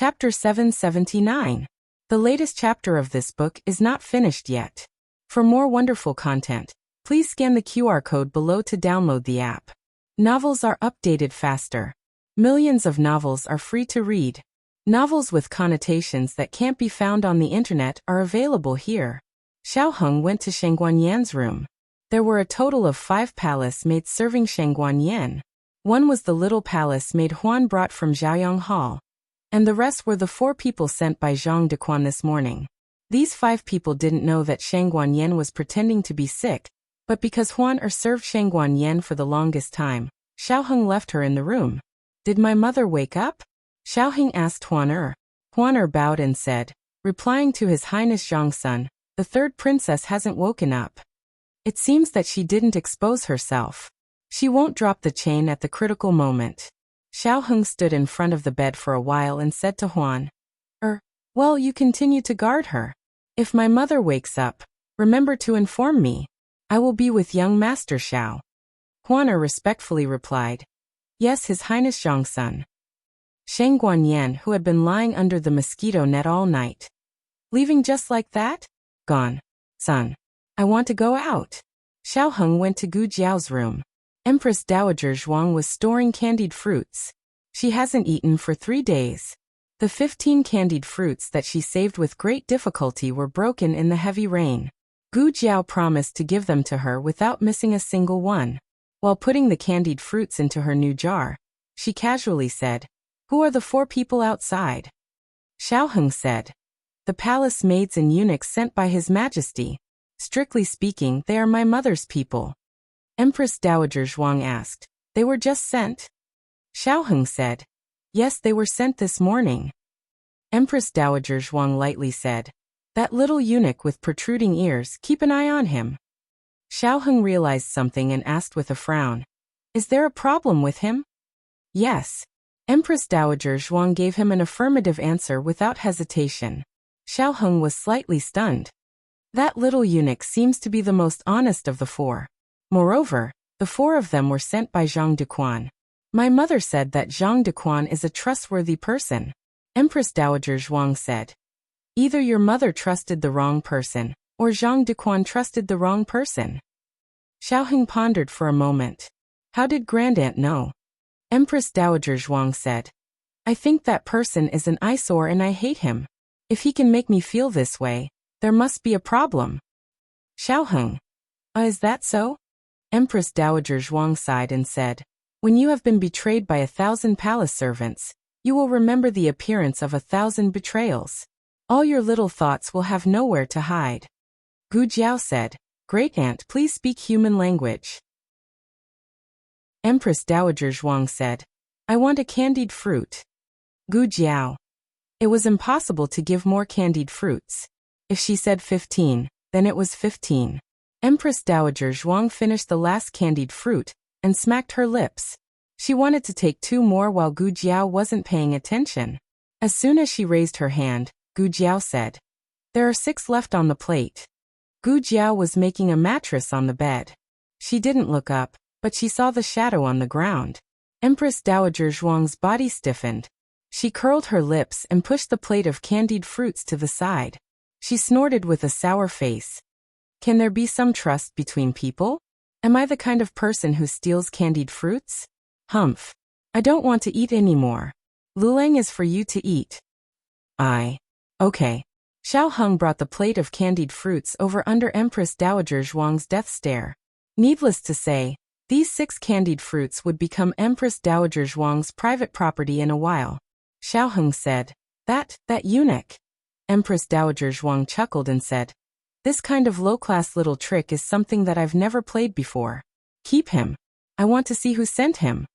Chapter 779. The latest chapter of this book is not finished yet. For more wonderful content, please scan the QR code below to download the app. Novels are updated faster. Millions of novels are free to read. Novels with connotations that can't be found on the internet are available here. Xiaoheng went to Shen Guanyan's room. There were a total of 5 palace maids serving Shen Guanyan. One was the little palace maid Huan brought from Zhaoyang Hall, and the rest were the 4 people sent by Zhang Dequan this morning. These 5 people didn't know that Shen Guanyan was pretending to be sick, but because Huan served Shen Guanyan for the longest time, Xiaoheng left her in the room. Did my mother wake up? Xiaoheng asked Huan. Huan bowed and said, replying to His Highness Zhang's son, the 3rd princess hasn't woken up. It seems that she didn't expose herself. She won't drop the chain at the critical moment. Xiaoheng stood in front of the bed for a while and said to Huan, well, you continue to guard her. If my mother wakes up, remember to inform me. I will be with young Master Xiao. Huan respectfully replied, yes, His Highness Zhang's son. Shen Guanyan, who had been lying under the mosquito net all night. Leaving just like that? Gone. Son. I want to go out. Xiaoheng went to Gu Jiao's room. Empress Dowager Zhuang was storing candied fruits. She hasn't eaten for 3 days. The 15 candied fruits that she saved with great difficulty were broken in the heavy rain. Gu Jiao promised to give them to her without missing a single one. While putting the candied fruits into her new jar, she casually said, who are the 4 people outside? Xiaoheng said, the palace maids and eunuchs sent by His Majesty. Strictly speaking, they are my mother's people. Empress Dowager Zhuang asked, they were just sent? Xiaoheng said, yes, they were sent this morning. Empress Dowager Zhuang lightly said, that little eunuch with protruding ears, keep an eye on him. Xiaoheng realized something and asked with a frown, is there a problem with him? Yes. Empress Dowager Zhuang gave him an affirmative answer without hesitation. Xiaoheng was slightly stunned. That little eunuch seems to be the most honest of the 4. Moreover, the 4 of them were sent by Zhang Dequan. My mother said that Zhang Dequan is a trustworthy person. Empress Dowager Zhuang said, either your mother trusted the wrong person, or Zhang Dequan trusted the wrong person. Xiaoheng pondered for a moment. How did Grandaunt know? Empress Dowager Zhuang said, I think that person is an eyesore and I hate him. If he can make me feel this way, there must be a problem. Xiaoheng, is that so? Empress Dowager Zhuang sighed and said, when you have been betrayed by 1,000 palace servants, you will remember the appearance of 1,000 betrayals. All your little thoughts will have nowhere to hide. Gu Jiao said, Great Aunt, please speak human language. Empress Dowager Zhuang said, I want a candied fruit. Gu Jiao. It was impossible to give more candied fruits. If she said 15, then it was 15. Empress Dowager Zhuang finished the last candied fruit and smacked her lips. She wanted to take 2 more while Gu Jiao wasn't paying attention. As soon as she raised her hand, Gu Jiao said, there are 6 left on the plate. Gu Jiao was making a mattress on the bed. She didn't look up, but she saw the shadow on the ground. Empress Dowager Zhuang's body stiffened. She curled her lips and pushed the plate of candied fruits to the side. She snorted with a sour face. Can there be some trust between people? Am I the kind of person who steals candied fruits? Humph. I don't want to eat anymore. Lulang is for you to eat. Okay. Xiaoheng brought the plate of candied fruits over under Empress Dowager Zhuang's death stare. Needless to say, these 6 candied fruits would become Empress Dowager Zhuang's private property in a while. Xiaoheng said, that eunuch. Empress Dowager Zhuang chuckled and said, this kind of low-class little trick is something that I've never played before. Keep him. I want to see who sent him.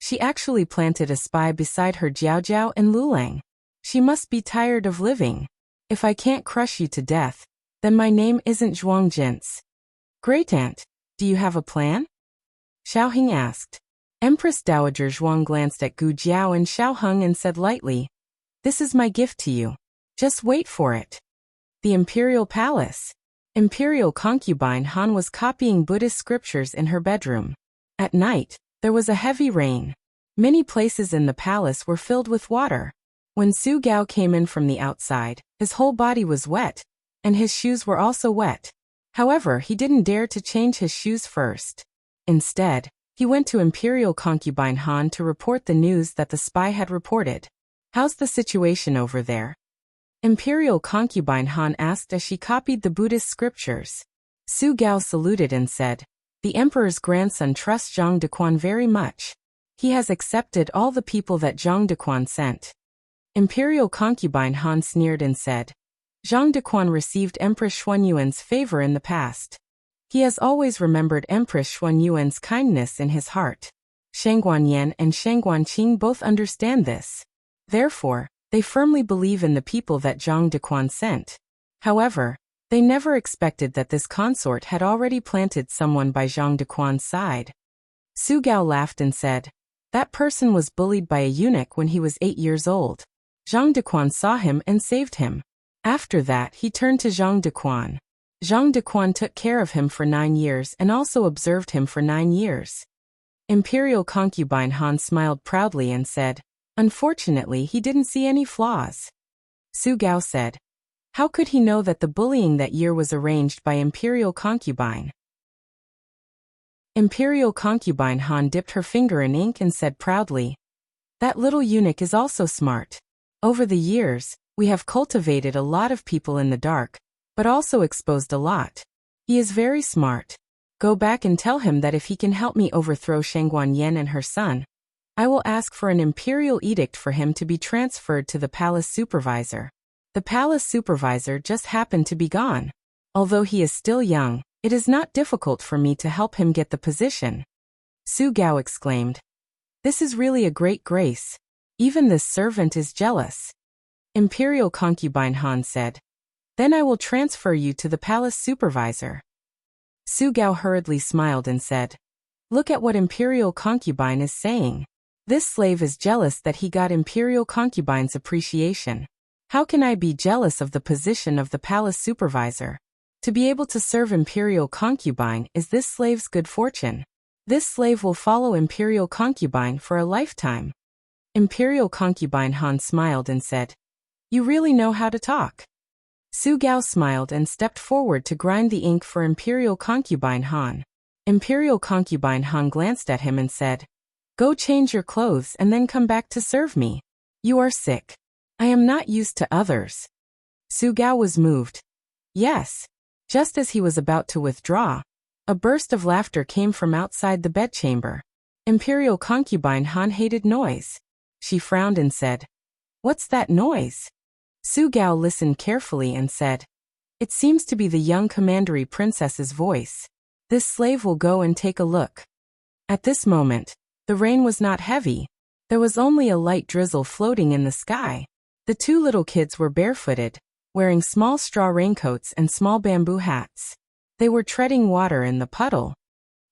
She actually planted a spy beside her Jiao Jiao and Lulang. She must be tired of living. If I can't crush you to death, then my name isn't Zhuang Jince. Great Aunt, do you have a plan? Xiaoheng asked. Empress Dowager Zhuang glanced at Gu Jiao and Xiaoheng and said lightly, this is my gift to you. Just wait for it. The Imperial Palace. Imperial concubine Han was copying Buddhist scriptures in her bedroom. At night, there was a heavy rain. Many places in the palace were filled with water. When Su Gao came in from the outside, his whole body was wet, and his shoes were also wet. However, he didn't dare to change his shoes first. Instead, he went to Imperial Concubine Han to report the news that the spy had reported. "How's the situation over there?" Imperial Concubine Han asked as she copied the Buddhist scriptures. Su Gao saluted and said, "The emperor's grandson trusts Zhang Dequan very much. He has accepted all the people that Zhang Dequan sent." Imperial Concubine Han sneered and said, "Zhang Dequan received Empress Xuanyuan's favor in the past. He has always remembered Empress Xuanyuan's kindness in his heart. Shangguan and Shangguan Qing both understand this. Therefore, they firmly believe in the people that Zhang Dequan sent. However, they never expected that this consort had already planted someone by Zhang Dequan's side." Su Gao laughed and said, "That person was bullied by a eunuch when he was 8 years old. Zhang Dequan saw him and saved him. After that, he turned to Zhang Dequan. Zhang Dequan took care of him for 9 years and also observed him for 9 years." Imperial Concubine Han smiled proudly and said, "Unfortunately, he didn't see any flaws." Su Gao said, "How could he know that the bullying that year was arranged by Imperial Concubine?" Imperial Concubine Han dipped her finger in ink and said proudly, "That little eunuch is also smart. Over the years, we have cultivated a lot of people in the dark, but also exposed a lot. He is very smart. Go back and tell him that if he can help me overthrow Shangguan Yan and her son, I will ask for an imperial edict for him to be transferred to the palace supervisor." The palace supervisor just happened to be gone. Although he is still young, it is not difficult for me to help him get the position. Su Gao exclaimed, "This is really a great grace. Even this servant is jealous." Imperial Concubine Han said, "Then I will transfer you to the palace supervisor." Su Gao hurriedly smiled and said, "Look at what Imperial Concubine is saying. This slave is jealous that he got Imperial Concubine's appreciation. How can I be jealous of the position of the palace supervisor? To be able to serve Imperial Concubine is this slave's good fortune. This slave will follow Imperial Concubine for a lifetime." Imperial Concubine Han smiled and said, "You really know how to talk." Su Gao smiled and stepped forward to grind the ink for Imperial Concubine Han. Imperial Concubine Han glanced at him and said, "Go change your clothes and then come back to serve me. You are sick. I am not used to others." Su Gao was moved. "Yes." Just as he was about to withdraw, a burst of laughter came from outside the bedchamber. Imperial Concubine Han hated noise. She frowned and said, "What's that noise?" Su Gao listened carefully and said, "It seems to be the young commandery princess's voice. This slave will go and take a look." At this moment, the rain was not heavy. There was only a light drizzle floating in the sky. The 2 little kids were barefooted, wearing small straw raincoats and small bamboo hats. They were treading water in the puddle.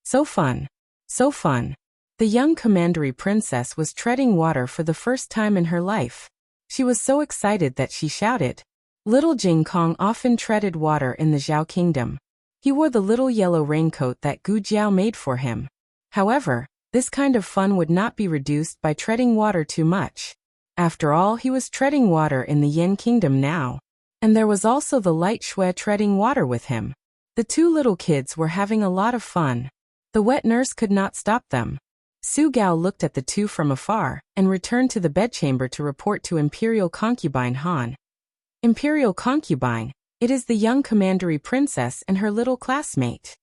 So fun! So fun! The young commandery princess was treading water for the first time in her life. She was so excited that she shouted. Little Jing Kong often treaded water in the Zhao kingdom. He wore the little yellow raincoat that Gu Jiao made for him. However, this kind of fun would not be reduced by treading water too much. After all, he was treading water in the Yin kingdom now. And there was also the light Shui treading water with him. The 2 little kids were having a lot of fun. The wet nurse could not stop them. Su Gao looked at the 2 from afar, and returned to the bedchamber to report to Imperial Concubine Han. "Imperial Concubine, it is the young commandery princess and her little classmate."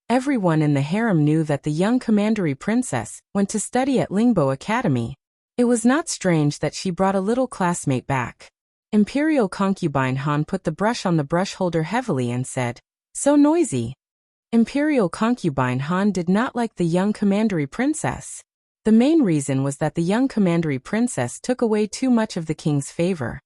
Everyone in the harem knew that the young commandery princess went to study at Lingbo Academy. It was not strange that she brought a little classmate back. Imperial Concubine Han put the brush on the brush holder heavily and said, "So noisy." Imperial Concubine Han did not like the young commandery princess. The main reason was that the young commandery princess took away too much of the king's favor.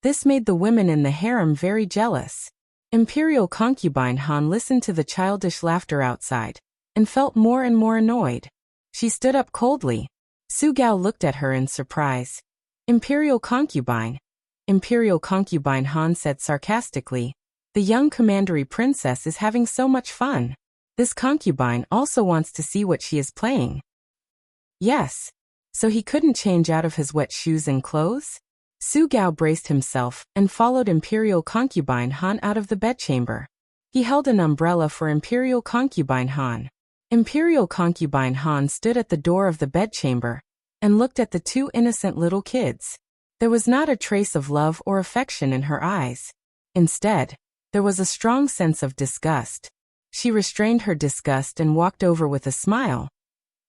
This made the women in the harem very jealous. Imperial Concubine Han listened to the childish laughter outside, and felt more and more annoyed. She stood up coldly. Su Gao looked at her in surprise. "Imperial Concubine." Imperial Concubine Han said sarcastically, "The young commandery princess is having so much fun. This concubine also wants to see what she is playing." "Yes." So he couldn't change out of his wet shoes and clothes? Su Gao braced himself and followed Imperial Concubine Han out of the bedchamber. He held an umbrella for Imperial Concubine Han. Imperial Concubine Han stood at the door of the bedchamber and looked at the two innocent little kids. There was not a trace of love or affection in her eyes. Instead, there was a strong sense of disgust. She restrained her disgust and walked over with a smile.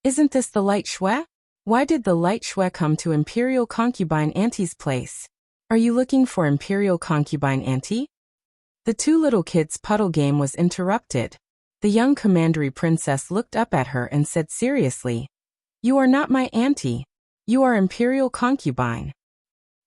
Isn't this the light Shui? Why did the light Shui come to Imperial Concubine Auntie's place? Are you looking for Imperial Concubine Auntie? The two little kids' puddle game was interrupted. The young commandery princess looked up at her and said seriously, "You are not my auntie. You are Imperial Concubine."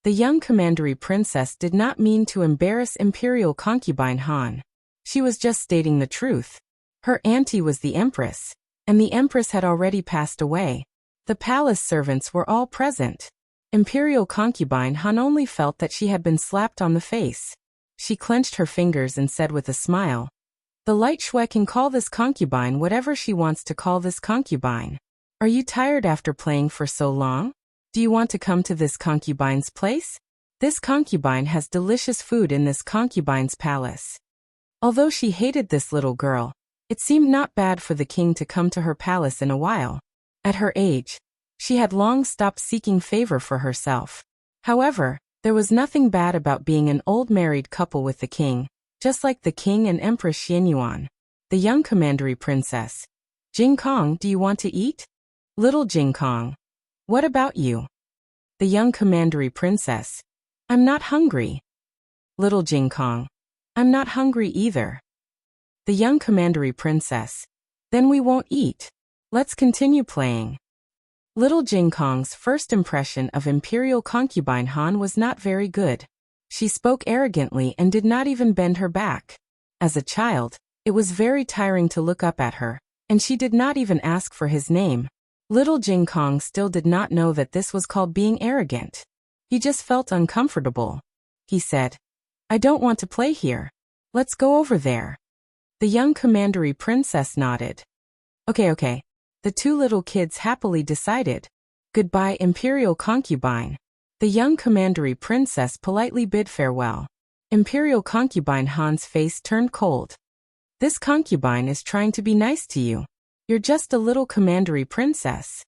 The young commandery princess did not mean to embarrass Imperial Concubine Han. She was just stating the truth. Her auntie was the empress, and the empress had already passed away. The palace servants were all present. Imperial Concubine Han only felt that she had been slapped on the face. She clenched her fingers and said with a smile, "The light Shui can call this concubine whatever she wants to call this concubine. Are you tired after playing for so long? Do you want to come to this concubine's place? This concubine has delicious food in this concubine's palace." Although she hated this little girl, it seemed not bad for the king to come to her palace in a while. At her age, she had long stopped seeking favor for herself. However, there was nothing bad about being an old married couple with the king, just like the king and Empress Xianyuan. The young commandery princess. "Jing Kong, do you want to eat?" "Little Jing Kong. What about you?" The young commandery princess. "I'm not hungry." Little Jing Kong. "I'm not hungry either." The young commandery princess. "Then we won't eat. Let's continue playing." Little Jing Kong's first impression of Imperial Concubine Han was not very good. She spoke arrogantly and did not even bend her back. As a child, it was very tiring to look up at her, and she did not even ask for his name. Little Jing Kong still did not know that this was called being arrogant. He just felt uncomfortable. He said, "I don't want to play here. Let's go over there." The young commandery princess nodded. Okay. The two little kids happily decided. "Goodbye, Imperial Concubine." The young commandery princess politely bid farewell. Imperial Concubine Han's face turned cold. "This concubine is trying to be nice to you. You're just a little commandery princess.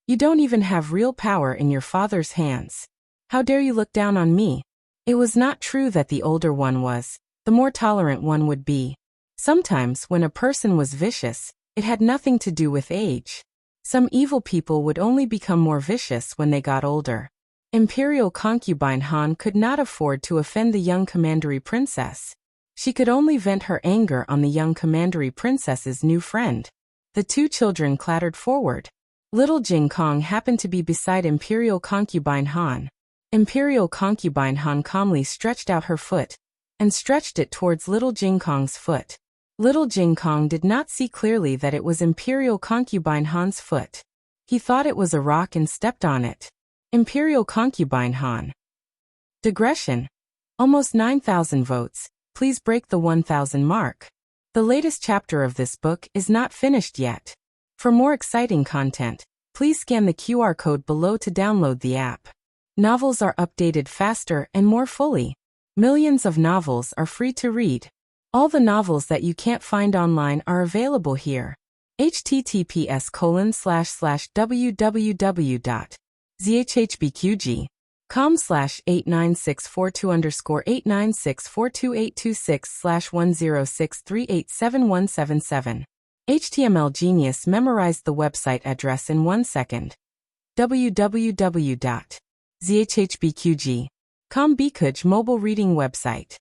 You don't even have real power in your father's hands. How dare you look down on me?" It was not true that the older one was, the more tolerant one would be. Sometimes when a person was vicious, it had nothing to do with age. Some evil people would only become more vicious when they got older. Imperial Concubine Han could not afford to offend the young commandery princess. She could only vent her anger on the young commandery princess's new friend. The two children clattered forward. Little Jing Kong happened to be beside Imperial Concubine Han. Imperial Concubine Han calmly stretched out her foot and stretched it towards Little Jing Kong's foot. Little Jing Kong did not see clearly that it was Imperial Concubine Han's foot. He thought it was a rock and stepped on it. Imperial Concubine Han. Digression. Almost 9,000 votes. Please break the 1,000 mark. The latest chapter of this book is not finished yet. For more exciting content, please scan the QR code below to download the app. Novels are updated faster and more fully. Millions of novels are free to read. All the novels that you can't find online are available here. https://www.zhhbqg.com/89642_8964286/10638777. HTML Genius memorized the website address in 1 second. www.zhhbqg.com Bikuj mobile reading website.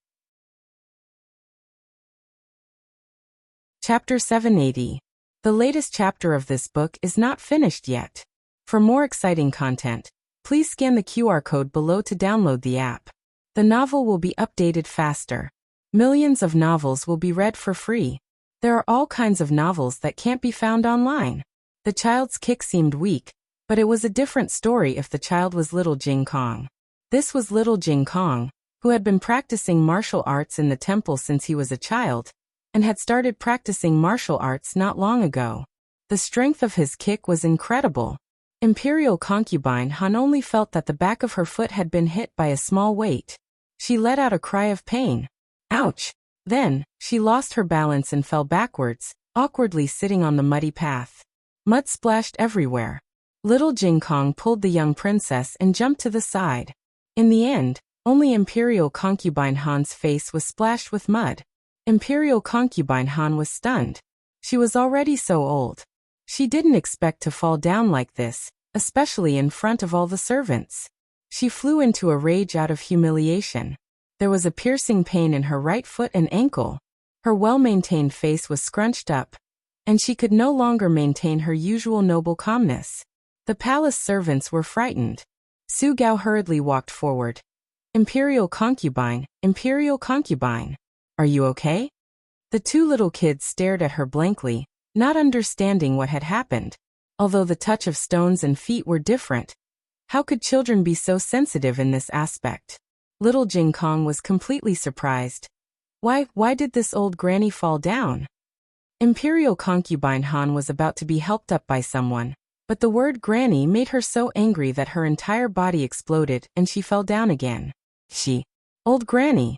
Chapter 780. The latest chapter of this book is not finished yet. For more exciting content, please scan the QR code below to download the app. The novel will be updated faster. Millions of novels will be read for free. There are all kinds of novels that can't be found online. The child's kick seemed weak, but it was a different story if the child was Little Jing Kong. This was Little Jing Kong, who had been practicing martial arts in the temple since he was a child, and had started practicing martial arts not long ago. The strength of his kick was incredible. Imperial concubine Han only felt that the back of her foot had been hit by a small weight. She let out a cry of pain. Ouch! Then, she lost her balance and fell backwards, awkwardly sitting on the muddy path. Mud splashed everywhere. Little Jing Kong pulled the young princess and jumped to the side. In the end, only Imperial concubine Han's face was splashed with mud. Imperial concubine Han was stunned. She was already so old. She didn't expect to fall down like this, especially in front of all the servants. She flew into a rage out of humiliation. There was a piercing pain in her right foot and ankle. Her well-maintained face was scrunched up, and she could no longer maintain her usual noble calmness. The palace servants were frightened. Su Gao hurriedly walked forward. Imperial concubine, are you okay? The two little kids stared at her blankly, not understanding what had happened. Although the touch of stones and feet were different, how could children be so sensitive in this aspect? Little Jing Kong was completely surprised. Why did this old granny fall down? Imperial concubine Han was about to be helped up by someone, but the word granny made her so angry that her entire body exploded and she fell down again. Old granny.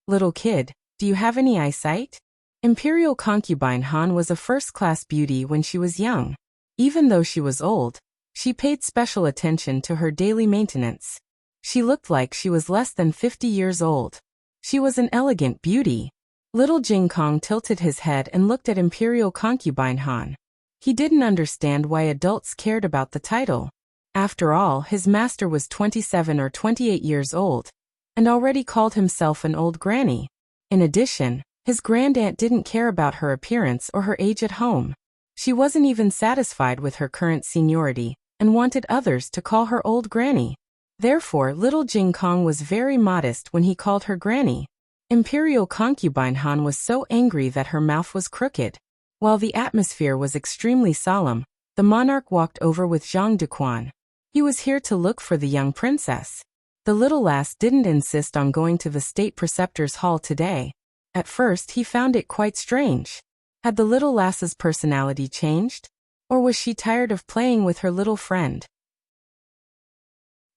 Little kid, do you have any eyesight? Imperial concubine Han was a first-class beauty when she was young. Even though she was old, she paid special attention to her daily maintenance. She looked like she was less than 50 years old. She was an elegant beauty. Little Jing Kong tilted his head and looked at Imperial concubine Han. He didn't understand why adults cared about the title. After all, his master was 27 or 28 years old, and already called himself an old granny. In addition, his grandaunt didn't care about her appearance or her age at home. She wasn't even satisfied with her current seniority, and wanted others to call her old granny. Therefore, little Jing Kong was very modest when he called her granny. Imperial concubine Han was so angry that her mouth was crooked. While the atmosphere was extremely solemn, the monarch walked over with Zhang Dequan. He was here to look for the young princess. The little lass didn't insist on going to the state preceptor's hall today. At first, he found it quite strange. Had the little lass's personality changed? Or was she tired of playing with her little friend?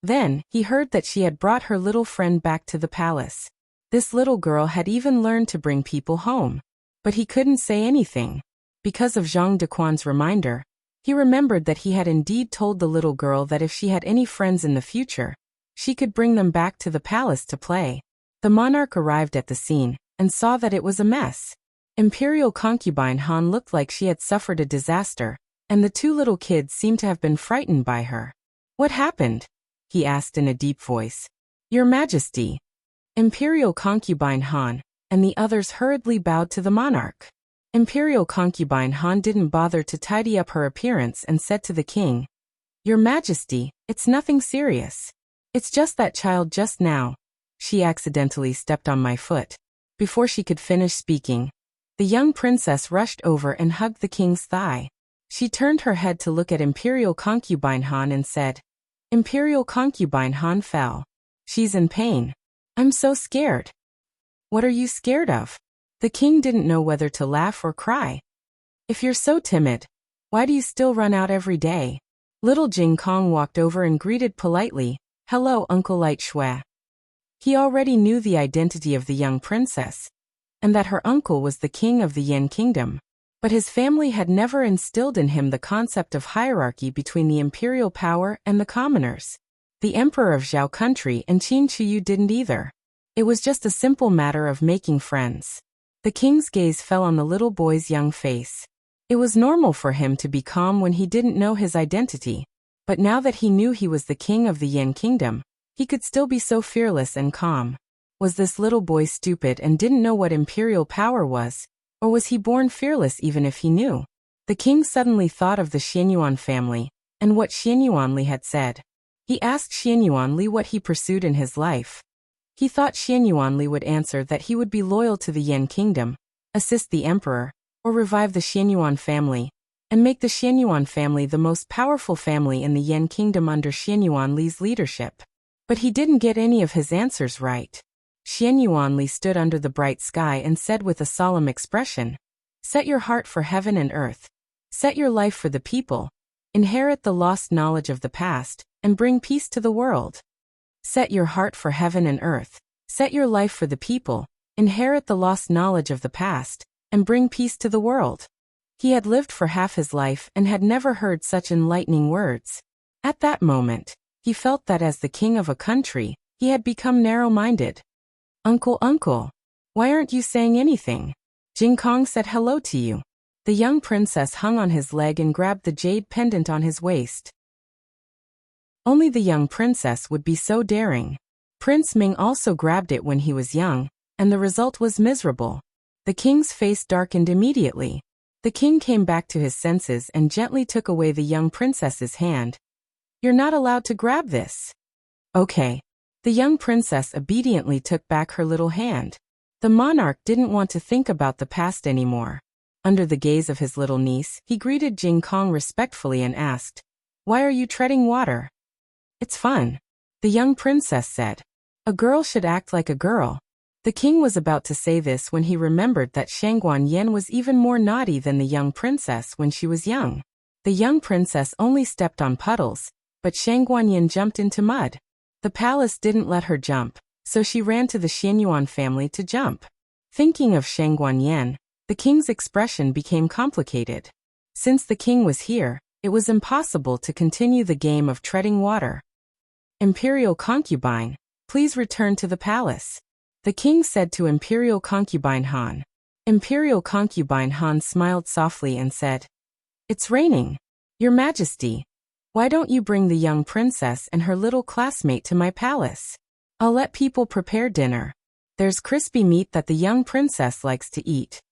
Then, he heard that she had brought her little friend back to the palace. This little girl had even learned to bring people home. But he couldn't say anything. Because of Zhang Dequan's reminder, he remembered that he had indeed told the little girl that if she had any friends in the future, she could bring them back to the palace to play. The monarch arrived at the scene, and saw that it was a mess. Imperial concubine Han looked like she had suffered a disaster, and the two little kids seemed to have been frightened by her. What happened? He asked in a deep voice. Your Majesty. Imperial concubine Han, and the others hurriedly bowed to the monarch. Imperial concubine Han didn't bother to tidy up her appearance and said to the king, Your Majesty, it's nothing serious. It's just that child just now. She accidentally stepped on my foot. Before she could finish speaking, the young princess rushed over and hugged the king's thigh. She turned her head to look at Imperial concubine Han and said, Imperial concubine Han fell. She's in pain. I'm so scared. What are you scared of? The king didn't know whether to laugh or cry. If you're so timid, why do you still run out every day? Little Jing Kong walked over and greeted politely, Hello, Uncle Light Shui. He already knew the identity of the young princess, and that her uncle was the king of the Yan kingdom. But his family had never instilled in him the concept of hierarchy between the imperial power and the commoners. The emperor of Zhao country and Qin Chuyu didn't either. It was just a simple matter of making friends. The king's gaze fell on the little boy's young face. It was normal for him to be calm when he didn't know his identity, but now that he knew he was the king of the Yan kingdom, he could still be so fearless and calm. Was this little boy stupid and didn't know what imperial power was? Or was he born fearless even if he knew? The king suddenly thought of the Xianyuan family, and what Xianyuanli had said. He asked Xianyuanli what he pursued in his life. He thought Xianyuanli would answer that he would be loyal to the Yan kingdom, assist the emperor, or revive the Xianyuan family, and make the Xianyuan family the most powerful family in the Yan kingdom under Xianyuanli's leadership. But he didn't get any of his answers right. Xianyuanli stood under the bright sky and said with a solemn expression, Set your heart for heaven and earth. Set your life for the people. Inherit the lost knowledge of the past, and bring peace to the world. Set your heart for heaven and earth. Set your life for the people. Inherit the lost knowledge of the past, and bring peace to the world. He had lived for half his life and had never heard such enlightening words. At that moment, he felt that as the king of a country, he had become narrow-minded. Uncle, why aren't you saying anything? Jing Kong said hello to you. The young princess hung on his leg and grabbed the jade pendant on his waist. Only the young princess would be so daring. Prince Ming also grabbed it when he was young, and the result was miserable. The king's face darkened immediately. The king came back to his senses and gently took away the young princess's hand. You're not allowed to grab this. Okay. The young princess obediently took back her little hand. The monarch didn't want to think about the past anymore. Under the gaze of his little niece, he greeted Jing Kong respectfully and asked, "Why are you treading water?" "It's fun," the young princess said. "A girl should act like a girl." The king was about to say this when he remembered that Shangguan Yen was even more naughty than the young princess when she was young. The young princess only stepped on puddles, but Shangguan Yen jumped into mud. The palace didn't let her jump, so she ran to the Xianyuan family to jump. Thinking of Shangguan Yen, the king's expression became complicated. Since the king was here, it was impossible to continue the game of treading water. Imperial concubine, please return to the palace, the king said to Imperial concubine Han. Imperial concubine Han smiled softly and said, "It's raining. Your Majesty, why don't you bring the young princess and her little classmate to my palace? I'll let people prepare dinner. There's crispy meat that the young princess likes to eat."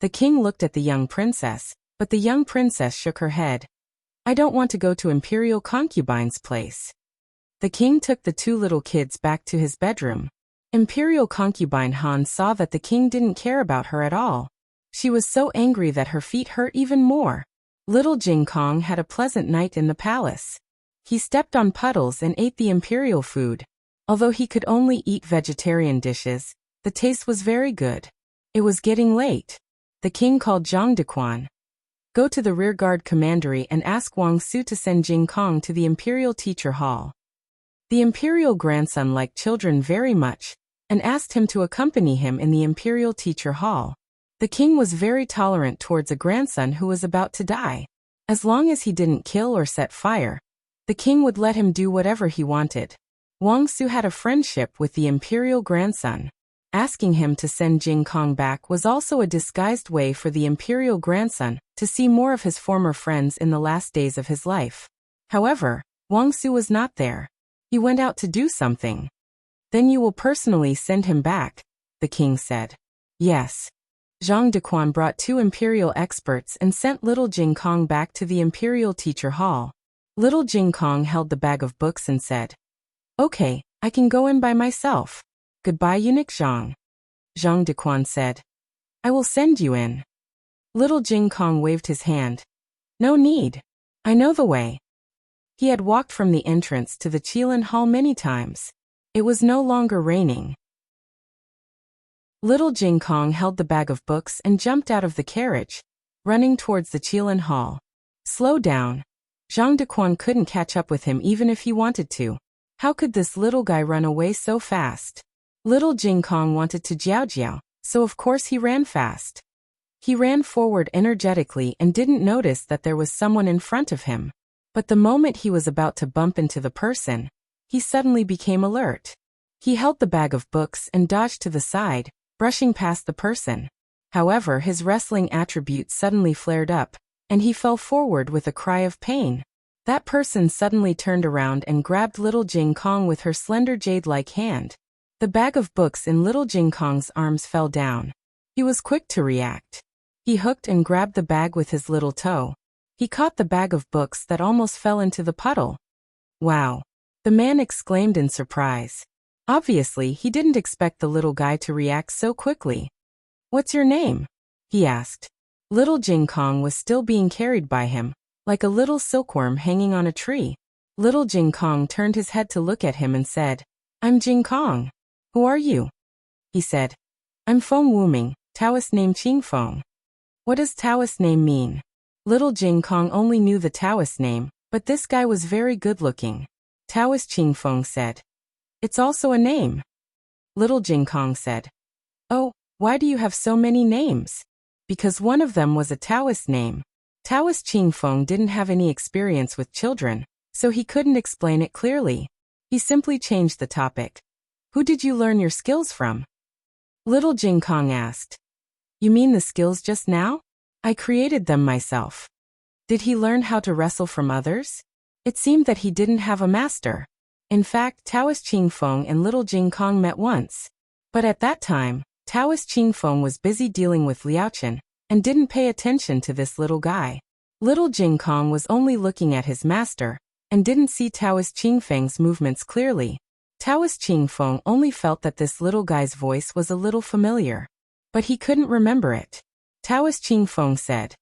The king looked at the young princess, but the young princess shook her head. "I don't want to go to Imperial concubine's place." The king took the two little kids back to his bedroom. Imperial concubine Han saw that the king didn't care about her at all. She was so angry that her feet hurt even more. Little Jing Kong had a pleasant night in the palace. He stepped on puddles and ate the imperial food. Although he could only eat vegetarian dishes, the taste was very good. It was getting late. The king called Zhang Dequan. "Go to the rearguard commandery and ask Wang Su to send Jing Kong to the imperial teacher hall." The imperial grandson liked children very much, and asked him to accompany him in the imperial teacher hall. The king was very tolerant towards a grandson who was about to die. As long as he didn't kill or set fire, the king would let him do whatever he wanted. Wang Su had a friendship with the imperial grandson. Asking him to send Jing Kong back was also a disguised way for the imperial grandson to see more of his former friends in the last days of his life. However, Wang Su was not there. He went out to do something. "Then you will personally send him back," the king said. "Yes." Zhang Dequan brought two imperial experts and sent little Jing Kong back to the imperial teacher hall. Little Jing Kong held the bag of books and said, "Okay, I can go in by myself. Goodbye, eunuch Zhang." Zhang Dequan said, "I will send you in." Little Jing Kong waved his hand. "No need. I know the way." He had walked from the entrance to the Qilin Hall many times. It was no longer raining. Little Jing Kong held the bag of books and jumped out of the carriage, running towards the Qilin Hall. "Slow down." Zhang Dequan couldn't catch up with him even if he wanted to. How could this little guy run away so fast? Little Jing Kong wanted to jiao, so of course he ran fast. He ran forward energetically and didn't notice that there was someone in front of him. But the moment he was about to bump into the person, he suddenly became alert. He held the bag of books and dodged to the side, brushing past the person. However, his wrestling attribute suddenly flared up, and he fell forward with a cry of pain. That person suddenly turned around and grabbed little Jing Kong with her slender jade-like hand. The bag of books in little Jing Kong's arms fell down. He was quick to react. He hooked and grabbed the bag with his little toe. He caught the bag of books that almost fell into the puddle. "Wow!" the man exclaimed in surprise. Obviously, he didn't expect the little guy to react so quickly. "What's your name?" he asked. Little Jing Kong was still being carried by him, like a little silkworm hanging on a tree. Little Jing Kong turned his head to look at him and said, "I'm Jing Kong. Who are you?" He said, "I'm Feng Wuming, Taoist name Qing Feng." "What does Taoist name mean?" Little Jing Kong only knew the Taoist name, but this guy was very good-looking. Taoist Ching Feng said. It's also a name. Little Jing Kong said. Oh, why do you have so many names? Because one of them was a Taoist name. Taoist Ching Feng didn't have any experience with children, so he couldn't explain it clearly. He simply changed the topic. Who did you learn your skills from? Little Jing Kong asked. You mean the skills just now? I created them myself. Did he learn how to wrestle from others? It seemed that he didn't have a master. In fact, Taoist Ching Feng and Little Jing Kong met once. But at that time, Taoist Ching Feng was busy dealing with Liaochen and didn't pay attention to this little guy. Little Jing Kong was only looking at his master and didn't see Taoist Ching Feng's movements clearly. Taoist Ching Feng only felt that this little guy's voice was a little familiar, but he couldn't remember it. Taoist Ching Feng said,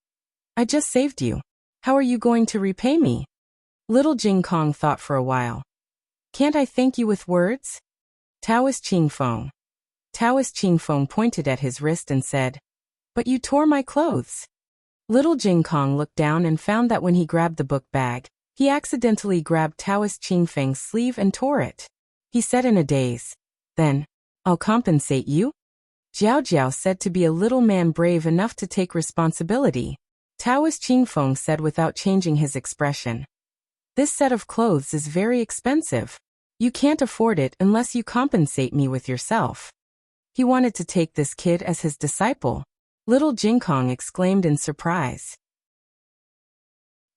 I just saved you. How are you going to repay me? Little Jing Kong thought for a while. Can't I thank you with words? Taoist Ching Feng. Taoist Ching Feng pointed at his wrist and said, But you tore my clothes. Little Jing Kong looked down and found that when he grabbed the book bag, he accidentally grabbed Taoist Ching Feng's sleeve and tore it. He said in a daze, Then, I'll compensate you? Jiao Jiao said to be a little man brave enough to take responsibility. Taoist Ching Feng said without changing his expression. This set of clothes is very expensive. You can't afford it unless you compensate me with yourself. He wanted to take this kid as his disciple. Little Jing Kong exclaimed in surprise.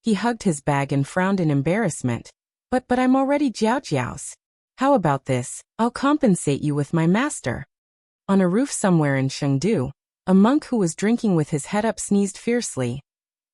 He hugged his bag and frowned in embarrassment. But I'm already Jiao Jiao's. How about this? I'll compensate you with my master. On a roof somewhere in Chengdu, a monk who was drinking with his head up sneezed fiercely.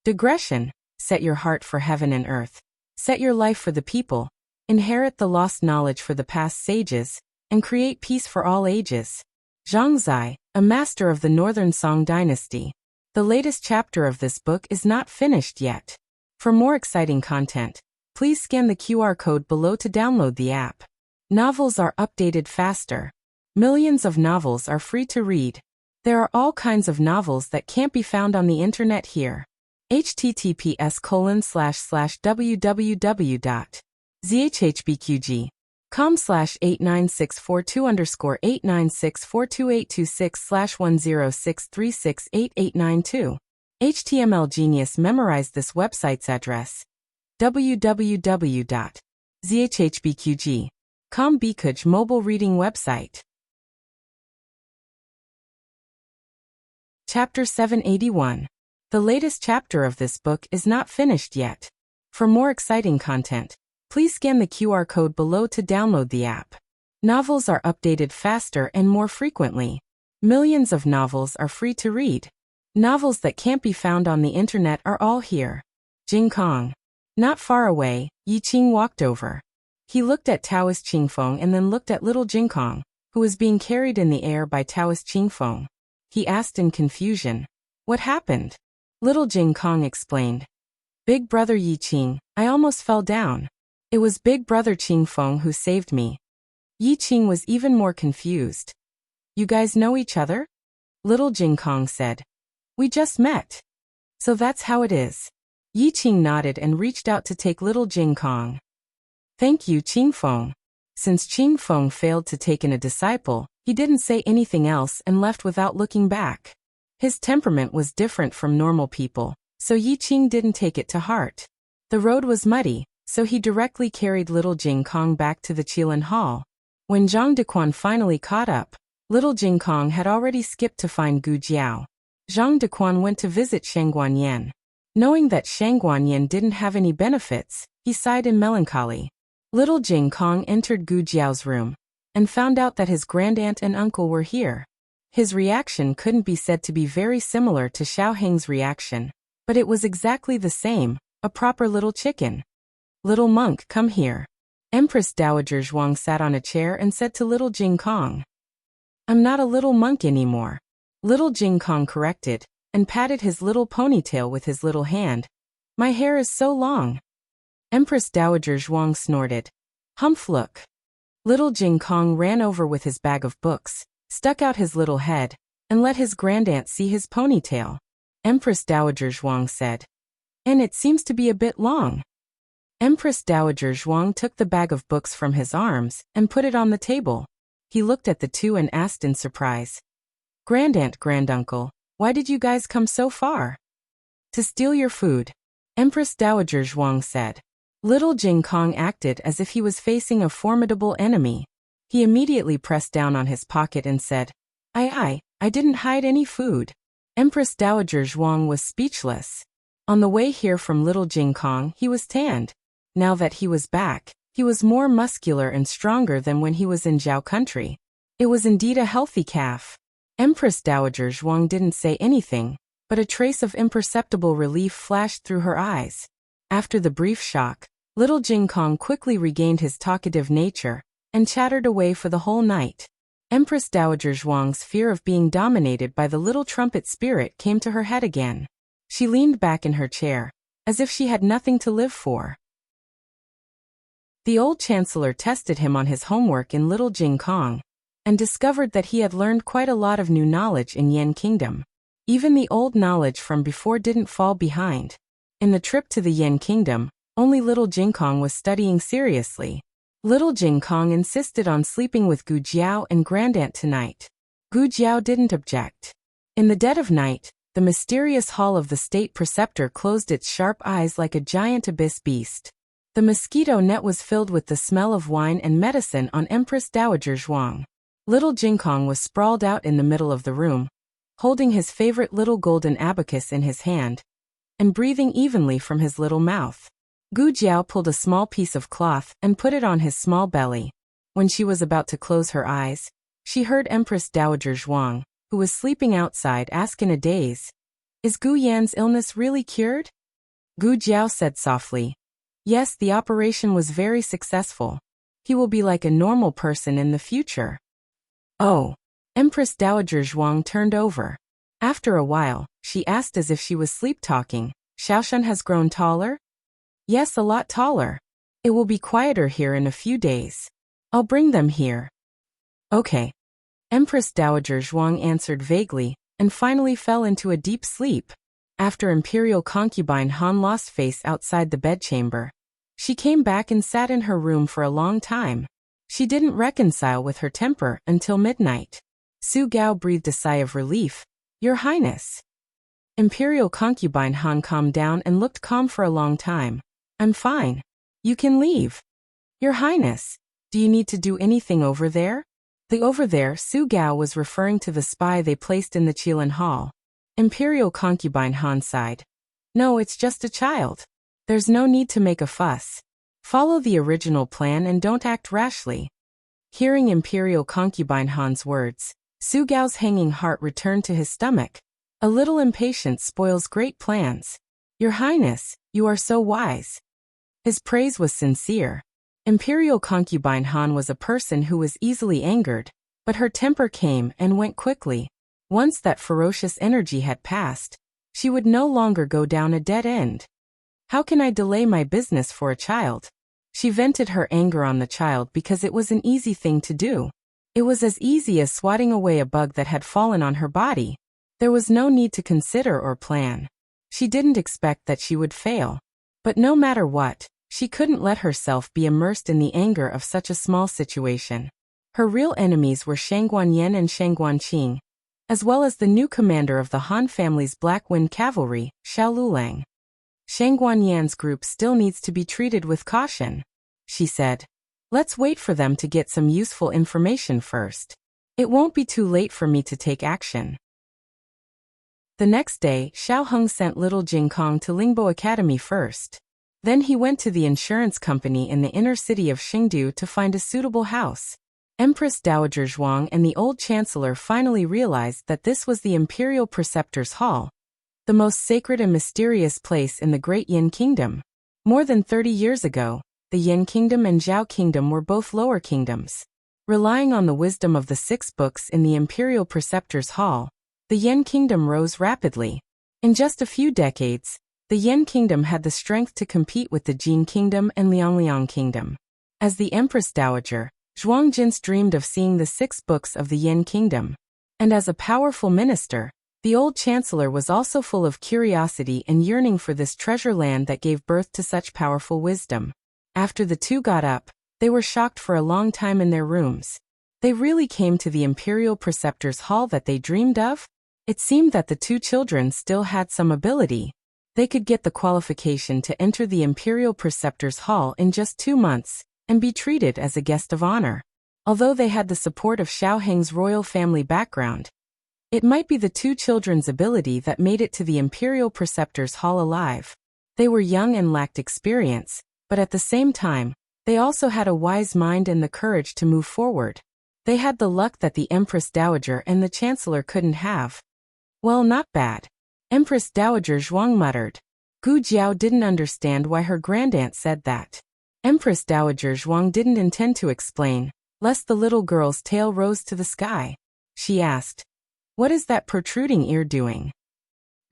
Digression. Set your heart for heaven and earth. Set your life for the people. Inherit the lost knowledge for the past sages, and create peace for all ages. Zhang Zai, a master of the Northern Song dynasty. The latest chapter of this book is not finished yet. For more exciting content, please scan the QR code below to download the app. Novels are updated faster. Millions of novels are free to read. There are all kinds of novels that can't be found on the internet here. https://www.zhbqg.com/89642_8964286/1063688892. HTML Genius memorized this website's address. www.zhbqg.com Bikuj mobile reading website. Chapter 781. The latest chapter of this book is not finished yet. For more exciting content, please scan the QR code below to download the app. Novels are updated faster and more frequently. Millions of novels are free to read. Novels that can't be found on the internet are all here. Jing Kong. Not far away, Yi Qing walked over. He looked at Taoist Ching Feng and then looked at little Jing Kong, who was being carried in the air by Taoist Ching Feng. He asked in confusion, What happened? Little Jing Kong explained. Big brother Yi Qing, I almost fell down. It was big brother Ching Feng who saved me. Yi Qing was even more confused. You guys know each other? Little Jing Kong said. We just met. So that's how it is. Yi Qing nodded and reached out to take little Jing Kong. Thank you, Ching Feng. Since Ching Feng failed to take in a disciple, he didn't say anything else and left without looking back. His temperament was different from normal people, so Yi Qing didn't take it to heart. The road was muddy, so he directly carried little Jing Kong back to the Qilin Hall. When Zhang Dequan finally caught up, little Jing Kong had already skipped to find Gu Jiao. Zhang Dequan went to visit Shang Guanyin. Knowing that Shang Guanyin didn't have any benefits, he sighed in melancholy. Little Jing Kong entered Gu Jiao's room and found out that his grandaunt and uncle were here. His reaction couldn't be said to be very similar to Xiao Heng's reaction, but it was exactly the same, a proper little chicken. Little monk, come here. Empress Dowager Zhuang sat on a chair and said to little Jing Kong. I'm not a little monk anymore. Little Jing Kong corrected, and patted his little ponytail with his little hand. My hair is so long. Empress Dowager Zhuang snorted. Humph, look. Little Jing Kong ran over with his bag of books, stuck out his little head, and let his grandaunt see his ponytail. Empress Dowager Zhuang said, And it seems to be a bit long. Empress Dowager Zhuang took the bag of books from his arms and put it on the table. He looked at the two and asked in surprise, "Grandaunt, granduncle, why did you guys come so far?" "To steal your food," Empress Dowager Zhuang said. Little Jing Kong acted as if he was facing a formidable enemy. He immediately pressed down on his pocket and said, I didn't hide any food." Empress Dowager Zhuang was speechless. On the way here from Little Jing Kong, he was tanned. Now that he was back, he was more muscular and stronger than when he was in Zhao country. It was indeed a healthy calf. Empress Dowager Zhuang didn't say anything, but a trace of imperceptible relief flashed through her eyes. After the brief shock, Little Jing Kong quickly regained his talkative nature and chattered away for the whole night. Empress Dowager Zhuang's fear of being dominated by the little trumpet spirit came to her head again. She leaned back in her chair, as if she had nothing to live for. The old chancellor tested him on his homework in Little Jing Kong, and discovered that he had learned quite a lot of new knowledge in Yan Kingdom. Even the old knowledge from before didn't fall behind. In the trip to the Yan Kingdom, only Little Jing Kong was studying seriously. Little Jing Kong insisted on sleeping with Gu Jiao and Grandaunt tonight. Gu Jiao didn't object. In the dead of night, the mysterious hall of the state preceptor closed its sharp eyes like a giant abyss beast. The mosquito net was filled with the smell of wine and medicine on Empress Dowager Zhuang. Little Jing Kong was sprawled out in the middle of the room, holding his favorite little golden abacus in his hand, and breathing evenly from his little mouth. Gu Jiao pulled a small piece of cloth and put it on his small belly. When she was about to close her eyes, she heard Empress Dowager Zhuang, who was sleeping outside, ask in a daze, "Is Gu Yan's illness really cured?" Gu Jiao said softly, "Yes, the operation was very successful. He will be like a normal person in the future." "Oh." Empress Dowager Zhuang turned over. After a while, she asked as if she was sleep-talking, "Xiaoshan has grown taller?" "Yes, a lot taller. It will be quieter here in a few days. I'll bring them here." "Okay." Empress Dowager Zhuang answered vaguely, and finally fell into a deep sleep. After Imperial concubine Han lost face outside the bedchamber, she came back and sat in her room for a long time. She didn't reconcile with her temper until midnight. Su Gao breathed a sigh of relief. "Your Highness." Imperial concubine Han calmed down and looked calm for a long time. "I'm fine. You can leave." "Your Highness, do you need to do anything over there?" The over there, Su Gao was referring to the spy they placed in the Qilin Hall. Imperial concubine Han sighed. "No, it's just a child. There's no need to make a fuss. Follow the original plan and don't act rashly." Hearing Imperial concubine Han's words, Su Gao's hanging heart returned to his stomach. A little impatience spoils great plans. "Your Highness, you are so wise." His praise was sincere. Imperial concubine Han was a person who was easily angered, but her temper came and went quickly. Once that ferocious energy had passed, she would no longer go down a dead end. "How can I delay my business for a child?" She vented her anger on the child because it was an easy thing to do. It was as easy as swatting away a bug that had fallen on her body. There was no need to consider or plan. She didn't expect that she would fail. But no matter what, she couldn't let herself be immersed in the anger of such a small situation. Her real enemies were Shangguan Yan and Shangguan Qing, as well as the new commander of the Han family's Black Wind Cavalry, Xiao Lulang. "Shangguan Yan's group still needs to be treated with caution," she said. "Let's wait for them to get some useful information first. It won't be too late for me to take action." The next day, Xiao Heng sent Little Jing Kong to Lingbo Academy first. Then he went to the insurance company in the inner city of Xingdu to find a suitable house. Empress Dowager Zhuang and the old chancellor finally realized that this was the imperial preceptor's hall, the most sacred and mysterious place in the great Yin Kingdom. More than 30 years ago, the Yin Kingdom and Zhao Kingdom were both lower kingdoms. Relying on the wisdom of the 6 books in the imperial preceptor's hall, the Yin Kingdom rose rapidly. In just a few decades, the Yin Kingdom had the strength to compete with the Jin Kingdom and Liangliang Kingdom. As the Empress Dowager, Zhuang Jins dreamed of seeing the 6 books of the Yin Kingdom. And as a powerful minister, The old chancellor was also full of curiosity and yearning for this treasure land that gave birth to such powerful wisdom. After the two got up, they were shocked for a long time in their rooms. They really came to the imperial preceptor's hall that they dreamed of? It seemed that the two children still had some ability. They could get the qualification to enter the imperial preceptor's hall in just 2 months, and be treated as a guest of honor. Although they had the support of Xiao Heng's royal family background, it might be the two children's ability that made it to the imperial preceptor's hall alive. They were young and lacked experience, but at the same time, they also had a wise mind and the courage to move forward. They had the luck that the Empress Dowager and the Chancellor couldn't have. Well, not bad. Empress Dowager Zhuang muttered. Gu Jiao didn't understand why her grandaunt said that. Empress Dowager Zhuang didn't intend to explain, lest the little girl's tail rose to the sky. She asked, "What is that protruding ear doing?"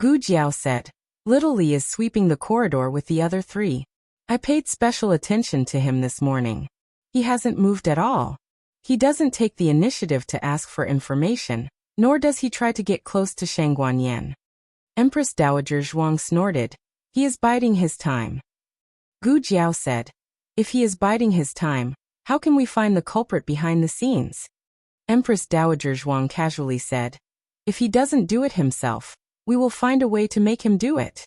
Gu Jiao said, "Little Li is sweeping the corridor with the other 3. I paid special attention to him this morning. He hasn't moved at all. He doesn't take the initiative to ask for information, nor does he try to get close to Shangguanyan." Empress Dowager Zhuang snorted. "He is biding his time." Gu Jiao said, "If he is biding his time, how can we find the culprit behind the scenes?" Empress Dowager Zhuang casually said, "If he doesn't do it himself, we will find a way to make him do it."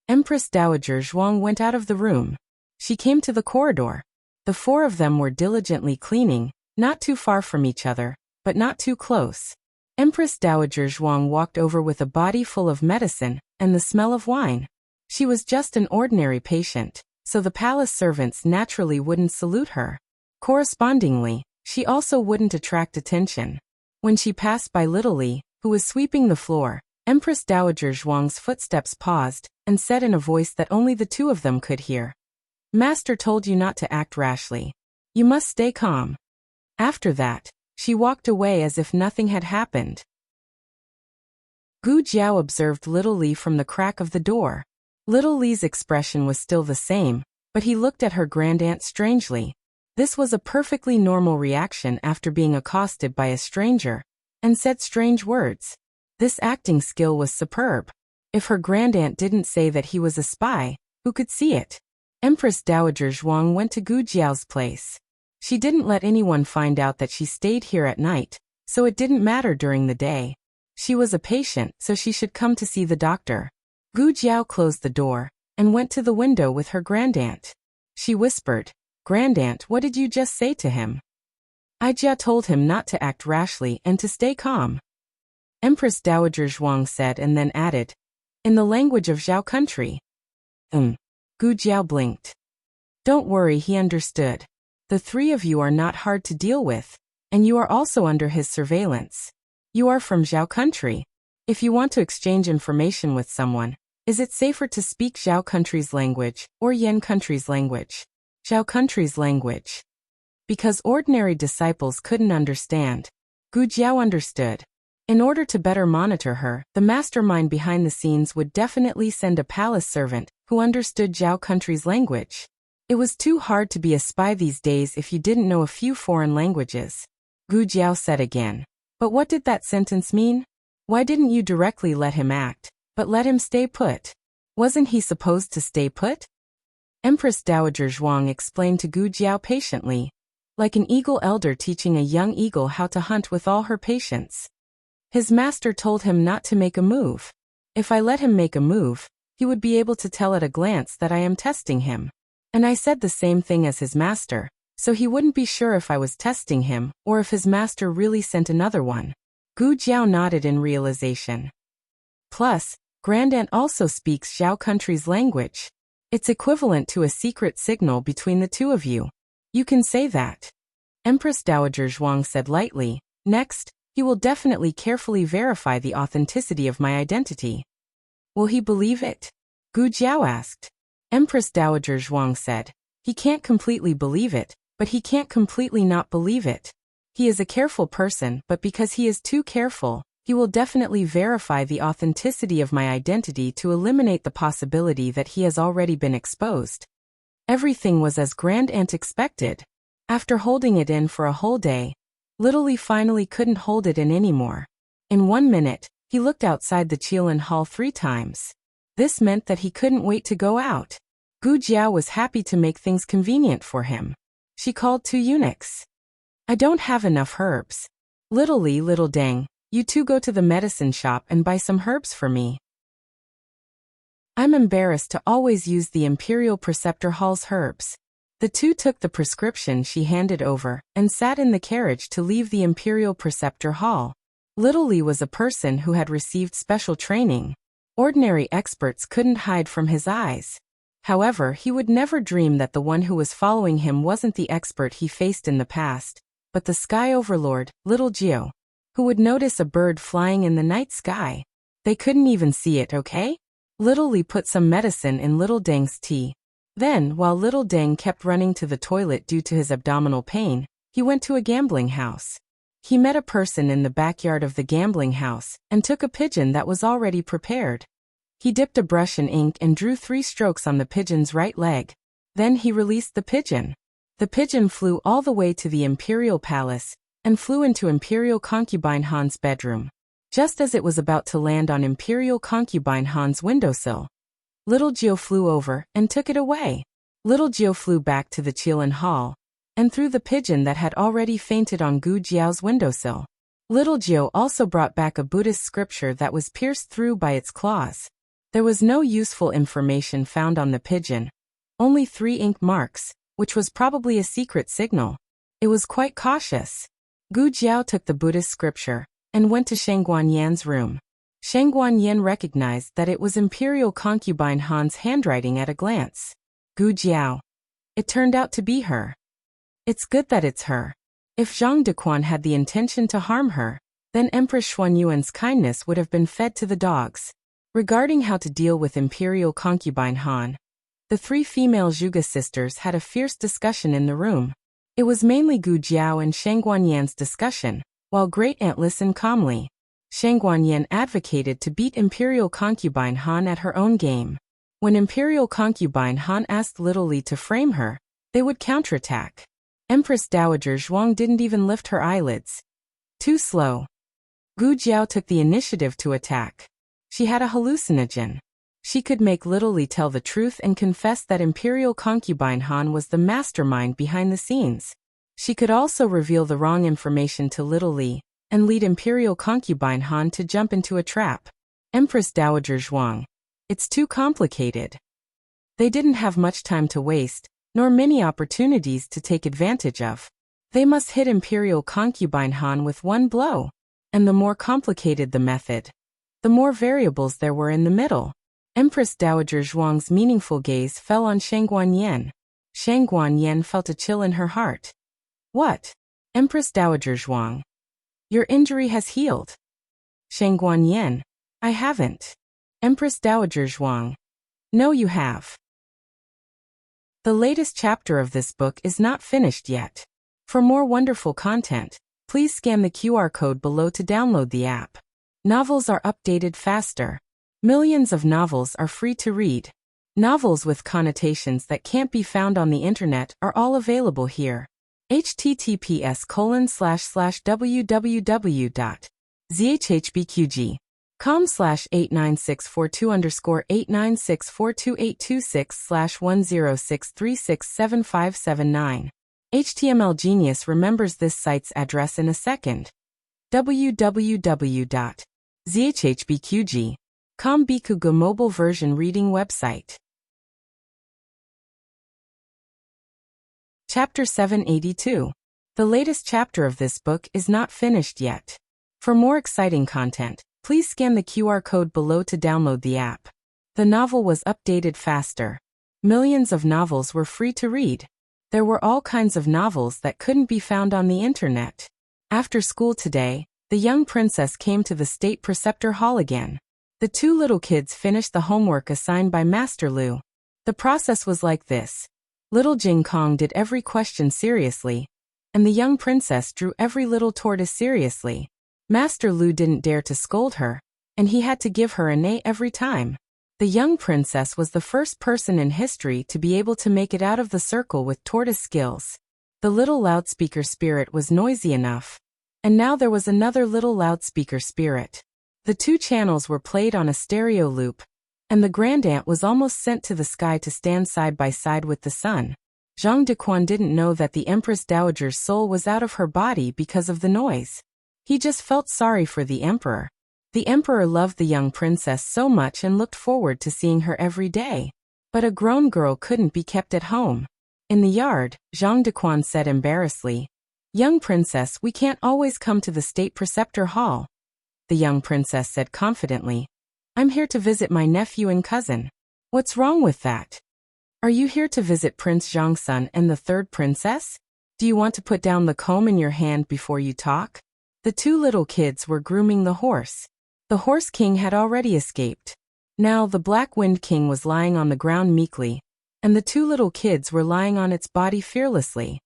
Empress Dowager Zhuang went out of the room. She came to the corridor. The 4 of them were diligently cleaning, not too far from each other, but not too close. Empress Dowager Zhuang walked over with a body full of medicine and the smell of wine. She was just an ordinary patient, so the palace servants naturally wouldn't salute her. Correspondingly, she also wouldn't attract attention. When she passed by Little Li, who was sweeping the floor, Empress Dowager Zhuang's footsteps paused and said in a voice that only the 2 of them could hear, "Master told you not to act rashly. You must stay calm." After that, she walked away as if nothing had happened. Gu Jiao observed Little Li from the crack of the door. Little Li's expression was still the same, but he looked at her grandaunt strangely. This was a perfectly normal reaction after being accosted by a stranger, and said strange words. This acting skill was superb. If her grandaunt didn't say that he was a spy, who could see it? Empress Dowager Zhuang went to Gu Jiao's place. She didn't let anyone find out that she stayed here at night, so it didn't matter during the day. She was a patient, so she should come to see the doctor. Gu Jiao closed the door and went to the window with her grandaunt. She whispered, "Grandaunt, what did you just say to him?" "I just told him not to act rashly and to stay calm," Empress Dowager Zhuang said, and then added, "In the language of Zhao country." Gu Jiao blinked. "Don't worry, he understood. The 3 of you are not hard to deal with, and you are also under his surveillance. You are from Zhao country. If you want to exchange information with someone, is it safer to speak Zhao country's language or Yan country's language?" Zhao country's language. Because ordinary disciples couldn't understand, Gu Jiao understood. In order to better monitor her, the mastermind behind the scenes would definitely send a palace servant who understood Zhao country's language. It was too hard to be a spy these days if you didn't know a few foreign languages. Gu Jiao said again. "But what did that sentence mean? Why didn't you directly let him act, but let him stay put? Wasn't he supposed to stay put?" Empress Dowager Zhuang explained to Gu Jiao patiently, like an eagle elder teaching a young eagle how to hunt with all her patience. "His master told him not to make a move. If I let him make a move, he would be able to tell at a glance that I am testing him. And I said the same thing as his master, so he wouldn't be sure if I was testing him or if his master really sent another one." Gu Jiao nodded in realization. "Plus, Grandaunt also speaks Zhao country's language. It's equivalent to a secret signal between the 2 of you. You can say that." Empress Dowager Zhuang said lightly, "Next, he will definitely carefully verify the authenticity of my identity." "Will he believe it?" Gu Jiao asked. Empress Dowager Zhuang said, "He can't completely believe it, but he can't completely not believe it. He is a careful person, but because he is too careful, he will definitely verify the authenticity of my identity to eliminate the possibility that he has already been exposed." Everything was as Grandaunt expected. After holding it in for a whole day, Little Li finally couldn't hold it in anymore. In 1 minute, He looked outside the Qilin Hall 3 times. This meant that he couldn't wait to go out. Gu Jiao was happy to make things convenient for him. She called 2 eunuchs. I don't have enough herbs. Little Li, Little Deng, you two go to the medicine shop and buy some herbs for me. I'm embarrassed to always use the Imperial Preceptor Hall's herbs. The two took the prescription she handed over and sat in the carriage to leave the Imperial Preceptor Hall. Little Li was a person who had received special training. Ordinary experts couldn't hide from his eyes. However, he would never dream that the one who was following him wasn't the expert he faced in the past, but the sky overlord, Little Jiao. Who would notice a bird flying in the night sky? They couldn't even see it, okay? Little Li put some medicine in Little Deng's tea. Then, while Little Deng kept running to the toilet due to his abdominal pain, he went to a gambling house. He met a person in the backyard of the gambling house and took a pigeon that was already prepared. He dipped a brush in ink and drew 3 strokes on the pigeon's right leg. Then he released the pigeon. The pigeon flew all the way to the Imperial Palace and flew into Imperial Concubine Han's bedroom. Just as it was about to land on Imperial Concubine Han's windowsill, Little Jiao flew over and took it away. Little Jiao flew back to the Qilin Hall and threw the pigeon that had already fainted on Gu Jiao's windowsill. Little Jiao also brought back a Buddhist scripture that was pierced through by its claws. There was no useful information found on the pigeon, only 3 ink marks, which was probably a secret signal. It was quite cautious. Gu Jiao took the Buddhist scripture and went to Shang Guanyan's room. Shang Guanyan recognized that it was Imperial Concubine Han's handwriting at a glance. Gu Jiao. It turned out to be her. It's good that it's her. If Zhang Dequan had the intention to harm her, then Empress Xuanyuan's kindness would have been fed to the dogs. Regarding how to deal with Imperial Concubine Han, the 3 female Zhuge sisters had a fierce discussion in the room. It was mainly Gu Jiao and Shang Guanyan's discussion, while Great Aunt listened calmly. Shang Guanyan advocated to beat Imperial Concubine Han at her own game. When Imperial Concubine Han asked Little Li to frame her, they would counterattack. Empress Dowager Zhuang didn't even lift her eyelids. Too slow. Gu Jiao took the initiative to attack. She had a hallucinogen. She could make Little Li tell the truth and confess that Imperial Concubine Han was the mastermind behind the scenes. She could also reveal the wrong information to Little Li and lead Imperial Concubine Han to jump into a trap. Empress Dowager Zhuang. It's too complicated. They didn't have much time to waste, nor many opportunities to take advantage of. They must hit Imperial Concubine Han with one blow. And the more complicated the method, the more variables there were in the middle. Empress Dowager Zhuang's meaningful gaze fell on Shang Guanyan. Shang Guanyan felt a chill in her heart. What? Empress Dowager Zhuang. Your injury has healed. Shang Guanyan. I haven't. Empress Dowager Zhuang. No, you have. The latest chapter of this book is not finished yet. For more wonderful content, please scan the QR code below to download the app. Novels are updated faster. Millions of novels are free to read. Novels with connotations that can't be found on the internet are all available here. https://www.zhbqg.com/89642_8964286/10636759. HTML Genius remembers this site's address in a second. www.zhbqg.com Bikuga mobile version reading website. Chapter 782. The latest chapter of this book is not finished yet. For more exciting content, please scan the QR code below to download the app. The novel was updated faster. Millions of novels were free to read. There were all kinds of novels that couldn't be found on the internet. After school today, the young princess came to the State Preceptor Hall again. The 2 little kids finished the homework assigned by Master Lu. The process was like this. Little Jing Kong did every question seriously, and the young princess drew every little tortoise seriously. Master Lu didn't dare to scold her, and he had to give her an A every time. The young princess was the first person in history to be able to make it out of the circle with tortoise skills. The little loudspeaker spirit was noisy enough, and now there was another little loudspeaker spirit. The two channels were played on a stereo loop, and the grandaunt was almost sent to the sky to stand side by side with the sun. Zhang Dequan didn't know that the Empress Dowager's soul was out of her body because of the noise. He just felt sorry for the emperor. The emperor loved the young princess so much and looked forward to seeing her every day. But a grown girl couldn't be kept at home. In the yard, Zhang Dequan said embarrassedly, "Young princess, we can't always come to the state preceptor hall." The young princess said confidently, "I'm here to visit my nephew and cousin." "What's wrong with that? Are you here to visit Prince Zhangsun and the third princess? Do you want to put down the comb in your hand before you talk?" The two little kids were grooming the horse. The Horse King had already escaped. Now the Black Wind King was lying on the ground meekly, and the two little kids were lying on its body fearlessly.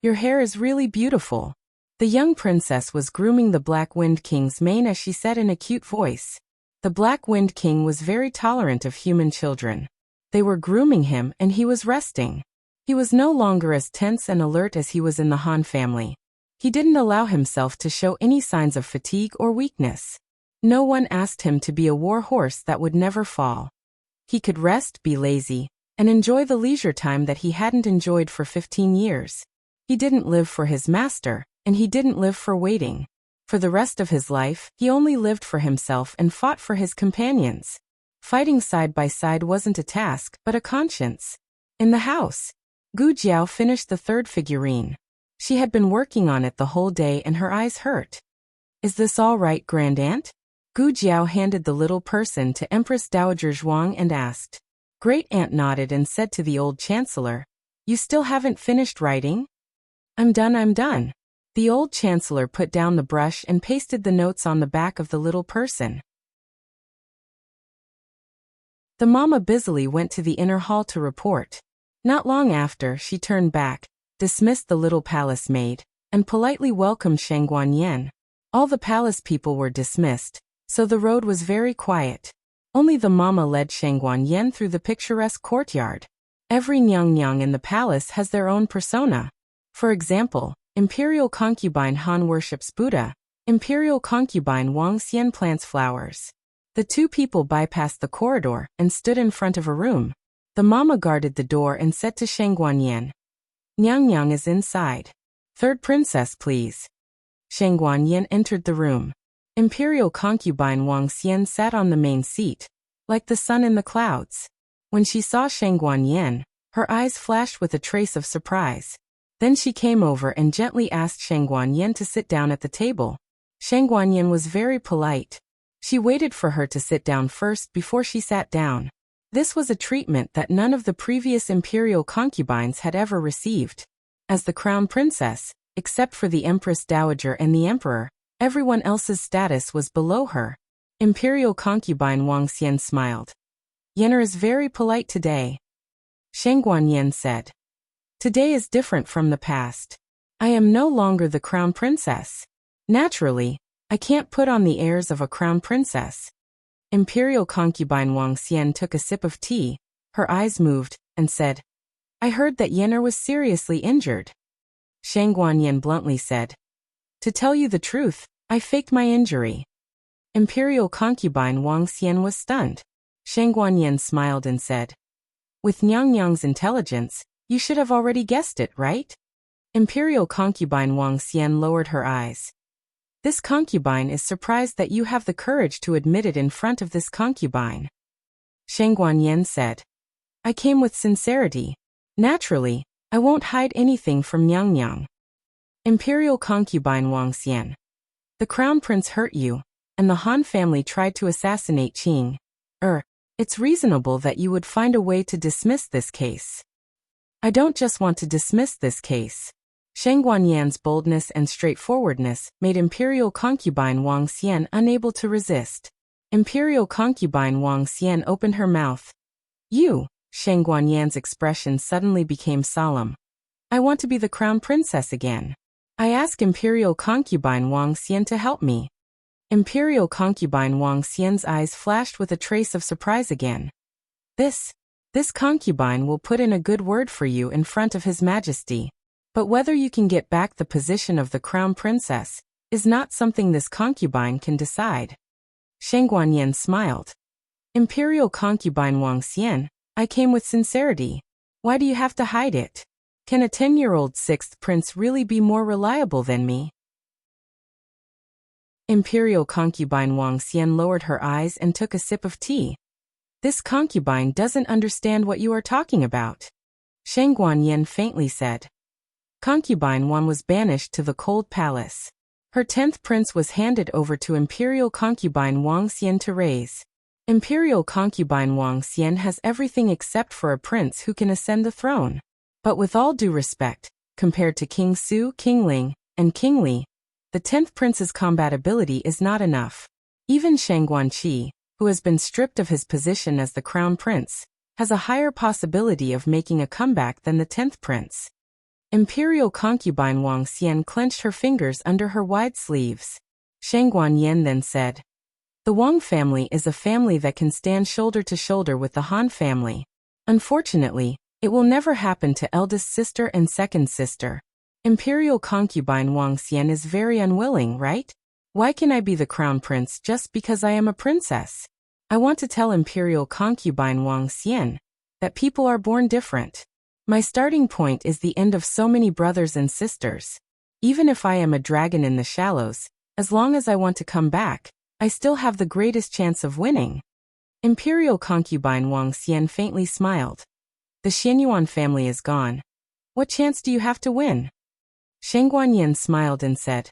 "Your hair is really beautiful." The young princess was grooming the Black Wind King's mane as she said in a cute voice. The Black Wind King was very tolerant of human children. They were grooming him and he was resting. He was no longer as tense and alert as he was in the Han family. He didn't allow himself to show any signs of fatigue or weakness. No one asked him to be a war horse that would never fall. He could rest, be lazy, and enjoy the leisure time that he hadn't enjoyed for 15 years. He didn't live for his master, and he didn't live for waiting. For the rest of his life, he only lived for himself and fought for his companions. Fighting side by side wasn't a task, but a conscience. In the house, Gu Jiao finished the third figurine. She had been working on it the whole day and her eyes hurt. "Is this all right, Grandaunt?" Gu Jiao handed the little person to Empress Dowager Zhuang and asked. Great Aunt nodded and said to the old chancellor, "You still haven't finished writing?" I'm done. The old chancellor put down the brush and pasted the notes on the back of the little person. The mama busily went to the inner hall to report. Not long after, she turned back, dismissed the little palace maid, and politely welcomed Shang Guanyan. All the palace people were dismissed, so the road was very quiet. Only the mama led Shang Guanyan through the picturesque courtyard. Every nyang in the palace has their own persona. For example, Imperial Concubine Han worships Buddha, Imperial Concubine Wang Xian plants flowers. The two people bypassed the corridor and stood in front of a room. The mama guarded the door and said to Shang Guanyan, Nyang is inside. Third princess, please." Shang Guanyan entered the room. Imperial Concubine Wang Xian sat on the main seat, like the sun in the clouds. When she saw Shang Guanyan, her eyes flashed with a trace of surprise. Then she came over and gently asked Shang Guanyan to sit down at the table. Shang Guanyan was very polite. She waited for her to sit down first before she sat down. This was a treatment that none of the previous imperial concubines had ever received. As the crown princess, except for the Empress Dowager and the Emperor, everyone else's status was below her. Imperial concubine Wang Xian smiled. "Yener is very polite today." Shang Guanyan said, "Today is different from the past. I am no longer the crown princess. Naturally, I can't put on the airs of a crown princess." Imperial concubine Wang Xian took a sip of tea, her eyes moved, and said, "I heard that Yener was seriously injured." Shang Guanyan bluntly said, "To tell you the truth, I faked my injury." Imperial concubine Wang Xian was stunned. Shang Guanyan smiled and said, "With Nyang's intelligence, you should have already guessed it, right?" Imperial concubine Wang Xian lowered her eyes. "This concubine is surprised that you have the courage to admit it in front of this concubine." Shang Guanyan said, "I came with sincerity. Naturally, I won't hide anything from Nyang." Imperial concubine Wang Xian, "The crown prince hurt you, and the Han family tried to assassinate Qing. It's reasonable that you would find a way to dismiss this case." "I don't just want to dismiss this case." Shang Guanyan's boldness and straightforwardness made Imperial concubine Wang Xian unable to resist. Imperial concubine Wang Xian opened her mouth. "You," Shang Guanyan's expression suddenly became solemn. "I want to be the crown princess again. I ask Imperial concubine Wang Xian to help me." Imperial concubine Wang Xian's eyes flashed with a trace of surprise again. This concubine will put in a good word for you in front of His Majesty. But whether you can get back the position of the crown princess is not something this concubine can decide. Shang Guanyin smiled. Imperial concubine Wang Xian, I came with sincerity. Why do you have to hide it? Can a 10-year-old sixth prince really be more reliable than me? Imperial concubine Wang Xian lowered her eyes and took a sip of tea. This concubine doesn't understand what you are talking about. Shang Guanyin faintly said. Concubine Wan was banished to the cold palace. Her 10th prince was handed over to Imperial concubine Wang Xian to raise. Imperial concubine Wang Xian has everything except for a prince who can ascend the throne. But with all due respect, compared to King Su, King Ling, and King Li, the 10th prince's combat ability is not enough. Even Shang Guanqi, who has been stripped of his position as the crown prince, has a higher possibility of making a comeback than the 10th prince. Imperial concubine Wang Xian clenched her fingers under her wide sleeves. Shang Guanyin then said, the Wang family is a family that can stand shoulder to shoulder with the Han family. Unfortunately, it will never happen to eldest sister and second sister. Imperial concubine Wang Xian is very unwilling, right? Why can I be the crown prince just because I am a princess? I want to tell Imperial concubine Wang Xian that people are born different. My starting point is the end of so many brothers and sisters. Even if I am a dragon in the shallows, as long as I want to come back, I still have the greatest chance of winning. Imperial concubine Wang Xian faintly smiled. The Xianyuan family is gone. What chance do you have to win? Shang Guanyin smiled and said,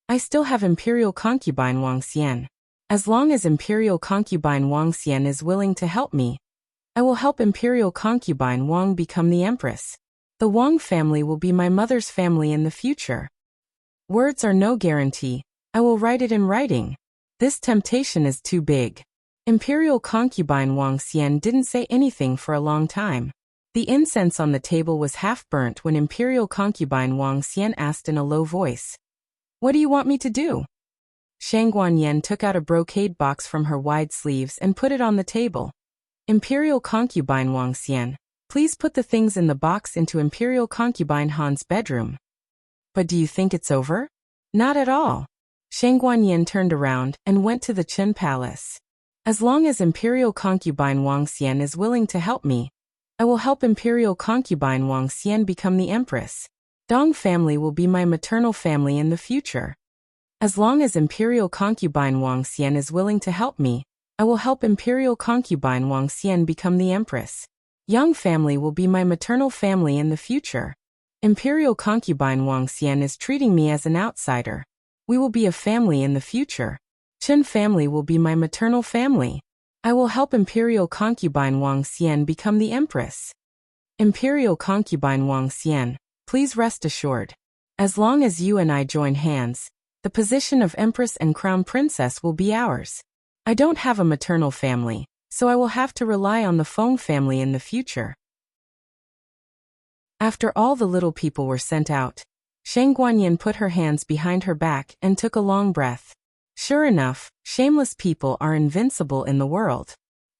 I still have Imperial concubine Wang Xian. As long as Imperial concubine Wang Xian is willing to help me, I will help Imperial concubine Wang become the empress. The Wang family will be my mother's family in the future. Words are no guarantee. I will write it in writing. This temptation is too big. Imperial concubine Wang Xian didn't say anything for a long time. The incense on the table was half burnt when Imperial concubine Wang Xian asked in a low voice, What do you want me to do? Shang Guanyin took out a brocade box from her wide sleeves and put it on the table. Imperial concubine Wang Xian, please put the things in the box into Imperial concubine Han's bedroom. But do you think it's over? Not at all. Shang Guanyin turned around and went to the Qin Palace. As long as Imperial concubine Wang Xian is willing to help me, I will help Imperial concubine Wang Xian become the empress. Dong family will be my maternal family in the future. As long as Imperial concubine Wang Xian is willing to help me, I will help Imperial concubine Wang Xian become the empress. Yang family will be my maternal family in the future. Imperial concubine Wang Xian is treating me as an outsider. We will be a family in the future. Qin family will be my maternal family. I will help Imperial concubine Wang Xian become the empress. Imperial concubine Wang Xian, please rest assured. As long as you and I join hands, the position of empress and crown princess will be ours. I don't have a maternal family, so I will have to rely on the Feng family in the future. After all the little people were sent out, Shang Guanyin put her hands behind her back and took a long breath. Sure enough, shameless people are invincible in the world.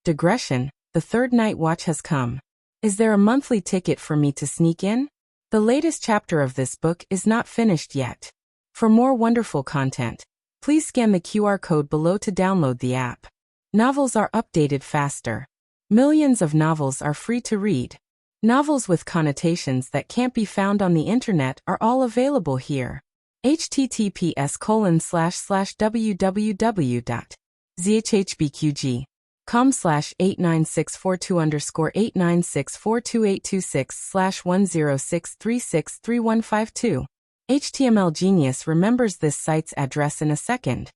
Digression, the third night watch has come. Is there a monthly ticket for me to sneak in? The latest chapter of this book is not finished yet. For more wonderful content, please scan the QR code below to download the app. Novels are updated faster. Millions of novels are free to read. Novels with connotations that can't be found on the internet are all available here. https://www.zhhbqg.com/89642_89642_106363152. HTML Genius remembers this site's address in a second.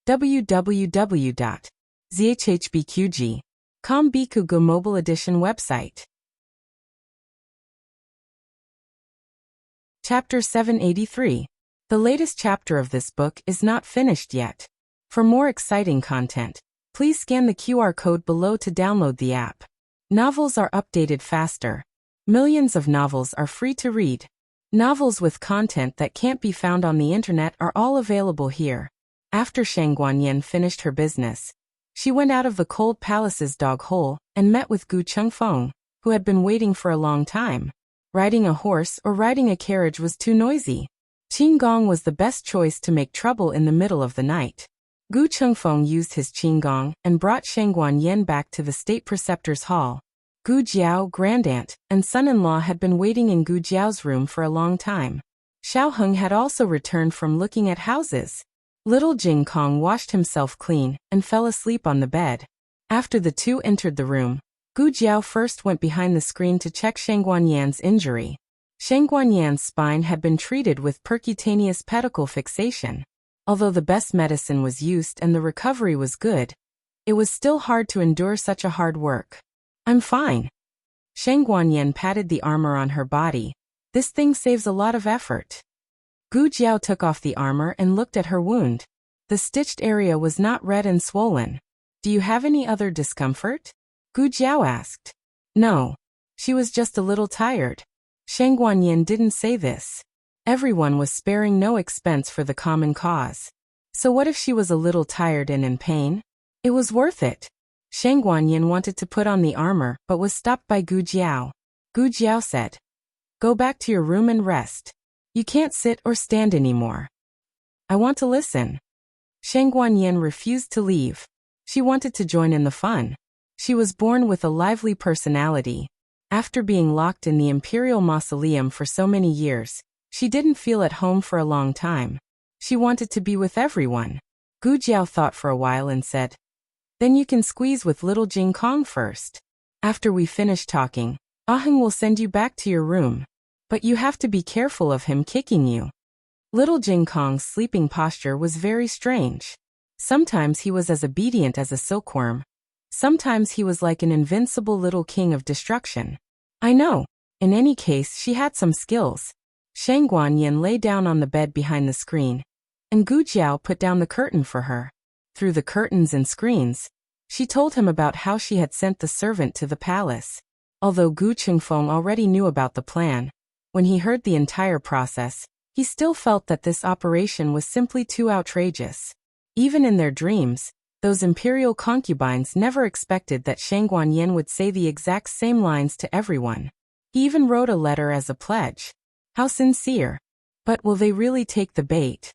www.zhhbqg.com Bikugo Mobile Edition website. Chapter 783. The latest chapter of this book is not finished yet. For more exciting content, please scan the QR code below to download the app. Novels are updated faster. Millions of novels are free to read. Novels with content that can't be found on the internet are all available here. After Shang Guanyin finished her business, she went out of the cold palace's dog hole and met with Gu Chengfeng, who had been waiting for a long time. Riding a horse or riding a carriage was too noisy. Qin Gong was the best choice to make trouble in the middle of the night. Gu Chengfeng used his qinggong and brought Sheng Guanyin back to the state preceptor's hall. Gu Jiao, grandaunt, and son-in-law had been waiting in Gu Jiao's room for a long time. Xiao Heng had also returned from looking at houses. Little Jing Kong washed himself clean and fell asleep on the bed. After the two entered the room, Gu Jiao first went behind the screen to check Sheng Guanyan's injury. Sheng Guanyan's spine had been treated with percutaneous pedicle fixation. Although the best medicine was used and the recovery was good, it was still hard to endure such a hard work. I'm fine. Sheng Guanyan patted the armor on her body. This thing saves a lot of effort. Gu Jiao took off the armor and looked at her wound. The stitched area was not red and swollen. Do you have any other discomfort? Gu Jiao asked. No. She was just a little tired. Sheng Guanyin didn't say this. Everyone was sparing no expense for the common cause. So what if she was a little tired and in pain? It was worth it. Sheng Guanyin wanted to put on the armor but was stopped by Gu Jiao. Gu Jiao said, "Go back to your room and rest. You can't sit or stand anymore." "I want to listen." Sheng Guanyin refused to leave. She wanted to join in the fun. She was born with a lively personality. After being locked in the imperial mausoleum for so many years, she didn't feel at home for a long time. She wanted to be with everyone. Gu Jiao thought for a while and said, "Then you can squeeze with little Jing Kong first. After we finish talking, Aheng will send you back to your room. But you have to be careful of him kicking you." Little Jing Kong's sleeping posture was very strange. Sometimes he was as obedient as a silkworm. Sometimes he was like an invincible little king of destruction. I know. In any case, she had some skills. Sheng Guanyin lay down on the bed behind the screen, and Gu Jiao put down the curtain for her. Through the curtains and screens, she told him about how she had sent the servant to the palace. Although Gu Chengfeng already knew about the plan, when he heard the entire process, he still felt that this operation was simply too outrageous. Even in their dreams, those imperial concubines never expected that Sheng Guanyin would say the exact same lines to everyone. He even wrote a letter as a pledge. How sincere. But will they really take the bait?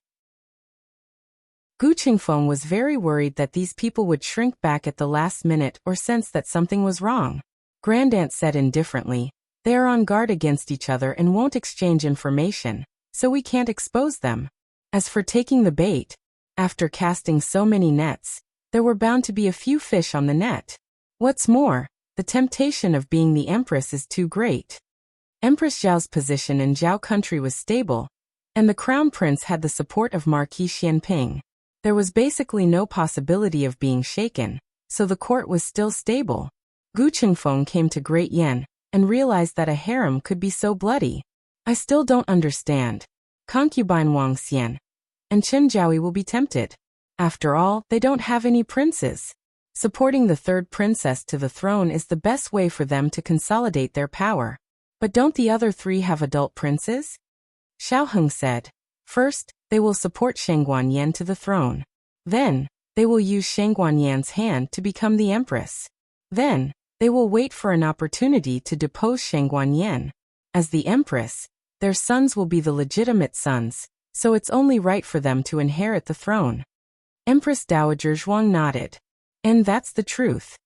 Gu Chengfeng was very worried that these people would shrink back at the last minute or sense that something was wrong. Grandaunt said indifferently, "They are on guard against each other and won't exchange information, so we can't expose them. As for taking the bait, after casting so many nets, there were bound to be a few fish on the net. What's more, the temptation of being the empress is too great." Empress Zhao's position in Zhao country was stable, and the crown prince had the support of Marquis Xianping. There was basically no possibility of being shaken, so the court was still stable. Gu Chengfeng came to Great Yan and realized that a harem could be so bloody. "I still don't understand. Concubine Wang Xian and Chen Jiaoyi will be tempted. After all, they don't have any princes. Supporting the third princess to the throne is the best way for them to consolidate their power. But don't the other three have adult princes?" Xiao Heng said, "First, they will support Sheng Guanyan to the throne. Then, they will use Sheng Guanyan's hand to become the empress. Then, they will wait for an opportunity to depose Sheng Guanyan. As the empress, their sons will be the legitimate sons, so it's only right for them to inherit the throne." Empress Dowager Zhuang nodded. "And that's the truth."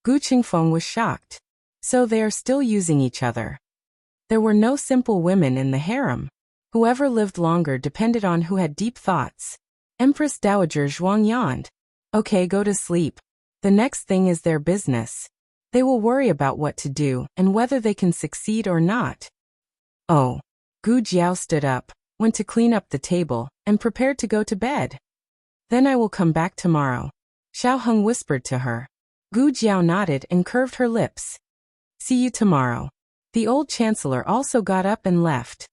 Gu Chengfeng was shocked. So they are still using each other. There were no simple women in the harem. Whoever lived longer depended on who had deep thoughts. Empress Dowager Zhuang yawned. "Okay, go to sleep. The next thing is their business. They will worry about what to do and whether they can succeed or not." Oh. Gu Jiao stood up, went to clean up the table, and prepared to go to bed. "Then I will come back tomorrow," Xiao Heng whispered to her. Gu Jiao nodded and curved her lips. "See you tomorrow." The old chancellor also got up and left.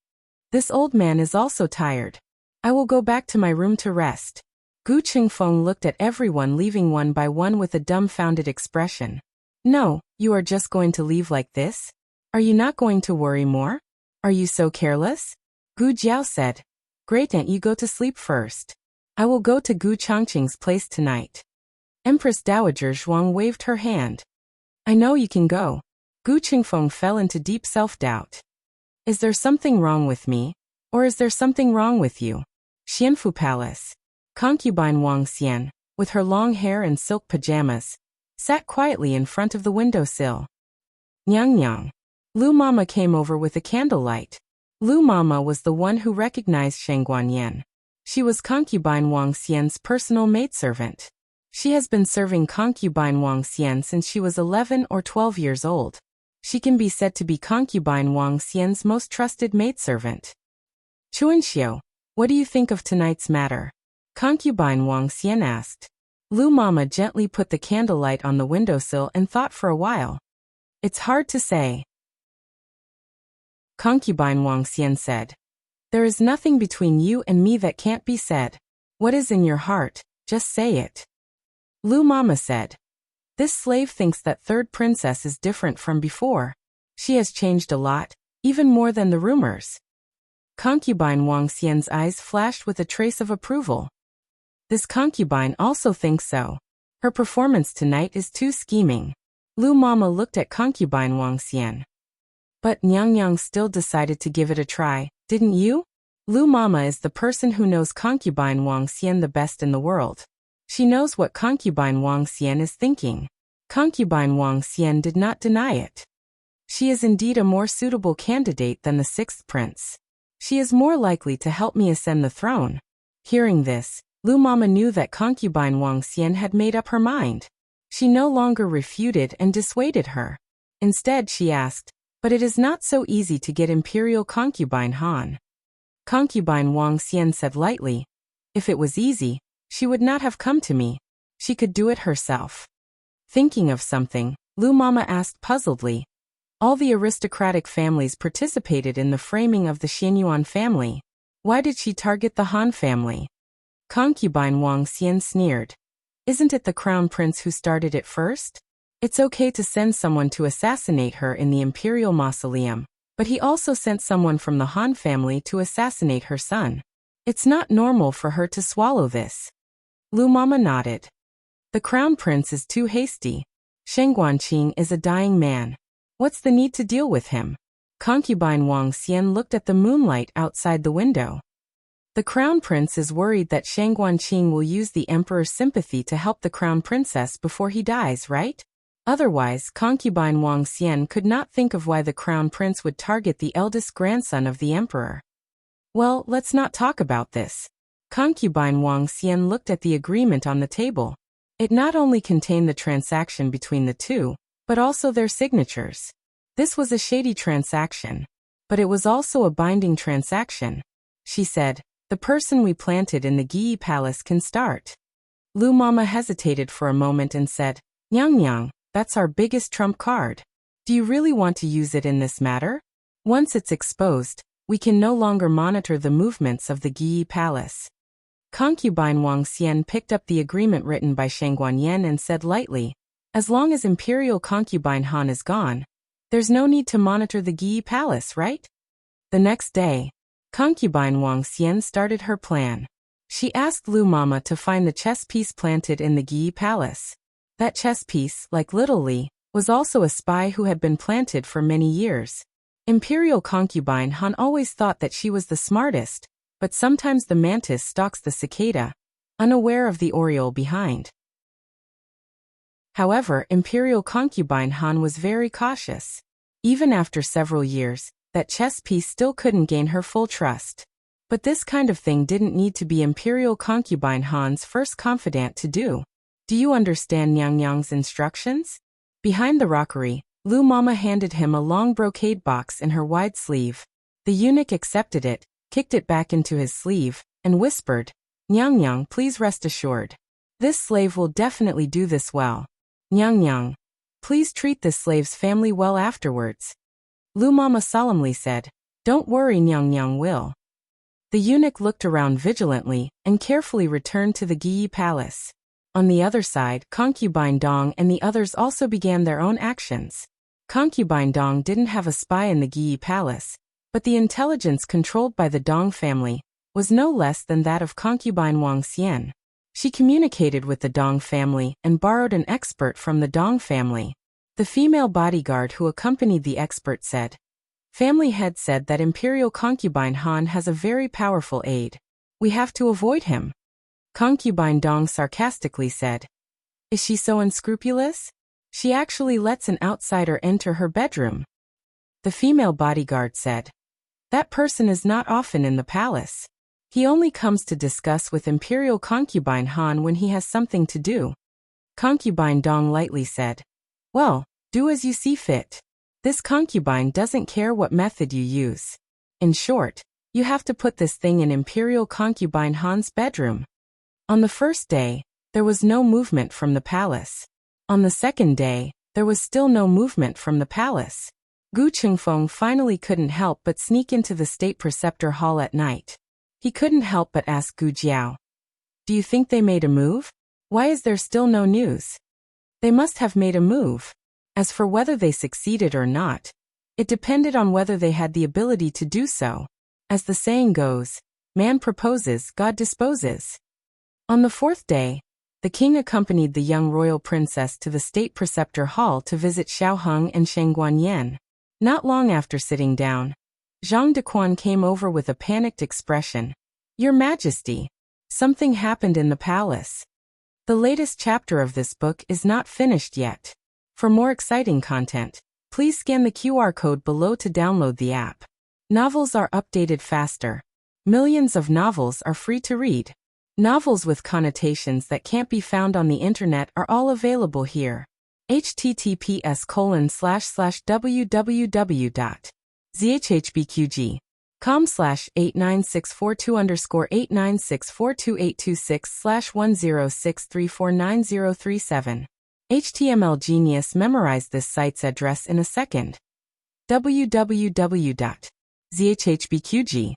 "This old man is also tired. I will go back to my room to rest." Gu Chengfeng looked at everyone leaving one by one with a dumbfounded expression. "No, you are just going to leave like this? Are you not going to worry more? Are you so careless?" Gu Jiao said, "Great aunt, you go to sleep first. I will go to Gu Changqing's place tonight." Empress Dowager Zhuang waved her hand. "I know you can go." Gu Chengfeng fell into deep self-doubt. Is there something wrong with me? Or is there something wrong with you? Xianfu Palace. Concubine Wang Xian, with her long hair and silk pajamas, sat quietly in front of the windowsill. Nyang Nyang. Lu Mama came over with a candlelight. Lu Mama was the one who recognized Sheng Guanyan. She was Concubine Wang Xian's personal maidservant. She has been serving Concubine Wang Xian since she was 11 or 12 years old. She can be said to be Concubine Wang Xian's most trusted maidservant. Chuanxiu, what do you think of tonight's matter? Concubine Wang Xian asked. Lu Mama gently put the candlelight on the windowsill and thought for a while. It's hard to say. Concubine Wang Xian said. There is nothing between you and me that can't be said. What is in your heart, just say it. Lu Mama said. This slave thinks that third princess is different from before. She has changed a lot, even more than the rumors. Concubine Wang Xian's eyes flashed with a trace of approval. This concubine also thinks so. Her performance tonight is too scheming. Lu Mama looked at Concubine Wang Xian. But Nyang Yang still decided to give it a try, didn't you? Lu Mama is the person who knows Concubine Wang Xian the best in the world. She knows what Concubine Wang Xian is thinking. Concubine Wang Xian did not deny it. She is indeed a more suitable candidate than the sixth prince. She is more likely to help me ascend the throne. Hearing this, Lu Mama knew that Concubine Wang Xian had made up her mind. She no longer refuted and dissuaded her. Instead, she asked, but it is not so easy to get Imperial Concubine Han. Concubine Wang Xian said lightly, if it was easy, she would not have come to me. She could do it herself. Thinking of something, Lu Mama asked puzzledly. All the aristocratic families participated in the framing of the Xianyuan family. Why did she target the Han family? Concubine Wang Xian sneered. Isn't it the crown prince who started it first? It's okay to send someone to assassinate her in the imperial mausoleum, but he also sent someone from the Han family to assassinate her son. It's not normal for her to swallow this. Lu Mama nodded. The crown prince is too hasty. Sheng Guanqing is a dying man. What's the need to deal with him? Concubine Wang Xian looked at the moonlight outside the window. The crown prince is worried that Sheng Guanqing will use the emperor's sympathy to help the crown princess before he dies, right? Otherwise, Concubine Wang Xian could not think of why the crown prince would target the eldest grandson of the emperor. Well, let's not talk about this. Concubine Wang Xian looked at the agreement on the table. It not only contained the transaction between the two, but also their signatures. This was a shady transaction, but it was also a binding transaction. She said, the person we planted in the Yi Palace can start. Lu Mama hesitated for a moment and said, Nyang Nyang, that's our biggest trump card. Do you really want to use it in this matter? Once it's exposed, we can no longer monitor the movements of the Yi Palace. Concubine Wang Xian picked up the agreement written by Sheng Guanyan and said lightly, as long as Imperial Concubine Han is gone, there's no need to monitor the Yi Palace, right? The next day, Concubine Wang Xian started her plan. She asked Lu Mama to find the chess piece planted in the Yi Palace. That chess piece, like Little Li, was also a spy who had been planted for many years. Imperial Concubine Han always thought that she was the smartest, but sometimes the mantis stalks the cicada, unaware of the oriole behind. However, Imperial Concubine Han was very cautious. Even after several years, that chess piece still couldn't gain her full trust. But this kind of thing didn't need to be Imperial Concubine Han's first confidant to do. Do you understand Nyang Nyang's instructions? Behind the rockery, Lu Mama handed him a long brocade box in her wide sleeve. The eunuch accepted it, kicked it back into his sleeve, and whispered, Nyang Nyang, please rest assured. This slave will definitely do this well. Nyang Nyang, please treat this slave's family well afterwards. Lu Mama solemnly said, don't worry, Nyang Nyang will. The eunuch looked around vigilantly and carefully returned to the Yi Palace. On the other side, Concubine Dong and the others also began their own actions. Concubine Dong didn't have a spy in the Yi Palace, but the intelligence controlled by the Dong family was no less than that of Concubine Wang Xian. She communicated with the Dong family and borrowed an expert from the Dong family. The female bodyguard who accompanied the expert said, Family head said that Imperial Concubine Han has a very powerful aide. We have to avoid him. Concubine Dong sarcastically said. Is she so unscrupulous? She actually lets an outsider enter her bedroom. The female bodyguard said. That person is not often in the palace. He only comes to discuss with Imperial Concubine Han when he has something to do. Concubine Dong lightly said. Well, do as you see fit. This concubine doesn't care what method you use. In short, you have to put this thing in Imperial Concubine Han's bedroom. On the first day, there was no movement from the palace. On the second day, there was still no movement from the palace. Gu Chengfeng finally couldn't help but sneak into the state preceptor hall at night. He couldn't help but ask Gu Jiao. Do you think they made a move? Why is there still no news? They must have made a move. As for whether they succeeded or not, it depended on whether they had the ability to do so. As the saying goes, man proposes, God disposes. On the fourth day, the king accompanied the young royal princess to the state preceptor hall to visit Xiao Heng and Sheng Guanyan. Not long after sitting down, Zhang Dequan came over with a panicked expression. Your Majesty, something happened in the palace. The latest chapter of this book is not finished yet. For more exciting content, please scan the QR code below to download the app. Novels are updated faster. Millions of novels are free to read. Novels with connotations that can't be found on the internet are all available here. https://www.zhbqg.com/89642_896428266/10634937. HTML Genius memorized this site's address in a second. www.zhbqg.com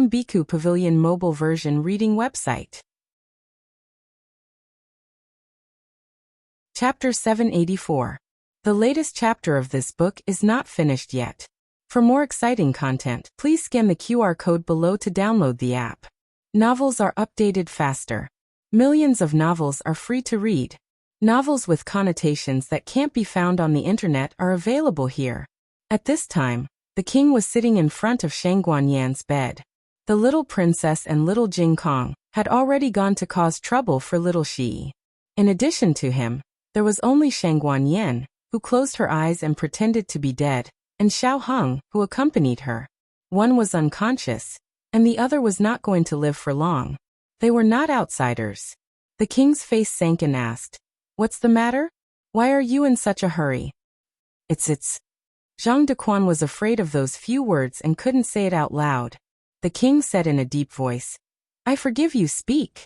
Biku Pavilion mobile version reading website. Chapter 784. The latest chapter of this book is not finished yet. For more exciting content, please scan the QR code below to download the app. Novels are updated faster. Millions of novels are free to read. Novels with connotations that can't be found on the internet are available here. At this time, the king was sitting in front of Sheng Guanyan's bed. The little princess and little Jing Kong had already gone to cause trouble for little Shi. In addition to him, there was only Sheng Guanyan, who closed her eyes and pretended to be dead, and Xiao Heng, who accompanied her. One was unconscious, and the other was not going to live for long. They were not outsiders. The king's face sank and asked, What's the matter? Why are you in such a hurry? It's. Zhang Dequan was afraid of those few words and couldn't say it out loud. The king said in a deep voice, I forgive you, speak.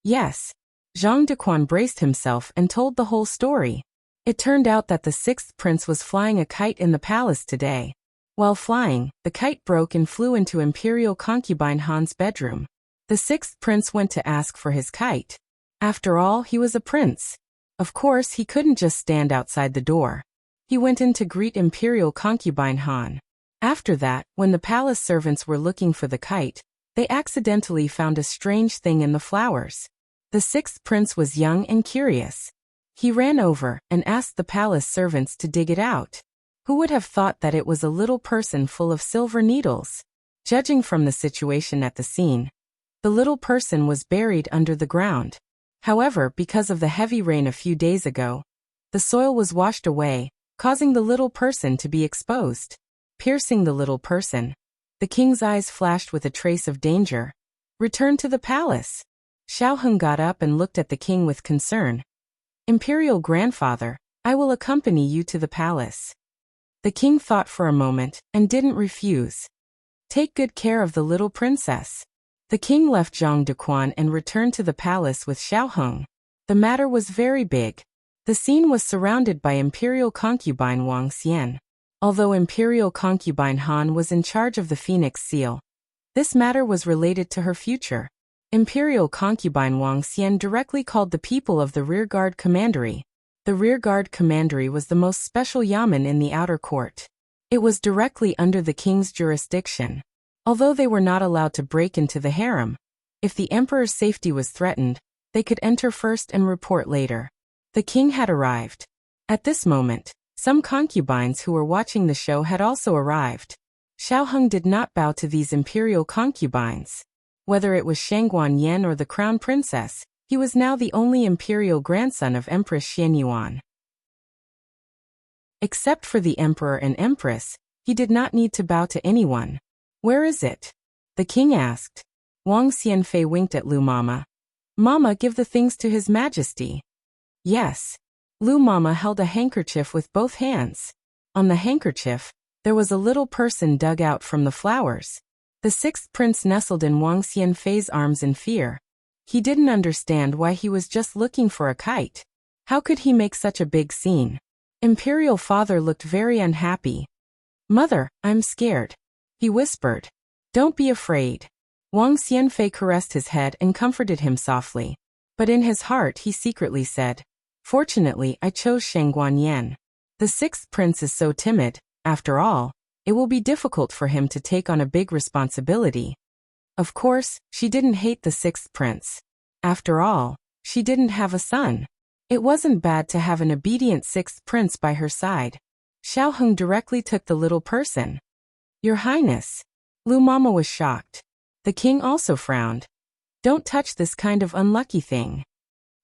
Yes. Zhang Dequan braced himself and told the whole story. It turned out that the sixth prince was flying a kite in the palace today. While flying, the kite broke and flew into Imperial Concubine Han's bedroom. The sixth prince went to ask for his kite. After all, he was a prince. Of course, he couldn't just stand outside the door. He went in to greet Imperial Concubine Han. After that, when the palace servants were looking for the kite, they accidentally found a strange thing in the flowers. The sixth prince was young and curious. He ran over and asked the palace servants to dig it out. Who would have thought that it was a little person full of silver needles? Judging from the situation at the scene, the little person was buried under the ground. However, because of the heavy rain a few days ago, the soil was washed away, causing the little person to be exposed. Piercing the little person, the king's eyes flashed with a trace of danger. Return to the palace. Xiao Heng got up and looked at the king with concern. Imperial grandfather, I will accompany you to the palace. The king thought for a moment and didn't refuse. Take good care of the little princess. The king left Zhang Dequan and returned to the palace with Xiao Heng. The matter was very big. The scene was surrounded by Imperial Concubine Wang Xian. Although Imperial Concubine Han was in charge of the Phoenix Seal, this matter was related to her future. Imperial Concubine Wang Xian directly called the people of the Rearguard Commandery. The Rearguard Commandery was the most special yamen in the outer court. It was directly under the king's jurisdiction. Although they were not allowed to break into the harem, if the emperor's safety was threatened, they could enter first and report later. The king had arrived. At this moment, some concubines who were watching the show had also arrived. Xiao Heng did not bow to these imperial concubines. Whether it was Shangguan Yen or the crown princess, he was now the only imperial grandson of Empress Xianyuan. Except for the emperor and empress, he did not need to bow to anyone. "Where is it?" the king asked. Wang Xianfei winked at Lu Mama. "Mama, give the things to His Majesty." "Yes." Lu Mama held a handkerchief with both hands. On the handkerchief, there was a little person dug out from the flowers. The sixth prince nestled in Wang Xianfei's arms in fear. He didn't understand why he was just looking for a kite. How could he make such a big scene? Imperial father looked very unhappy. "Mother, I'm scared," he whispered. "Don't be afraid." Wang Xianfei caressed his head and comforted him softly. But in his heart he secretly said, "Fortunately, I chose Shangguan Yen. The sixth prince is so timid. After all, it will be difficult for him to take on a big responsibility." Of course, she didn't hate the sixth prince. After all, she didn't have a son. It wasn't bad to have an obedient sixth prince by her side. Xiao Heng directly took the little person. "Your Highness." Lu Mama was shocked. The king also frowned. "Don't touch this kind of unlucky thing."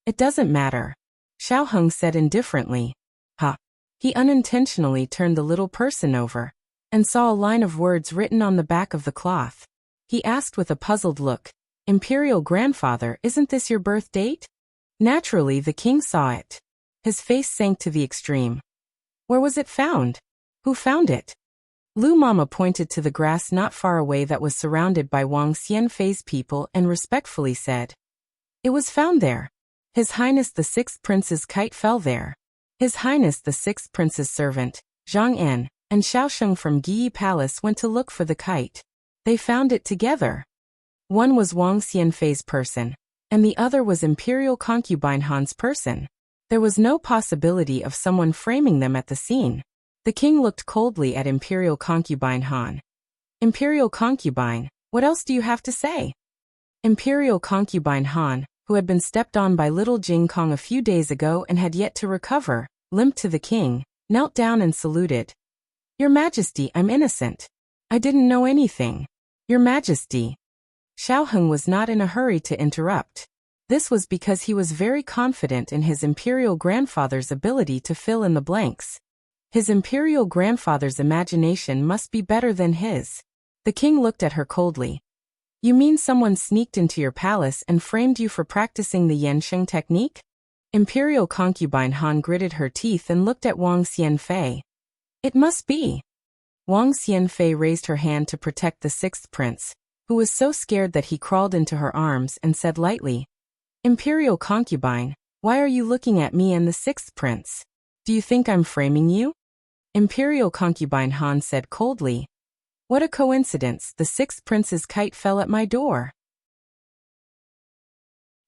"It doesn't matter," Xiao Heng said indifferently. "Ha." He unintentionally turned the little person over and saw a line of words written on the back of the cloth. He asked with a puzzled look, "Imperial grandfather, isn't this your birth date?" Naturally, the king saw it. His face sank to the extreme. "Where was it found? Who found it?" Lu Mama pointed to the grass not far away that was surrounded by Wang Xianfei's people and respectfully said, "It was found there. His Highness the Sixth Prince's kite fell there." His Highness the Sixth Prince's servant, Zhang En, and Xiaosheng from Guyi Palace went to look for the kite. They found it together. One was Wang Xianfei's person, and the other was Imperial Concubine Han's person. There was no possibility of someone framing them at the scene. The king looked coldly at Imperial Concubine Han. "Imperial Concubine, what else do you have to say?" Imperial Concubine Han, who had been stepped on by little Jing Kong a few days ago and had yet to recover, limped to the king, knelt down and saluted. "Your Majesty, I'm innocent. I didn't know anything. Your Majesty." Xiao Heng was not in a hurry to interrupt. This was because he was very confident in his imperial grandfather's ability to fill in the blanks. His imperial grandfather's imagination must be better than his. The king looked at her coldly. "You mean someone sneaked into your palace and framed you for practicing the Yansheng technique?" Imperial Concubine Han gritted her teeth and looked at Wang Xianfei. "It must be." Wang Xianfei raised her hand to protect the sixth prince, who was so scared that he crawled into her arms and said lightly, "Imperial Concubine, why are you looking at me and the sixth prince? Do you think I'm framing you?" Imperial Concubine Han said coldly, "What a coincidence, the sixth prince's kite fell at my door."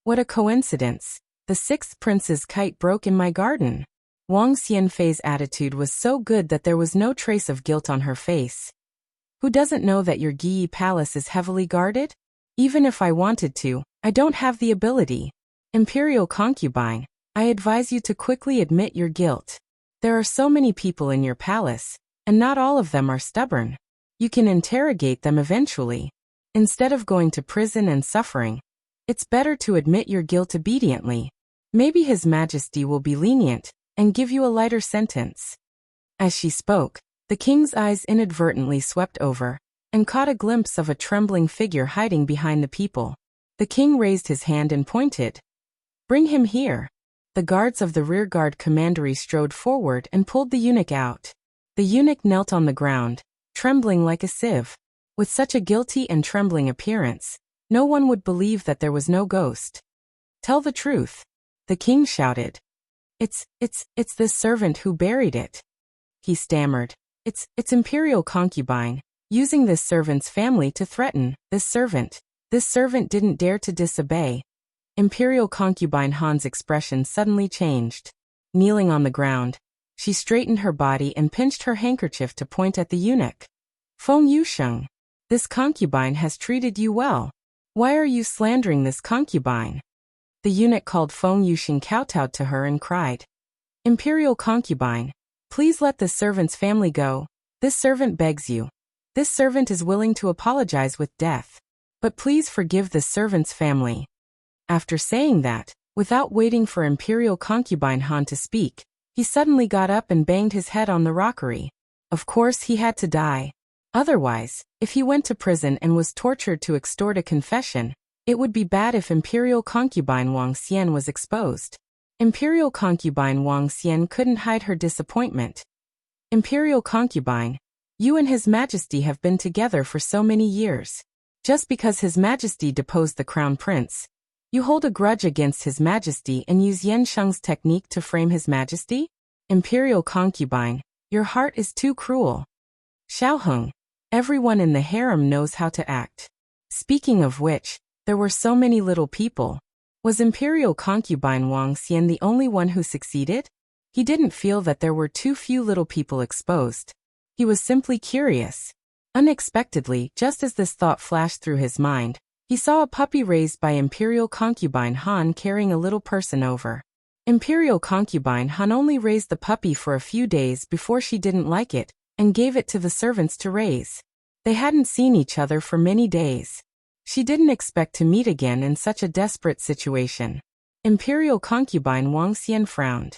"What a coincidence, the sixth prince's kite broke in my garden." Wang Xianfei's attitude was so good that there was no trace of guilt on her face. "Who doesn't know that your Guyi palace is heavily guarded? Even if I wanted to, I don't have the ability. Imperial Concubine, I advise you to quickly admit your guilt. There are so many people in your palace, and not all of them are stubborn. You can interrogate them eventually. Instead of going to prison and suffering, it's better to admit your guilt obediently. Maybe His Majesty will be lenient and give you a lighter sentence." As she spoke, the king's eyes inadvertently swept over and caught a glimpse of a trembling figure hiding behind the people. The king raised his hand and pointed. "Bring him here." The guards of the rearguard commandery strode forward and pulled the eunuch out. The eunuch knelt on the ground, trembling like a sieve. With such a guilty and trembling appearance, no one would believe that there was no ghost. "Tell the truth," the king shouted. It's this servant who buried it," he stammered. It's Imperial Concubine, using this servant's family to threaten this servant. This servant didn't dare to disobey." Imperial Concubine Han's expression suddenly changed. Kneeling on the ground, she straightened her body and pinched her handkerchief to point at the eunuch. "Feng Yusheng, this concubine has treated you well. Why are you slandering this concubine?" The eunuch called Feng Yusheng kowtowed to her and cried, "Imperial Concubine, please let this servant's family go. This servant begs you. This servant is willing to apologize with death." But please forgive the servant's family. After saying that, without waiting for Imperial Concubine Han to speak, he suddenly got up and banged his head on the rockery. Of course he had to die. Otherwise, if he went to prison and was tortured to extort a confession, it would be bad if Imperial Concubine Wang Xian was exposed. Imperial Concubine Wang Xian couldn't hide her disappointment. Imperial Concubine, you and His Majesty have been together for so many years. Just because His Majesty deposed the Crown Prince, you hold a grudge against His Majesty and use Yan Sheng's technique to frame His Majesty? Imperial Concubine, your heart is too cruel. Xiaoheng, everyone in the harem knows how to act. Speaking of which, there were so many little people. Was Imperial Concubine Wang Xian the only one who succeeded? He didn't feel that there were too few little people exposed. He was simply curious. Unexpectedly, just as this thought flashed through his mind, he saw a puppy raised by Imperial Concubine Han carrying a little person over. Imperial Concubine Han only raised the puppy for a few days before she didn't like it and gave it to the servants to raise. They hadn't seen each other for many days. She didn't expect to meet again in such a desperate situation. Imperial Concubine Wang Xian frowned.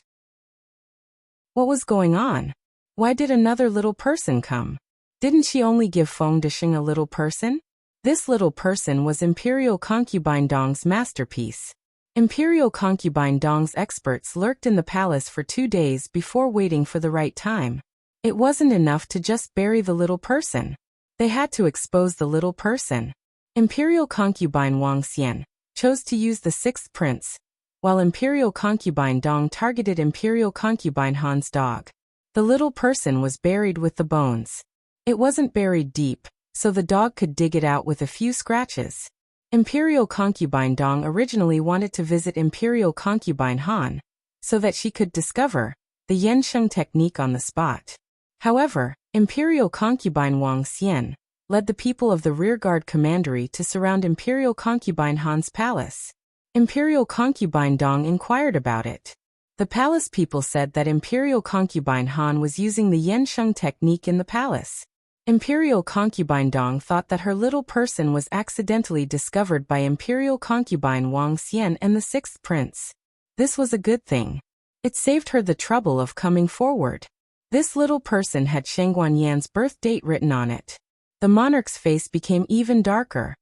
What was going on? Why did another little person come? Didn't she only give Feng Disheng a little person? This little person was Imperial Concubine Dong's masterpiece. Imperial Concubine Dong's experts lurked in the palace for 2 days before waiting for the right time. It wasn't enough to just bury the little person. They had to expose the little person. Imperial Concubine Wang Xian chose to use the sixth prince, while Imperial Concubine Dong targeted Imperial Concubine Han's dog. The little person was buried with the bones. It wasn't buried deep, so the dog could dig it out with a few scratches. Imperial Concubine Dong originally wanted to visit Imperial Concubine Han, so that she could discover the Yan Sheng technique on the spot. However, Imperial Concubine Wang Xian led the people of the rearguard commandery to surround Imperial Concubine Han's palace. Imperial Concubine Dong inquired about it. The palace people said that Imperial Concubine Han was using the Yan Sheng technique in the palace. Imperial Concubine Dong thought that her little person was accidentally discovered by Imperial Concubine Wang Xian and the sixth prince. This was a good thing. It saved her the trouble of coming forward. This little person had Sheng Guanyan's birth date written on it. The monarch's face became even darker.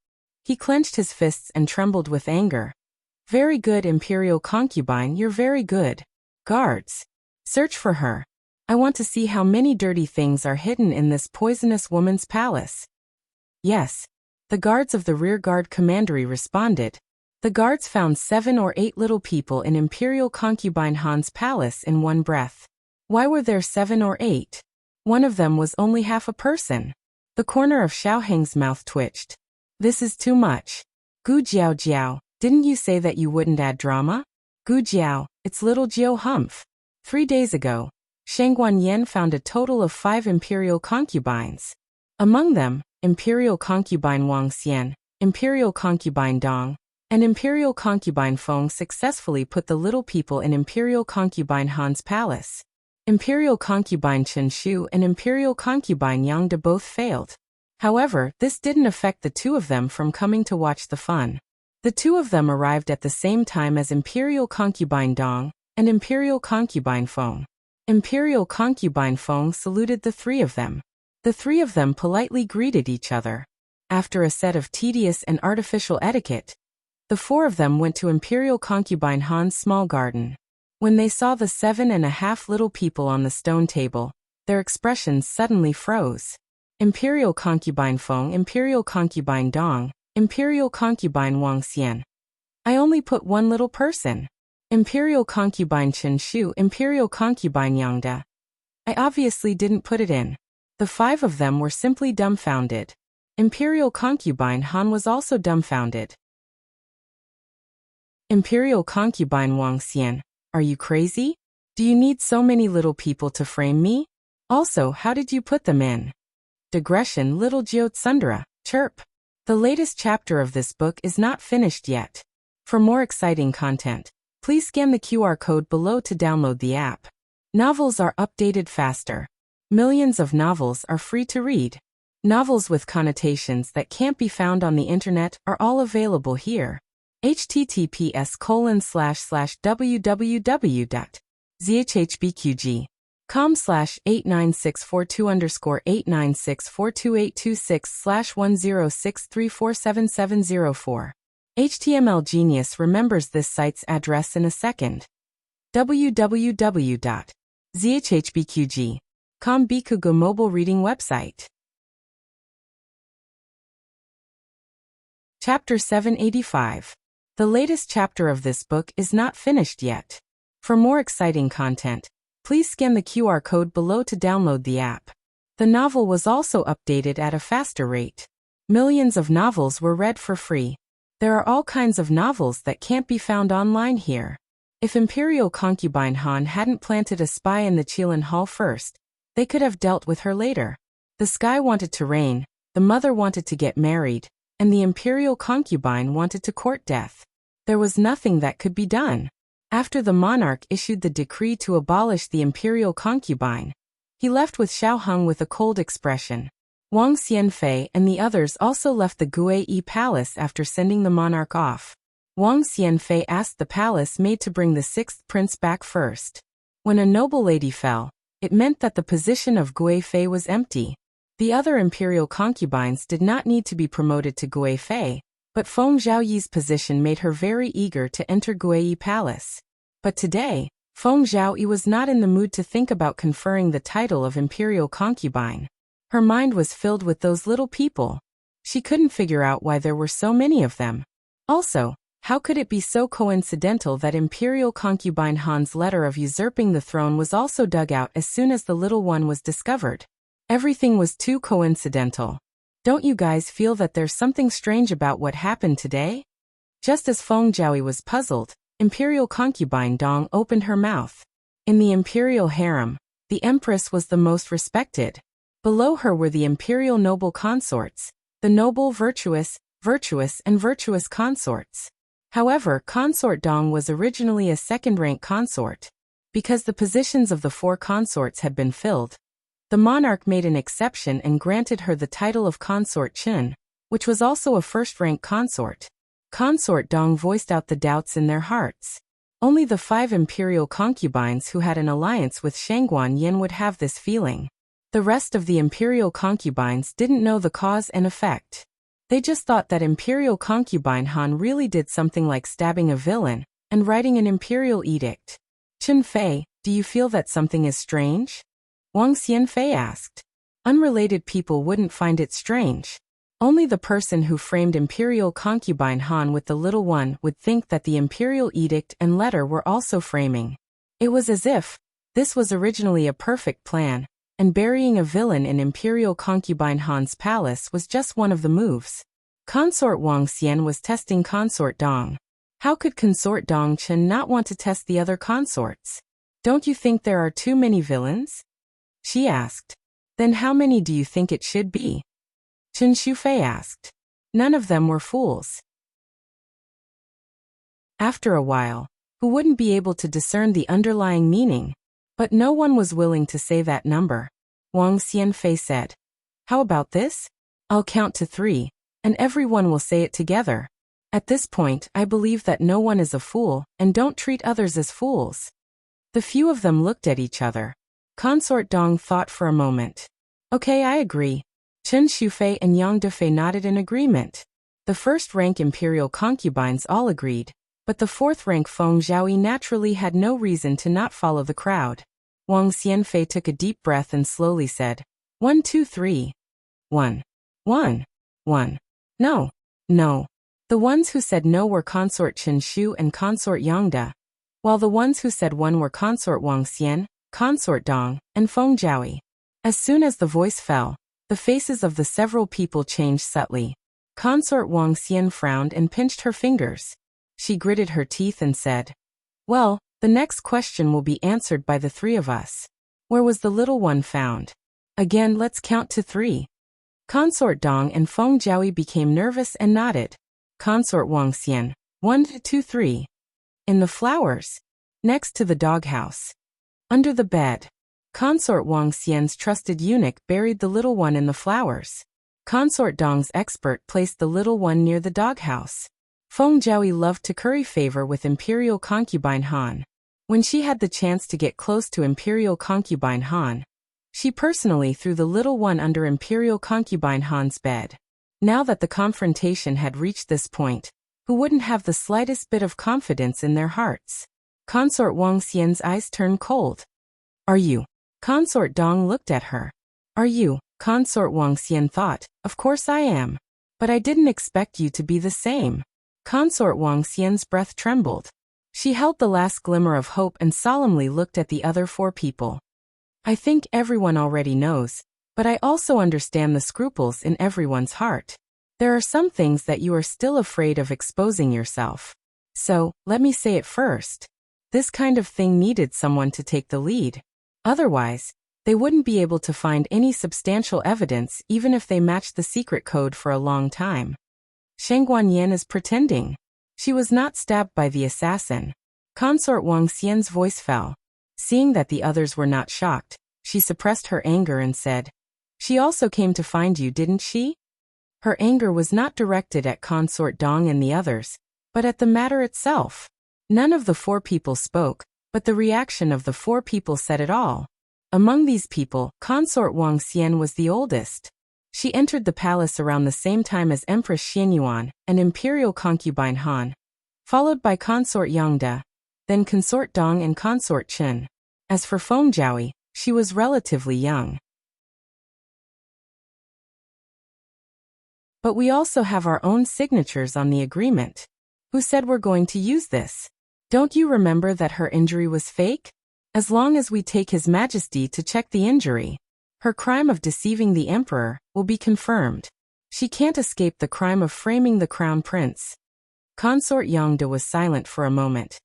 He clenched his fists and trembled with anger. Very good, Imperial Concubine, you're very good. Guards, search for her. I want to see how many dirty things are hidden in this poisonous woman's palace. Yes. The guards of the rearguard commandery responded. The guards found 7 or 8 little people in Imperial Concubine Han's palace in one breath. Why were there 7 or 8? One of them was only half a person. The corner of Xiaoheng's mouth twitched. This is too much. Gu Jiao Jiao, didn't you say that you wouldn't add drama? Gu Jiao, it's little Jiao Humph. 3 days ago, Sheng Guanyan found a total of 5 imperial concubines. Among them, Imperial Concubine Wang Xian, Imperial Concubine Dong, and Imperial Concubine Feng successfully put the little people in Imperial Concubine Han's palace. Imperial Concubine Chen Shu and Imperial Concubine Yang De both failed. However, this didn't affect the 2 of them from coming to watch the fun. The 2 of them arrived at the same time as Imperial Concubine Dong and Imperial Concubine Feng. Imperial Concubine Feng saluted the 3 of them. The 3 of them politely greeted each other. After a set of tedious and artificial etiquette, the 4 of them went to Imperial Concubine Han's small garden. When they saw the 7.5 little people on the stone table, their expressions suddenly froze. Imperial Concubine Feng, Imperial Concubine Dong, Imperial Concubine Wang Xian. I only put 1 little person. Imperial Concubine Chen Shu, Imperial Concubine Yang De. I obviously didn't put it in. The 5 of them were simply dumbfounded. Imperial Concubine Han was also dumbfounded. Imperial Concubine Wang Xian, are you crazy? Do you need so many little people to frame me? Also, how did you put them in? Digression, little Jyotsundara, chirp. The latest chapter of this book is not finished yet. For more exciting content, please scan the QR code below to download the app. Novels are updated faster. Millions of novels are free to read. Novels with connotations that can't be found on the internet are all available here. https://www.zhhbqg.com/89642_8964286/1063477704. HTML Genius remembers this site's address in a second. www.zhhbqg.com Bikugo mobile reading website. Chapter 785. The latest chapter of this book is not finished yet. For more exciting content, please scan the QR code below to download the app. The novel was also updated at a faster rate. Millions of novels were read for free. There are all kinds of novels that can't be found online here. If Imperial Concubine Han hadn't planted a spy in the Qilin Hall first, they could have dealt with her later. The sky wanted to rain, the mother wanted to get married, and the Imperial Concubine wanted to court death. There was nothing that could be done. After the monarch issued the decree to abolish the Imperial Concubine, he left with Xiao Heng with a cold expression. Wang Xianfei and the others also left the Guiyi Palace after sending the monarch off. Wang Xianfei asked the palace maid to bring the sixth prince back first. When a noble lady fell, it meant that the position of Guifei was empty. The other imperial concubines did not need to be promoted to Guifei, but Feng Zhaoyi's position made her very eager to enter Guiyi Palace. But today, Feng Zhaoyi was not in the mood to think about conferring the title of imperial concubine. Her mind was filled with those little people. She couldn't figure out why there were so many of them. Also, how could it be so coincidental that Imperial Concubine Han's letter of usurping the throne was also dug out as soon as the little one was discovered? Everything was too coincidental. Don't you guys feel that there's something strange about what happened today? Just as Feng Zhaoyi was puzzled, Imperial Concubine Dong opened her mouth. In the Imperial harem, the Empress was the most respected. Below her were the Imperial noble consorts, the noble virtuous and virtuous consorts. However, Consort Dong was originally a second-rank consort. Because the positions of the four consorts had been filled, the monarch made an exception and granted her the title of Consort Chen, which was also a first-rank consort. Consort Dong voiced out the doubts in their hearts. Only the 5 imperial concubines who had an alliance with Shangguan Yin would have this feeling. The rest of the imperial concubines didn't know the cause and effect. They just thought that Imperial Concubine Han really did something like stabbing a villain and writing an imperial edict. Chen Fei, do you feel that something is strange? Wang Xianfei asked. Unrelated people wouldn't find it strange. Only the person who framed Imperial Concubine Han with the little one would think that the imperial edict and letter were also framing. It was as if this was originally a perfect plan, and burying a villain in Imperial Concubine Han's palace was just one of the moves. Consort Wang Xian was testing Consort Dong. How could Consort Dong Chen not want to test the other consorts? Don't you think there are too many villains? She asked. Then how many do you think it should be? Chen Shufei asked. None of them were fools. After a while, who wouldn't be able to discern the underlying meaning? But no one was willing to say that number. Wang Xianfei said. How about this? I'll count to 3, and everyone will say it together. At this point, I believe that no one is a fool, and don't treat others as fools. The few of them looked at each other. Consort Dong thought for a moment. Okay, I agree. Chen Shufei and Yang Defei nodded in agreement. The first-rank imperial concubines all agreed, but the fourth-rank Feng Zhaoyi naturally had no reason to not follow the crowd. Wang Xianfei took a deep breath and slowly said, 1, 2, 3. 1. 1. 1. No. No. The ones who said no were Consort Chen Shu and Consort Yangda, while the ones who said 1 were Consort Wang Xian, Consort Dong, and Feng Zhaoyi. As soon as the voice fell, the faces of the several people changed subtly. Consort Wang Xian frowned and pinched her fingers. She gritted her teeth and said, Well, the next question will be answered by the 3 of us. Where was the little one found? Again, let's count to 3. Consort Dong and Feng Zhaoyi became nervous and nodded. Consort Wang Xian, 1, 2, 3. In the flowers. Next to the doghouse. Under the bed. Consort Wang Xian's trusted eunuch buried the little one in the flowers. Consort Dong's expert placed the little one near the doghouse. Feng Jiaoyi loved to curry favor with imperial concubine Han. When she had the chance to get close to imperial concubine Han, she personally threw the little one under imperial concubine Han's bed. Now that the confrontation had reached this point, who wouldn't have the slightest bit of confidence in their hearts? Consort Wang Xian's eyes turned cold. Are you? Consort Dong looked at her. Are you? Consort Wang Xian thought, of course I am. But I didn't expect you to be the same. Consort Wang Xian's breath trembled. She held the last glimmer of hope and solemnly looked at the other four people. I think everyone already knows, but I also understand the scruples in everyone's heart. There are some things that you are still afraid of exposing yourself. So, let me say it first. This kind of thing needed someone to take the lead. Otherwise, they wouldn't be able to find any substantial evidence even if they matched the secret code for a long time. Sheng Guanyan is pretending. She was not stabbed by the assassin. Consort Wang Xian's voice fell. Seeing that the others were not shocked, she suppressed her anger and said, She also came to find you, didn't she? Her anger was not directed at Consort Dong and the others, but at the matter itself. None of the four people spoke, but the reaction of the four people said it all. Among these people, Consort Wang Xian was the oldest. She entered the palace around the same time as Empress Xianyuan and Imperial Concubine Han, followed by Consort Yangda, then Consort Dong and Consort Chen. As for Feng Jiaoyi, she was relatively young. But we also have our own signatures on the agreement. Who said we're going to use this? Don't you remember that her injury was fake? As long as we take His Majesty to check the injury, her crime of deceiving the emperor will be confirmed. She can't escape the crime of framing the crown prince. Consort Yangda was silent for a moment.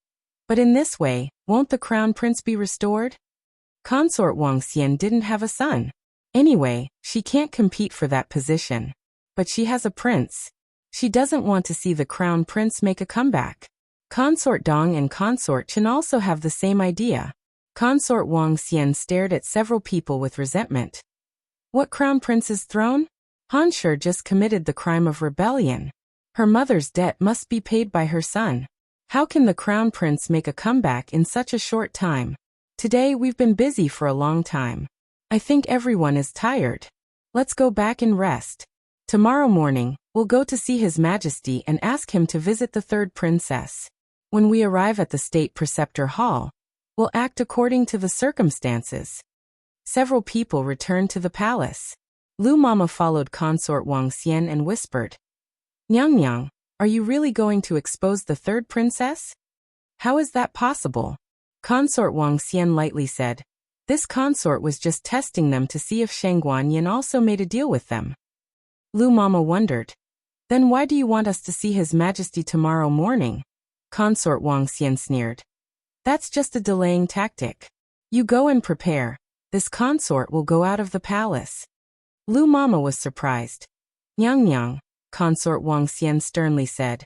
But in this way, won't the crown prince be restored? Consort Wang Xian didn't have a son. Anyway, she can't compete for that position. But she has a prince. She doesn't want to see the crown prince make a comeback. Consort Dong and Consort Chen also have the same idea. Consort Wang Xian stared at several people with resentment. What crown prince's throne? Han Shi just committed the crime of rebellion. Her mother's debt must be paid by her son. How can the crown prince make a comeback in such a short time? Today we've been busy for a long time. I think everyone is tired. Let's go back and rest. Tomorrow morning, we'll go to see His Majesty and ask him to visit the third princess. When we arrive at the State Preceptor Hall, we'll act according to the circumstances. Several people returned to the palace. Lu Mama followed Consort Wang Xian and whispered, Nyang Nyang, are you really going to expose the third princess? How is that possible? Consort Wang Xian lightly said, This consort was just testing them to see if Sheng Guanyan also made a deal with them. Lu Mama wondered, Then why do you want us to see His Majesty tomorrow morning? Consort Wang Xian sneered. That's just a delaying tactic. You go and prepare. This consort will go out of the palace. Lu Mama was surprised. Nyang Nyang, Consort Wang Xian sternly said.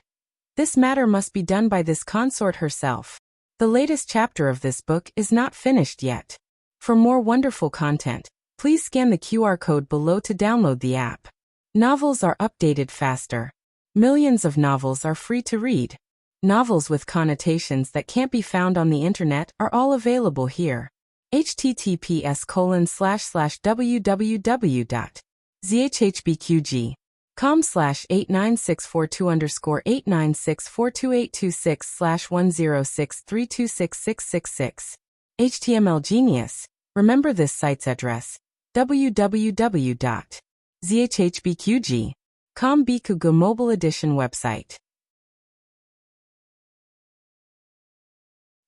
This matter must be done by this consort herself. The latest chapter of this book is not finished yet. For more wonderful content, please scan the QR code below to download the app. Novels are updated faster. Millions of novels are free to read. Novels with connotations that can't be found on the internet are all available here. https://www.zhhbqg.com/89642_8964286/1063266666. HTML Genius. Remember this site's address. www.zhhbqg.com Bikugo Mobile Edition website.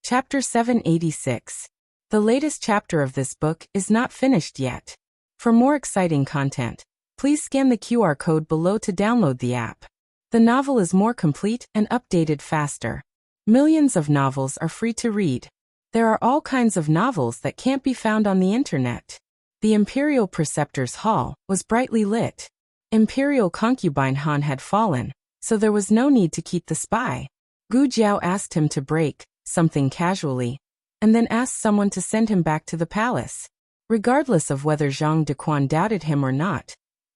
Chapter 786. The latest chapter of this book is not finished yet. For more exciting content, please scan the QR code below to download the app. The novel is more complete and updated faster. Millions of novels are free to read. There are all kinds of novels that can't be found on the internet. The Imperial Preceptor's Hall was brightly lit. Imperial Concubine Han had fallen, so there was no need to keep the spy. Gu Jiao asked him to break something casually, and then asked someone to send him back to the palace. Regardless of whether Zhang Dequan doubted him or not,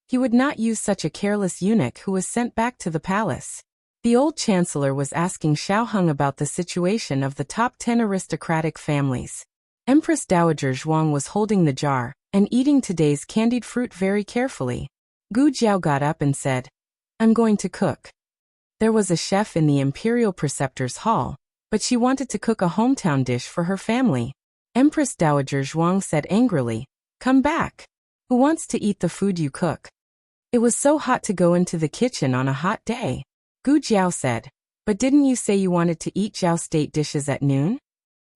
he would not use such a careless eunuch who was sent back to the palace. The old chancellor was asking Xiao Heng about the situation of the top 10 aristocratic families. Empress Dowager Zhuang was holding the jar and eating today's candied fruit very carefully. Gu Jiao got up and said, "I'm going to cook." There was a chef in the imperial preceptor's hall, but she wanted to cook a hometown dish for her family. Empress Dowager Zhuang said angrily, "Come back. Who wants to eat the food you cook?" It was so hot to go into the kitchen on a hot day. Gu Jiao said, "But didn't you say you wanted to eat Zhao state dishes at noon?"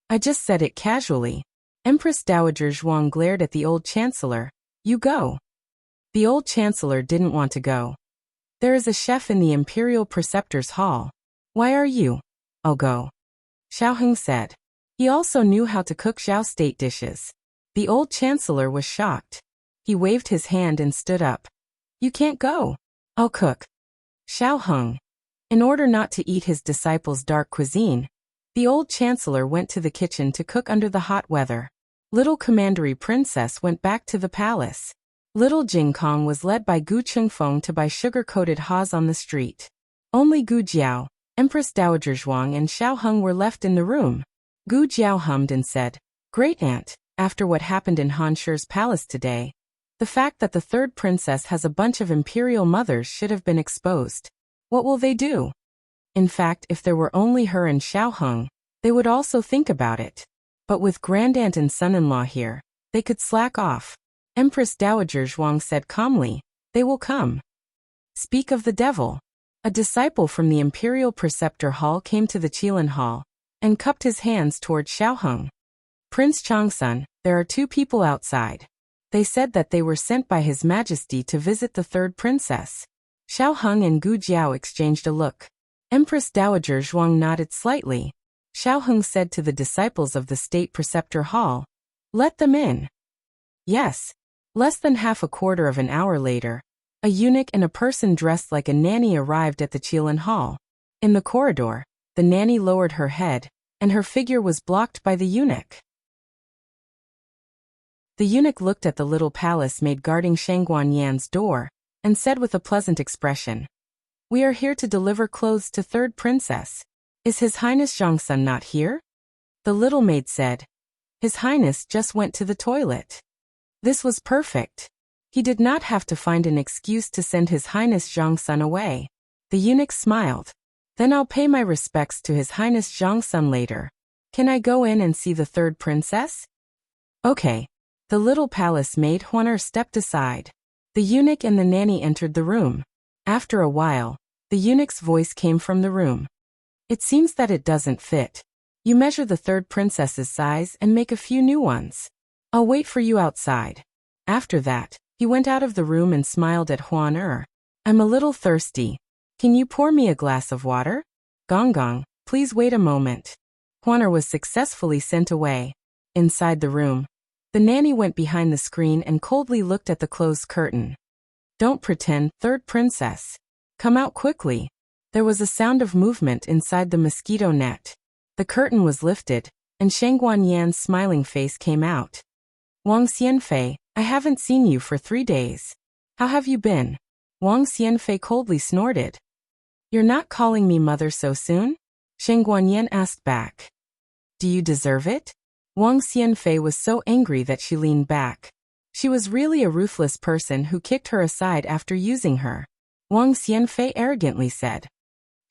"I just said it casually." Empress Dowager Zhuang glared at the old chancellor. "You go." The old chancellor didn't want to go. "There is a chef in the imperial preceptor's hall. Why are you?" "I'll go," Xiao Heng said. He also knew how to cook Zhao state dishes. The old chancellor was shocked. He waved his hand and stood up. "You can't go. I'll cook." Xiao Heng. In order not to eat his disciples' dark cuisine, the old chancellor went to the kitchen to cook under the hot weather. Little commandery princess went back to the palace. Little Jing Kong was led by Gu Chengfeng to buy sugar-coated haws on the street. Only Gu Jiao, Empress Dowager Zhuang and Xiao Heng were left in the room. Gu Jiao hummed and said, "Great aunt, after what happened in Han Shi's palace today, the fact that the third princess has a bunch of imperial mothers should have been exposed. What will they do?" In fact, if there were only her and Xiao Heng, they would also think about it. But with grandaunt and son-in-law here, they could slack off. Empress Dowager Zhuang said calmly, "They will come." Speak of the devil. A disciple from the imperial preceptor hall came to the Qilin hall and cupped his hands toward Xiao Heng. "Prince Changsun, there are 2 people outside. They said that they were sent by His Majesty to visit the third princess." Xiao Heng and Gu Jiao exchanged a look. Empress Dowager Zhuang nodded slightly. Xiao Heng said to the disciples of the state preceptor hall, "Let them in." Yes. Less than half a quarter of an hour later, a eunuch and a person dressed like a nanny arrived at the Qilin hall. In the corridor, the nanny lowered her head, and her figure was blocked by the eunuch. The eunuch looked at the little palace maid guarding Shangguan Yan's door, and said with a pleasant expression, "We are here to deliver clothes to third princess. Is His Highness Zhangsun not here?" The little maid said, "His Highness just went to the toilet." This was perfect. He did not have to find an excuse to send His Highness Zhangsun away. The eunuch smiled. "Then I'll pay my respects to His Highness Zhangsun later. Can I go in and see the third princess?" "Okay." The little palace maid Huaner stepped aside. The eunuch and the nanny entered the room. After a while, the eunuch's voice came from the room. "It seems that it doesn't fit. You measure the third princess's size and make a few new ones. I'll wait for you outside." After that, he went out of the room and smiled at Huan. "I'm a little thirsty. Can you pour me a glass of water?" "Gong Gong, please wait a moment." Huan was successfully sent away. Inside the room, the nanny went behind the screen and coldly looked at the closed curtain. "Don't pretend, third princess. Come out quickly." There was a sound of movement inside the mosquito net. The curtain was lifted, and Shangguan Yan's smiling face came out. "Wang Xianfei, I haven't seen you for 3 days. How have you been?" Wang Xianfei coldly snorted. "You're not calling me mother so soon?" Shangguan Yan asked back. "Do you deserve it?" Wang Xianfei was so angry that she leaned back. She was really a ruthless person who kicked her aside after using her. Wang Xianfei arrogantly said,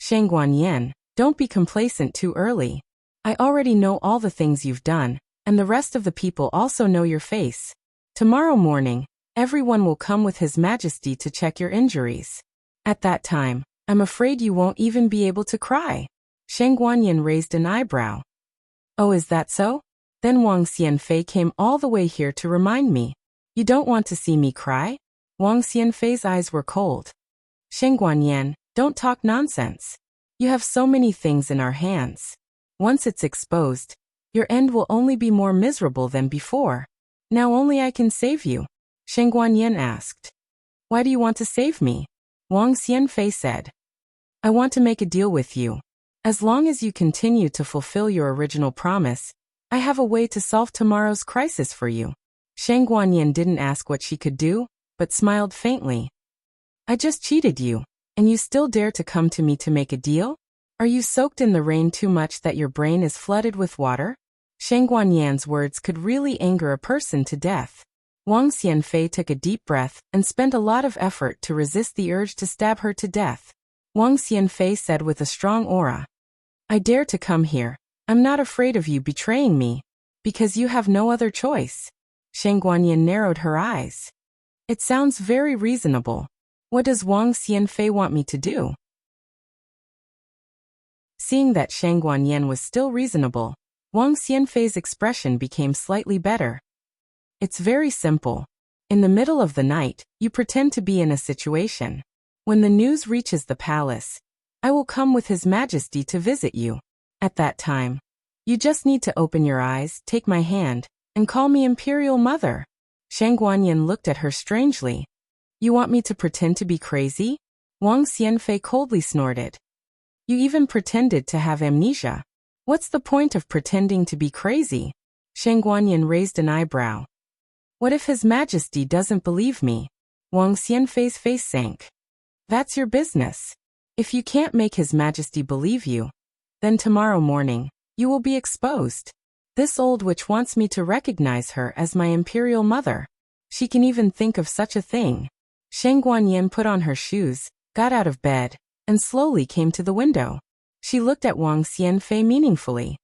"Shangguan Yan, don't be complacent too early. I already know all the things you've done, and the rest of the people also know your face. Tomorrow morning, everyone will come with His Majesty to check your injuries. At that time, I'm afraid you won't even be able to cry." Shangguan Yan raised an eyebrow. "Oh, is that so? Then Wang Xianfei came all the way here to remind me. You don't want to see me cry?" Wang Xianfei's eyes were cold. "Shangguan Yan, don't talk nonsense. You have so many things in our hands. Once it's exposed, your end will only be more miserable than before. Now only I can save you." Shangguan Yan asked. "Why do you want to save me?" Wang Xianfei said. "I want to make a deal with you. As long as you continue to fulfill your original promise, I have a way to solve tomorrow's crisis for you." Shang Guanyin didn't ask what she could do, but smiled faintly. I just cheated you, and you still dare to come to me to make a deal? Are you soaked in the rain too much that your brain is flooded with water? Shang Guanyan's words could really anger a person to death. Wang Xianfei took a deep breath and spent a lot of effort to resist the urge to stab her to death. Wang Xianfei said with a strong aura, I dare to come here. I'm not afraid of you betraying me, because you have no other choice. Shang Guanyin narrowed her eyes. It sounds very reasonable. What does Wang Xianfei want me to do? Seeing that Shang Guanyin was still reasonable, Wang Xianfei's expression became slightly better. It's very simple. In the middle of the night, you pretend to be in a situation. When the news reaches the palace, I will come with His Majesty to visit you. At that time, you just need to open your eyes, take my hand, and call me Imperial Mother. Shang Guanyin looked at her strangely. You want me to pretend to be crazy? Wang Xianfei coldly snorted. You even pretended to have amnesia. What's the point of pretending to be crazy? Shang Guanyin raised an eyebrow. What if His Majesty doesn't believe me? Wang Xianfei's face sank. That's your business. If you can't make His Majesty believe you, then tomorrow morning, you will be exposed. This old witch wants me to recognize her as my Imperial Mother. She can even think of such a thing. Shang Guanyin put on her shoes, got out of bed, and slowly came to the window. She looked at Wang Xianfei meaningfully.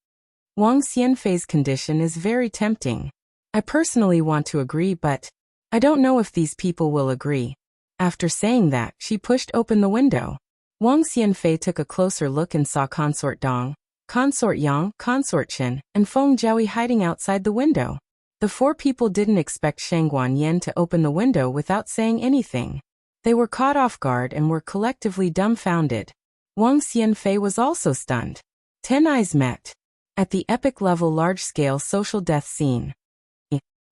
Wang Xianfei's condition is very tempting. I personally want to agree, but I don't know if these people will agree. After saying that, she pushed open the window. Wang Xianfei took a closer look and saw Consort Dong, Consort Yang, Consort Chen, and Feng Jiaoyi hiding outside the window. The four people didn't expect Shang Guanyin to open the window without saying anything. They were caught off guard and were collectively dumbfounded. Wang Xianfei was also stunned. 10 eyes met. At the epic-level large-scale social death scene.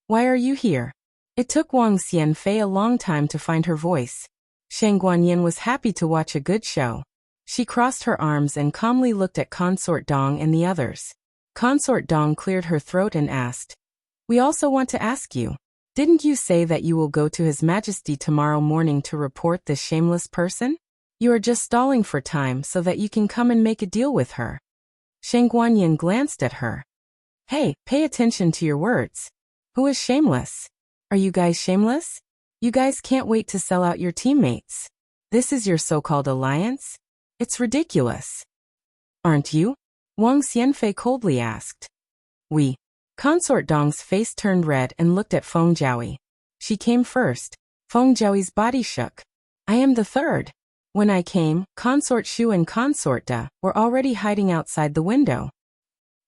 Why are you here? It took Wang Xianfei a long time to find her voice. Shang Guanyin was happy to watch a good show. She crossed her arms and calmly looked at Consort Dong and the others. Consort Dong cleared her throat and asked, We also want to ask you, didn't you say that you will go to His Majesty tomorrow morning to report this shameless person? You are just stalling for time so that you can come and make a deal with her. Shang Guanyin glanced at her. Hey, pay attention to your words. Who is shameless? Are you guys shameless? You guys can't wait to sell out your teammates. This is your so-called alliance? It's ridiculous. Aren't you? Wang Xianfei coldly asked. We. Consort Dong's face turned red and looked at Feng Jiaoyi. She came first. Feng Jiaoyi's body shook. I am the third. When I came, Consort Shu and Consort Da were already hiding outside the window.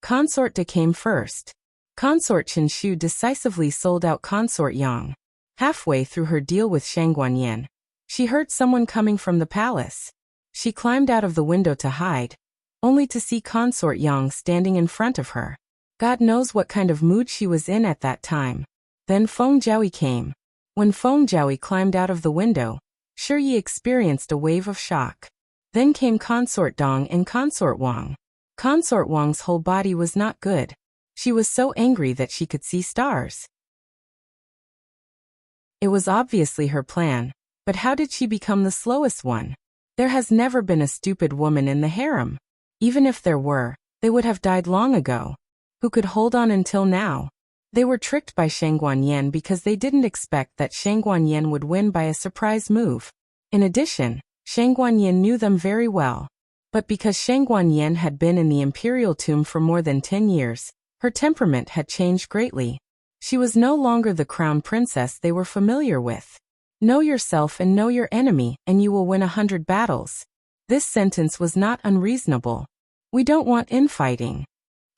Consort Da came first. Consort Chen Shu decisively sold out Consort Yang. Halfway through her deal with Shang Guanyin, she heard someone coming from the palace. She climbed out of the window to hide, only to see Consort Yang standing in front of her. God knows what kind of mood she was in at that time. Then Feng Jiaoyi came. When Feng Jiaoyi climbed out of the window, Shi Yi experienced a wave of shock. Then came Consort Dong and Consort Wang. Consort Wang's whole body was not good. She was so angry that she could see stars. It was obviously her plan, but how did she become the slowest one? There has never been a stupid woman in the harem. Even if there were, they would have died long ago. Who could hold on until now? They were tricked by Shang Guanyin because they didn't expect that Shang Guanyin would win by a surprise move. In addition, Shang Guanyin knew them very well. But because Shang Guanyin had been in the imperial tomb for more than 10 years, her temperament had changed greatly. She was no longer the crown princess they were familiar with. Know yourself and know your enemy, and you will win 100 battles. This sentence was not unreasonable. We don't want infighting.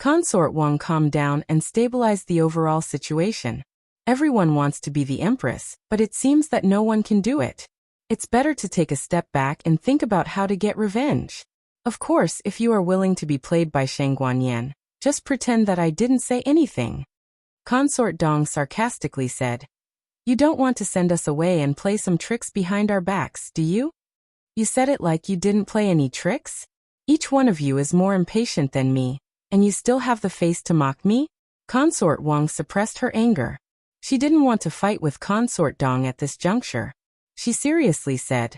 Consort Wang calmed down and stabilized the overall situation. Everyone wants to be the empress, but it seems that no one can do it. It's better to take a step back and think about how to get revenge. Of course, if you are willing to be played by Shang Guanyin, just pretend that I didn't say anything. Consort Dong sarcastically said. You don't want to send us away and play some tricks behind our backs, do you? You said it like you didn't play any tricks? Each one of you is more impatient than me, and you still have the face to mock me? Consort Wang suppressed her anger. She didn't want to fight with Consort Dong at this juncture. She seriously said,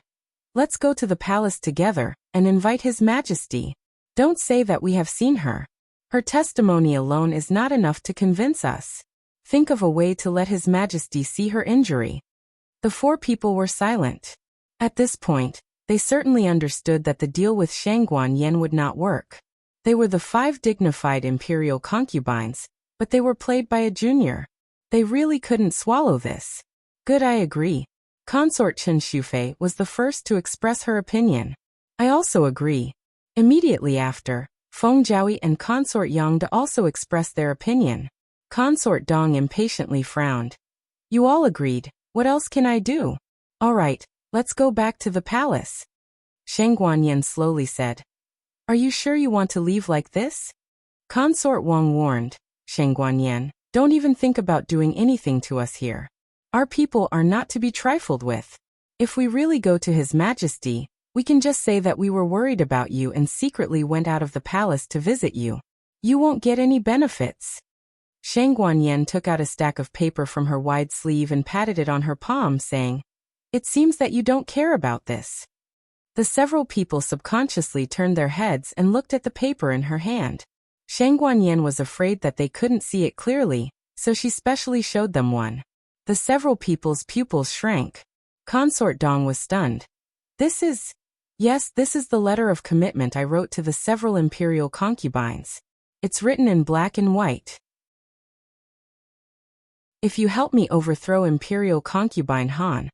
"Let's go to the palace together and invite His Majesty. Don't say that we have seen her. Her testimony alone is not enough to convince us. Think of a way to let His Majesty see her injury." The four people were silent. At this point, they certainly understood that the deal with Shangguan Yen would not work. They were the 5 dignified imperial concubines, but they were played by a junior. They really couldn't swallow this. "Good, I agree." Consort Chen Shufei was the first to express her opinion. "I also agree." Immediately after, Feng Jiaoyi and Consort Yang De also expressed their opinion. Consort Dong impatiently frowned. "You all agreed. What else can I do?" "All right, let's go back to the palace." Shangguan Yen slowly said, "Are you sure you want to leave like this?" Consort Wang warned, "Shangguan Yen, don't even think about doing anything to us here. Our people are not to be trifled with. If we really go to His Majesty, we can just say that we were worried about you and secretly went out of the palace to visit you. You won't get any benefits." Shangguan Yen took out a stack of paper from her wide sleeve and patted it on her palm, saying, "It seems that you don't care about this." The several people subconsciously turned their heads and looked at the paper in her hand. Shangguan Yen was afraid that they couldn't see it clearly, so she specially showed them one. The several people's pupils shrank. Consort Dong was stunned. Yes, this is the letter of commitment I wrote to the several imperial concubines. It's written in black and white. If you help me overthrow imperial concubine Han,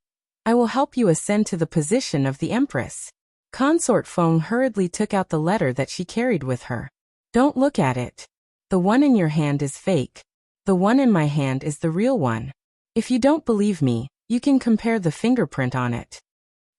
I will help you ascend to the position of the empress. Consort Feng hurriedly took out the letter that she carried with her. "Don't look at it. The one in your hand is fake. The one in my hand is the real one. If you don't believe me, you can compare the fingerprint on it."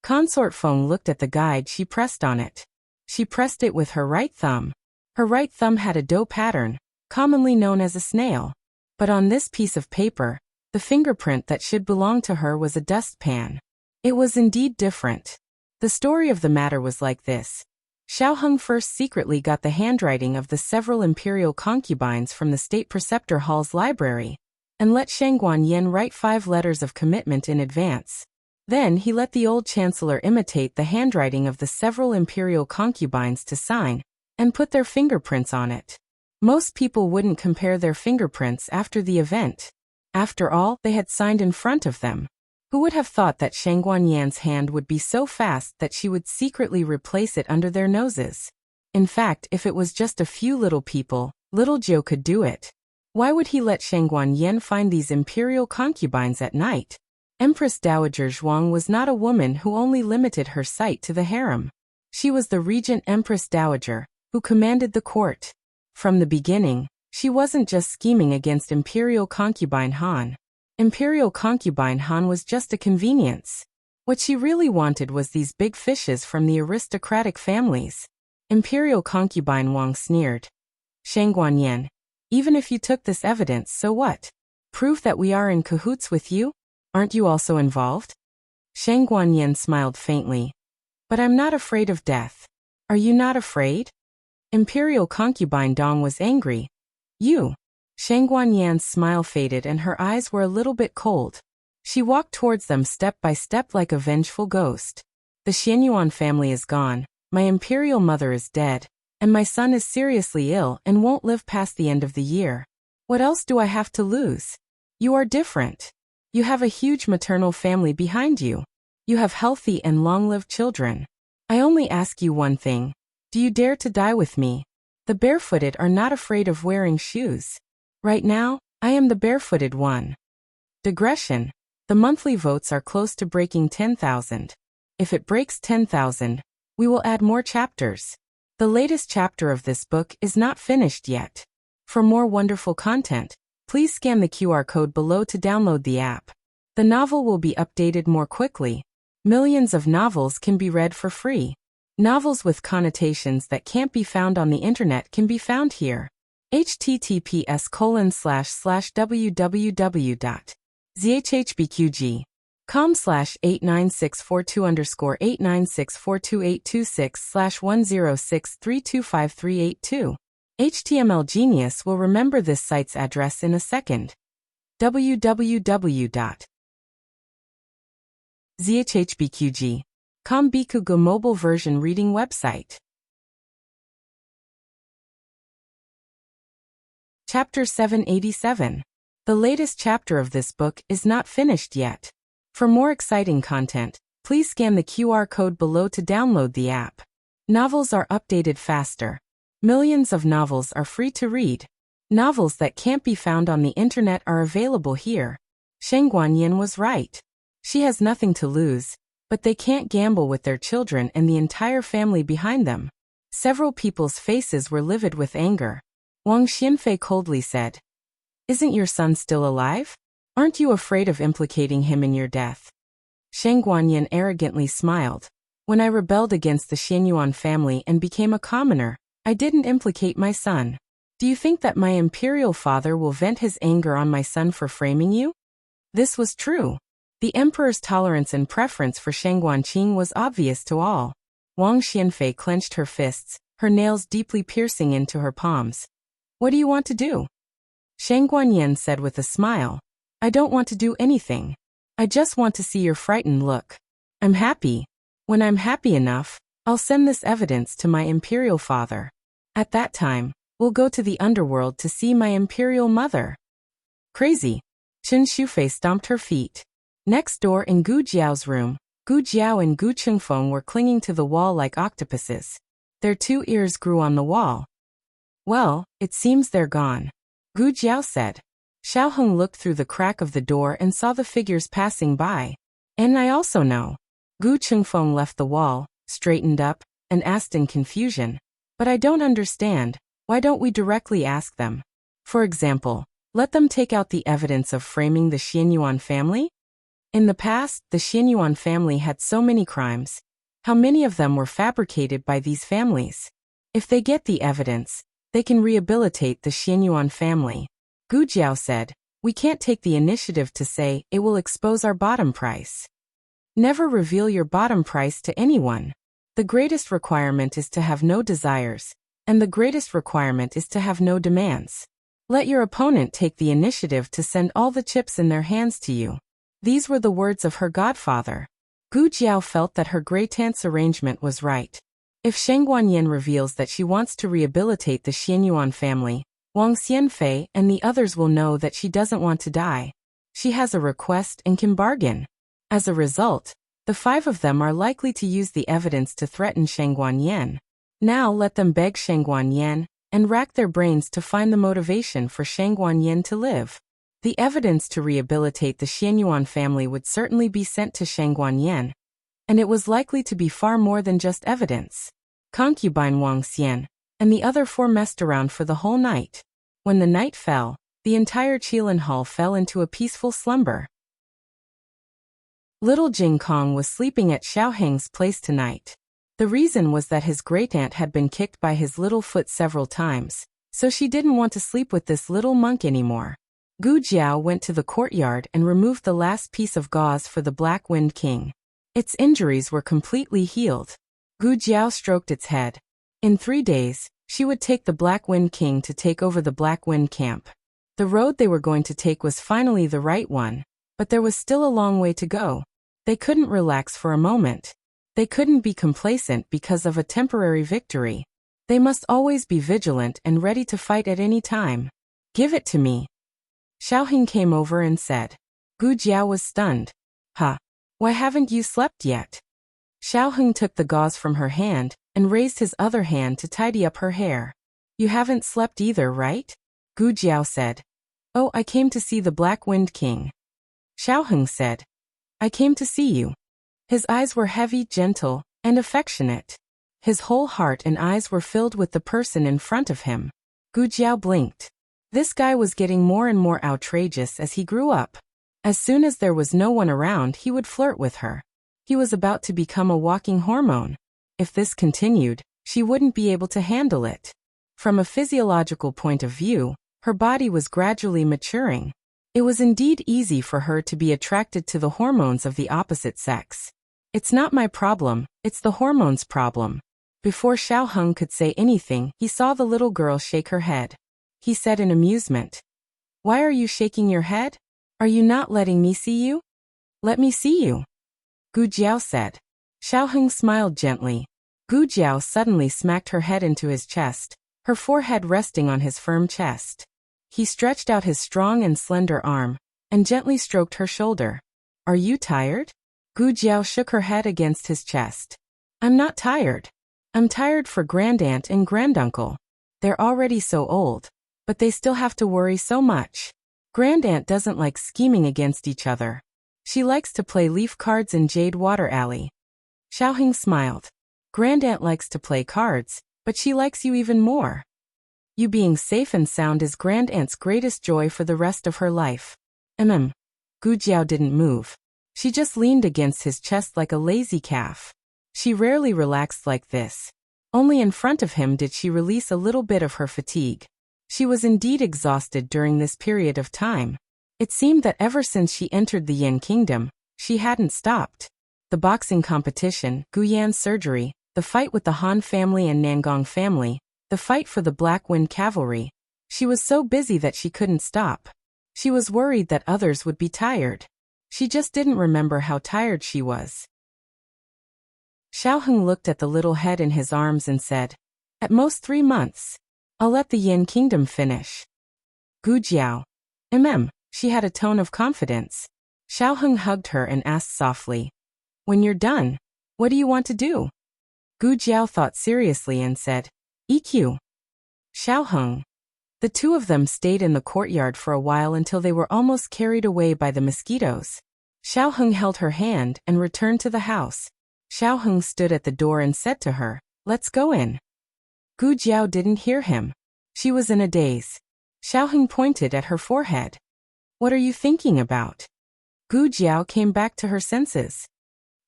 Consort Feng looked at the guide she pressed on it. She pressed it with her right thumb. Her right thumb had a dough pattern, commonly known as a snail. But on this piece of paper, the fingerprint that should belong to her was a dustpan. It was indeed different. The story of the matter was like this. Xiao Heng first secretly got the handwriting of the several imperial concubines from the State Preceptor Hall's library, and let Shangguan Yen write 5 letters of commitment in advance. Then he let the old chancellor imitate the handwriting of the several imperial concubines to sign, and put their fingerprints on it. Most people wouldn't compare their fingerprints after the event. After all, they had signed in front of them. Who would have thought that Shangguan Yan's hand would be so fast that she would secretly replace it under their noses? In fact, if it was just a few little people, little Joe could do it. Why would he let Shangguan Yan find these imperial concubines at night? Empress Dowager Zhuang was not a woman who only limited her sight to the harem. She was the regent Empress Dowager, who commanded the court. From the beginning, she wasn't just scheming against Imperial Concubine Han. Imperial Concubine Han was just a convenience. What she really wanted was these big fishes from the aristocratic families. Imperial Concubine Wang sneered. "Shangguan Yan, even if you took this evidence, so what? Prove that we are in cahoots with you? Aren't you also involved?" Shangguan Yan smiled faintly. "But I'm not afraid of death. Are you not afraid?" Imperial Concubine Dong was angry. "You." Shangguan Yan's smile faded and her eyes were a little bit cold. She walked towards them step by step like a vengeful ghost. "The Xianyuan family is gone, my imperial mother is dead, and my son is seriously ill and won't live past the end of the year. What else do I have to lose? You are different. You have a huge maternal family behind you. You have healthy and long-lived children. I only ask you one thing. Do you dare to die with me? The barefooted are not afraid of wearing shoes. Right now, I am the barefooted one." Digression. The monthly votes are close to breaking 10,000. If it breaks 10,000, we will add more chapters. The latest chapter of this book is not finished yet. For more wonderful content, please scan the QR code below to download the app. The novel will be updated more quickly. Millions of novels can be read for free. Novels with connotations that can't be found on the internet can be found here. https://www.zhhbqg.com/89642_8964226/106325382. HTML Genius will remember this site's address in a second. www.zhhbqg.com Bikugo mobile version reading website. Chapter 787. The latest chapter of this book is not finished yet. For more exciting content, please scan the QR code below to download the app. Novels are updated faster. Millions of novels are free to read. Novels that can't be found on the internet are available here. Sheng Guanyin was right. She has nothing to lose, but they can't gamble with their children and the entire family behind them. Several people's faces were livid with anger. Wang Xianfei coldly said, "Isn't your son still alive? Aren't you afraid of implicating him in your death?" Sheng Guanyin arrogantly smiled. "When I rebelled against the Xianyuan family and became a commoner, I didn't implicate my son. Do you think that my imperial father will vent his anger on my son for framing you?" This was true. The emperor's tolerance and preference for Sheng Guanqing was obvious to all. Wang Xianfei clenched her fists, her nails deeply piercing into her palms. "What do you want to do?" Sheng Guanyin said with a smile. "I don't want to do anything. I just want to see your frightened look. I'm happy. When I'm happy enough, I'll send this evidence to my imperial father. At that time, we'll go to the underworld to see my imperial mother." Crazy. Chen Shufei stomped her feet. Next door in Gu Jiao's room, Gu Jiao and Gu Chengfeng were clinging to the wall like octopuses. Their 2 ears grew on the wall. "Well, it seems they're gone," Gu Jiao said. Xiao Heng looked through the crack of the door and saw the figures passing by. "And I also know." Gu Chengfeng left the wall, straightened up, and asked in confusion, "But I don't understand, why don't we directly ask them? For example, let them take out the evidence of framing the Xianyuan family? In the past, the Xianyuan family had so many crimes. How many of them were fabricated by these families? If they get the evidence, they can rehabilitate the Xianyuan family." Gu Jiao said, "We can't take the initiative to say it will expose our bottom price. Never reveal your bottom price to anyone. The greatest requirement is to have no desires, and the greatest requirement is to have no demands. Let your opponent take the initiative to send all the chips in their hands to you." These were the words of her godfather. Gu Jiao felt that her great-aunt's arrangement was right. If Sheng Guanyin reveals that she wants to rehabilitate the Xianyuan family, Wang Xianfei and the others will know that she doesn't want to die. She has a request and can bargain. As a result, the 5 of them are likely to use the evidence to threaten Sheng Guanyin. Now let them beg Sheng Guanyin and rack their brains to find the motivation for Sheng Guanyin to live. The evidence to rehabilitate the Xianyuan family would certainly be sent to Sheng Guanyin, and it was likely to be far more than just evidence. Concubine Wang Xian and the other 4 messed around for the whole night. When the night fell, the entire Qilin Hall fell into a peaceful slumber. Little Jing Kong was sleeping at Xiao Heng's place tonight. The reason was that his great-aunt had been kicked by his little foot several times, so she didn't want to sleep with this little monk anymore. Gu Jiao went to the courtyard and removed the last piece of gauze for the Black Wind King. Its injuries were completely healed. Gu Jiao stroked its head. In 3 days, she would take the Black Wind King to take over the Black Wind camp. The road they were going to take was finally the right one, but there was still a long way to go. They couldn't relax for a moment. They couldn't be complacent because of a temporary victory. They must always be vigilant and ready to fight at any time. "Give it to me." Xiao Heng came over and said. Gu Jiao was stunned. "Huh? Why haven't you slept yet?" Xiao Heng took the gauze from her hand and raised his other hand to tidy up her hair. "You haven't slept either, right?" Gu Jiao said. "Oh, I came to see the Black Wind King." Xiao Heng said. "I came to see you." His eyes were heavy, gentle, and affectionate. His whole heart and eyes were filled with the person in front of him. Gu Jiao blinked. This guy was getting more and more outrageous as he grew up. As soon as there was no one around, he would flirt with her. He was about to become a walking hormone. If this continued, she wouldn't be able to handle it. From a physiological point of view, her body was gradually maturing. It was indeed easy for her to be attracted to the hormones of the opposite sex. "It's not my problem, it's the hormones' problem." Before Xiao Heng could say anything, he saw the little girl shake her head. He said in amusement, "Why are you shaking your head? Are you not letting me see you? Let me see you, Gu Jiao said. Xiaoheng smiled gently. Gu Jiao suddenly smacked her head into his chest, her forehead resting on his firm chest. He stretched out his strong and slender arm, and gently stroked her shoulder. Are you tired? Gu Jiao shook her head against his chest. I'm not tired. I'm tired for grandaunt and granduncle. They're already so old, but they still have to worry so much. Grandaunt doesn't like scheming against each other. She likes to play leaf cards in Jade Water Alley. Xiaoheng smiled. Grandaunt likes to play cards, but she likes you even more. You being safe and sound is Grandaunt's greatest joy for the rest of her life. Gu Jiao didn't move. She just leaned against his chest like a lazy calf. She rarely relaxed like this. Only in front of him did she release a little bit of her fatigue. She was indeed exhausted during this period of time. It seemed that ever since she entered the Yan Kingdom, she hadn't stopped. The boxing competition, Guyan's surgery, the fight with the Han family and Nangong family, the fight for the Black Wind Cavalry. She was so busy that she couldn't stop. She was worried that others would be tired. She just didn't remember how tired she was. Xiaoheng looked at the little head in his arms and said, At most 3 months. I'll let the Yan Kingdom finish. Gu Jiao. She had a tone of confidence. Xiaoheng hugged her and asked softly, When you're done, what do you want to do? Gu Jiao thought seriously and said, EQ. Xiaoheng. The two of them stayed in the courtyard for a while until they were almost carried away by the mosquitoes. Xiaoheng held her hand and returned to the house. Xiaoheng stood at the door and said to her, Let's go in. Gu Jiao didn't hear him. She was in a daze. Xiaoheng pointed at her forehead. What are you thinking about? Gu Jiao came back to her senses.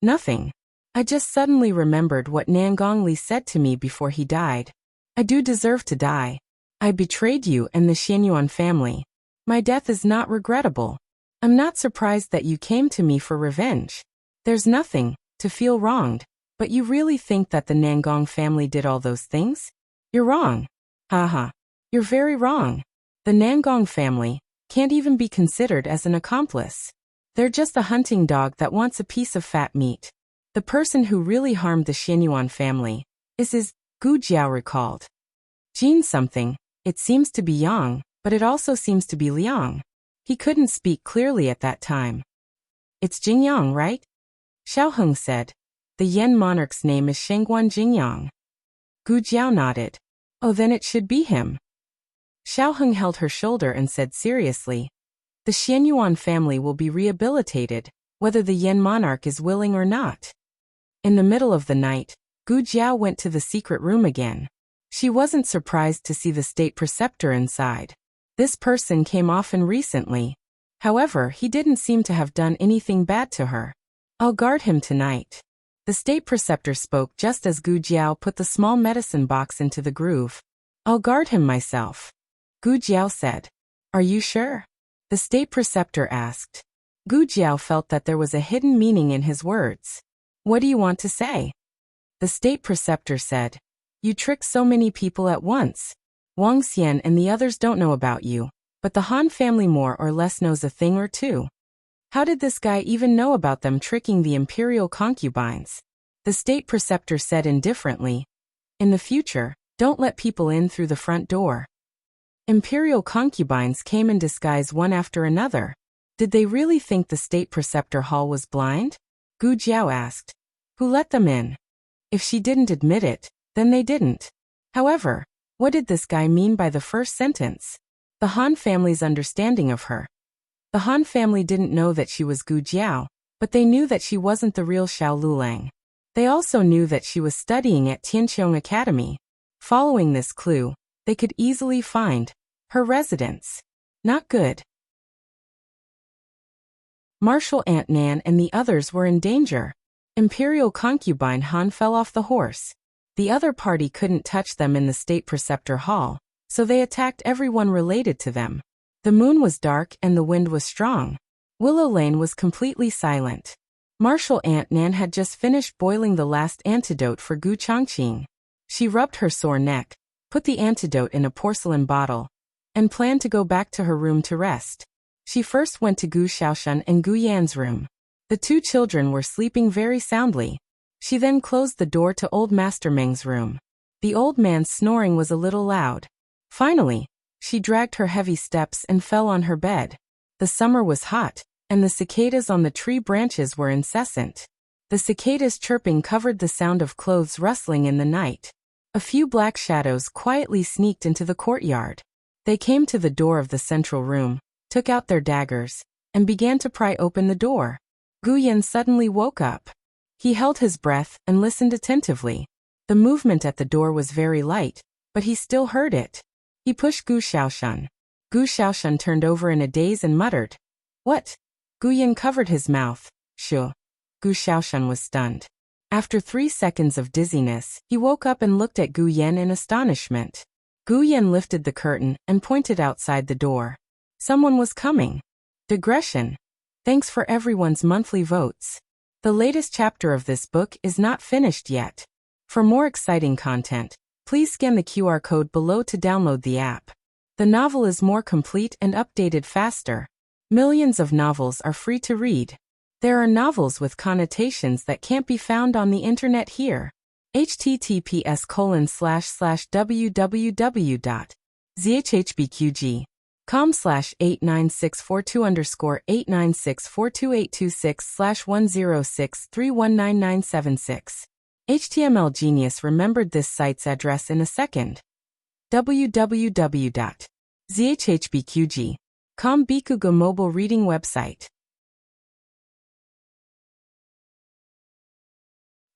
Nothing. I just suddenly remembered what Nangong Li said to me before he died. I do deserve to die. I betrayed you and the Xianyuan family. My death is not regrettable. I'm not surprised that you came to me for revenge. There's nothing to feel wronged, but you really think that the Nangong family did all those things? You're wrong. Haha. You're very wrong. The Nangong family can't even be considered as an accomplice. They're just a hunting dog that wants a piece of fat meat. The person who really harmed the Xianyuan family is Gu Jiao recalled. Jin something, it seems to be Yang, but it also seems to be Liang. He couldn't speak clearly at that time. It's Jingyang, right? Xiaoheng said. The Yan monarch's name is Shengguan Jingyang. Gu Jiao nodded. Oh, then it should be him. Xiaoheng held her shoulder and said seriously, The Xianyuan family will be rehabilitated, whether the Yan monarch is willing or not. In the middle of the night, Gu Jiao went to the secret room again. She wasn't surprised to see the state preceptor inside. This person came often recently. However, he didn't seem to have done anything bad to her. I'll guard him tonight. The state preceptor spoke just as Gu Jiao put the small medicine box into the groove. I'll guard him myself. Gu Jiao said. Are you sure? The state preceptor asked. Gu Jiao felt that there was a hidden meaning in his words. What do you want to say? The state preceptor said. You trick so many people at once. Wang Xian and the others don't know about you, but the Han family more or less knows a thing or two. How did this guy even know about them tricking the imperial concubines? The state preceptor said indifferently. In the future, don't let people in through the front door. Imperial concubines came in disguise one after another. Did they really think the state preceptor hall was blind? Gu Jiao asked. Who let them in? If she didn't admit it, then they didn't. However, what did this guy mean by the first sentence? The Han family's understanding of her. The Han family didn't know that she was Gu Jiao, but they knew that she wasn't the real Xiao Lulang. They also knew that she was studying at Tianqiong Academy. Following this clue, they could easily find her residence. Not good. Marshal Aunt Nan and the others were in danger. Imperial concubine Han fell off the horse. The other party couldn't touch them in the state preceptor hall, so they attacked everyone related to them. The moon was dark and the wind was strong. Willow Lane was completely silent. Marshal Aunt Nan had just finished boiling the last antidote for Gu Changqing. She rubbed her sore neck, put the antidote in a porcelain bottle, and planned to go back to her room to rest. She first went to Gu Xiaoshan and Gu Yan's room. The two children were sleeping very soundly. She then closed the door to old Master Meng's room. The old man's snoring was a little loud. Finally, she dragged her heavy steps and fell on her bed. The summer was hot, and the cicadas on the tree branches were incessant. The cicadas' chirping covered the sound of clothes rustling in the night. A few black shadows quietly sneaked into the courtyard. They came to the door of the central room, took out their daggers, and began to pry open the door. Gu Yan suddenly woke up. He held his breath and listened attentively. The movement at the door was very light, but he still heard it. He pushed Gu Xiaoshan. Gu Xiaoshan turned over in a daze and muttered, "What?" Gu Yan covered his mouth. "Sure." Gu Xiaoshan was stunned. After 3 seconds of dizziness, he woke up and looked at Gu Yan in astonishment. Gu Yan lifted the curtain and pointed outside the door. Someone was coming. Digression. Thanks for everyone's monthly votes. The latest chapter of this book is not finished yet. For more exciting content, please scan the QR code below to download the app. The novel is more complete and updated faster. Millions of novels are free to read. There are novels with connotations that can't be found on the internet here. https://www.zhhbqg.com/89642_8964286/1063199976. HTML Genius remembered this site's address in a second. www.zhhbqg.com Bikuga mobile reading website.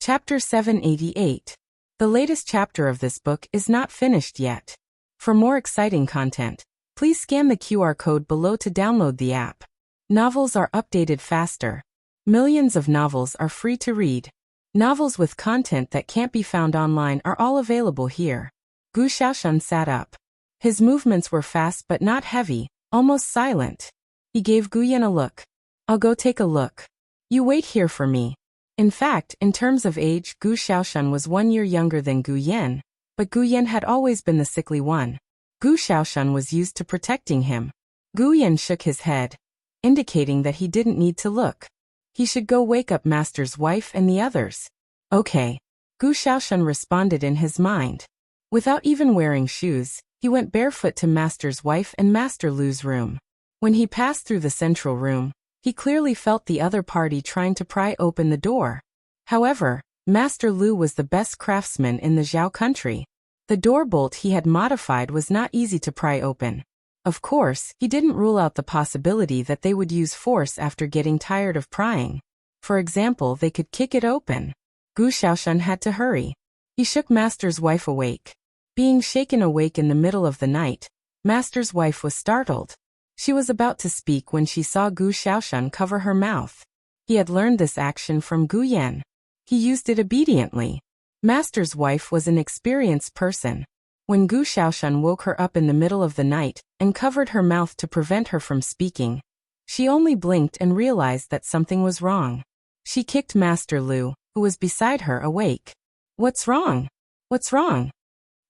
Chapter 788. The latest chapter of this book is not finished yet. For more exciting content, please scan the QR code below to download the app. Novels are updated faster. Millions of novels are free to read. Novels with content that can't be found online are all available here. Gu Xiaoshan sat up. His movements were fast but not heavy, almost silent. He gave Gu Yan a look. "I'll go take a look. You wait here for me." In fact, in terms of age, Gu Xiaoshan was 1 year younger than Gu Yan, but Gu Yan had always been the sickly one. Gu Xiaoshan was used to protecting him. Gu Yan shook his head, indicating that he didn't need to look. He should go wake up Master's wife and the others. Okay. Gu Xiaoshan responded in his mind. Without even wearing shoes, he went barefoot to Master's wife and Master Lu's room. When he passed through the central room, he clearly felt the other party trying to pry open the door. However, Master Lu was the best craftsman in the Zhao country. The door bolt he had modified was not easy to pry open. Of course, he didn't rule out the possibility that they would use force after getting tired of prying. For example, they could kick it open. Gu Xiaoshan had to hurry. He shook Master's wife awake. Being shaken awake in the middle of the night, Master's wife was startled. She was about to speak when she saw Gu Xiaoshan cover her mouth. He had learned this action from Gu Yan. He used it obediently. Master's wife was an experienced person. When Gu Xiaoshan woke her up in the middle of the night and covered her mouth to prevent her from speaking, she only blinked and realized that something was wrong. She kicked Master Lu, who was beside her, awake. "What's wrong? What's wrong?"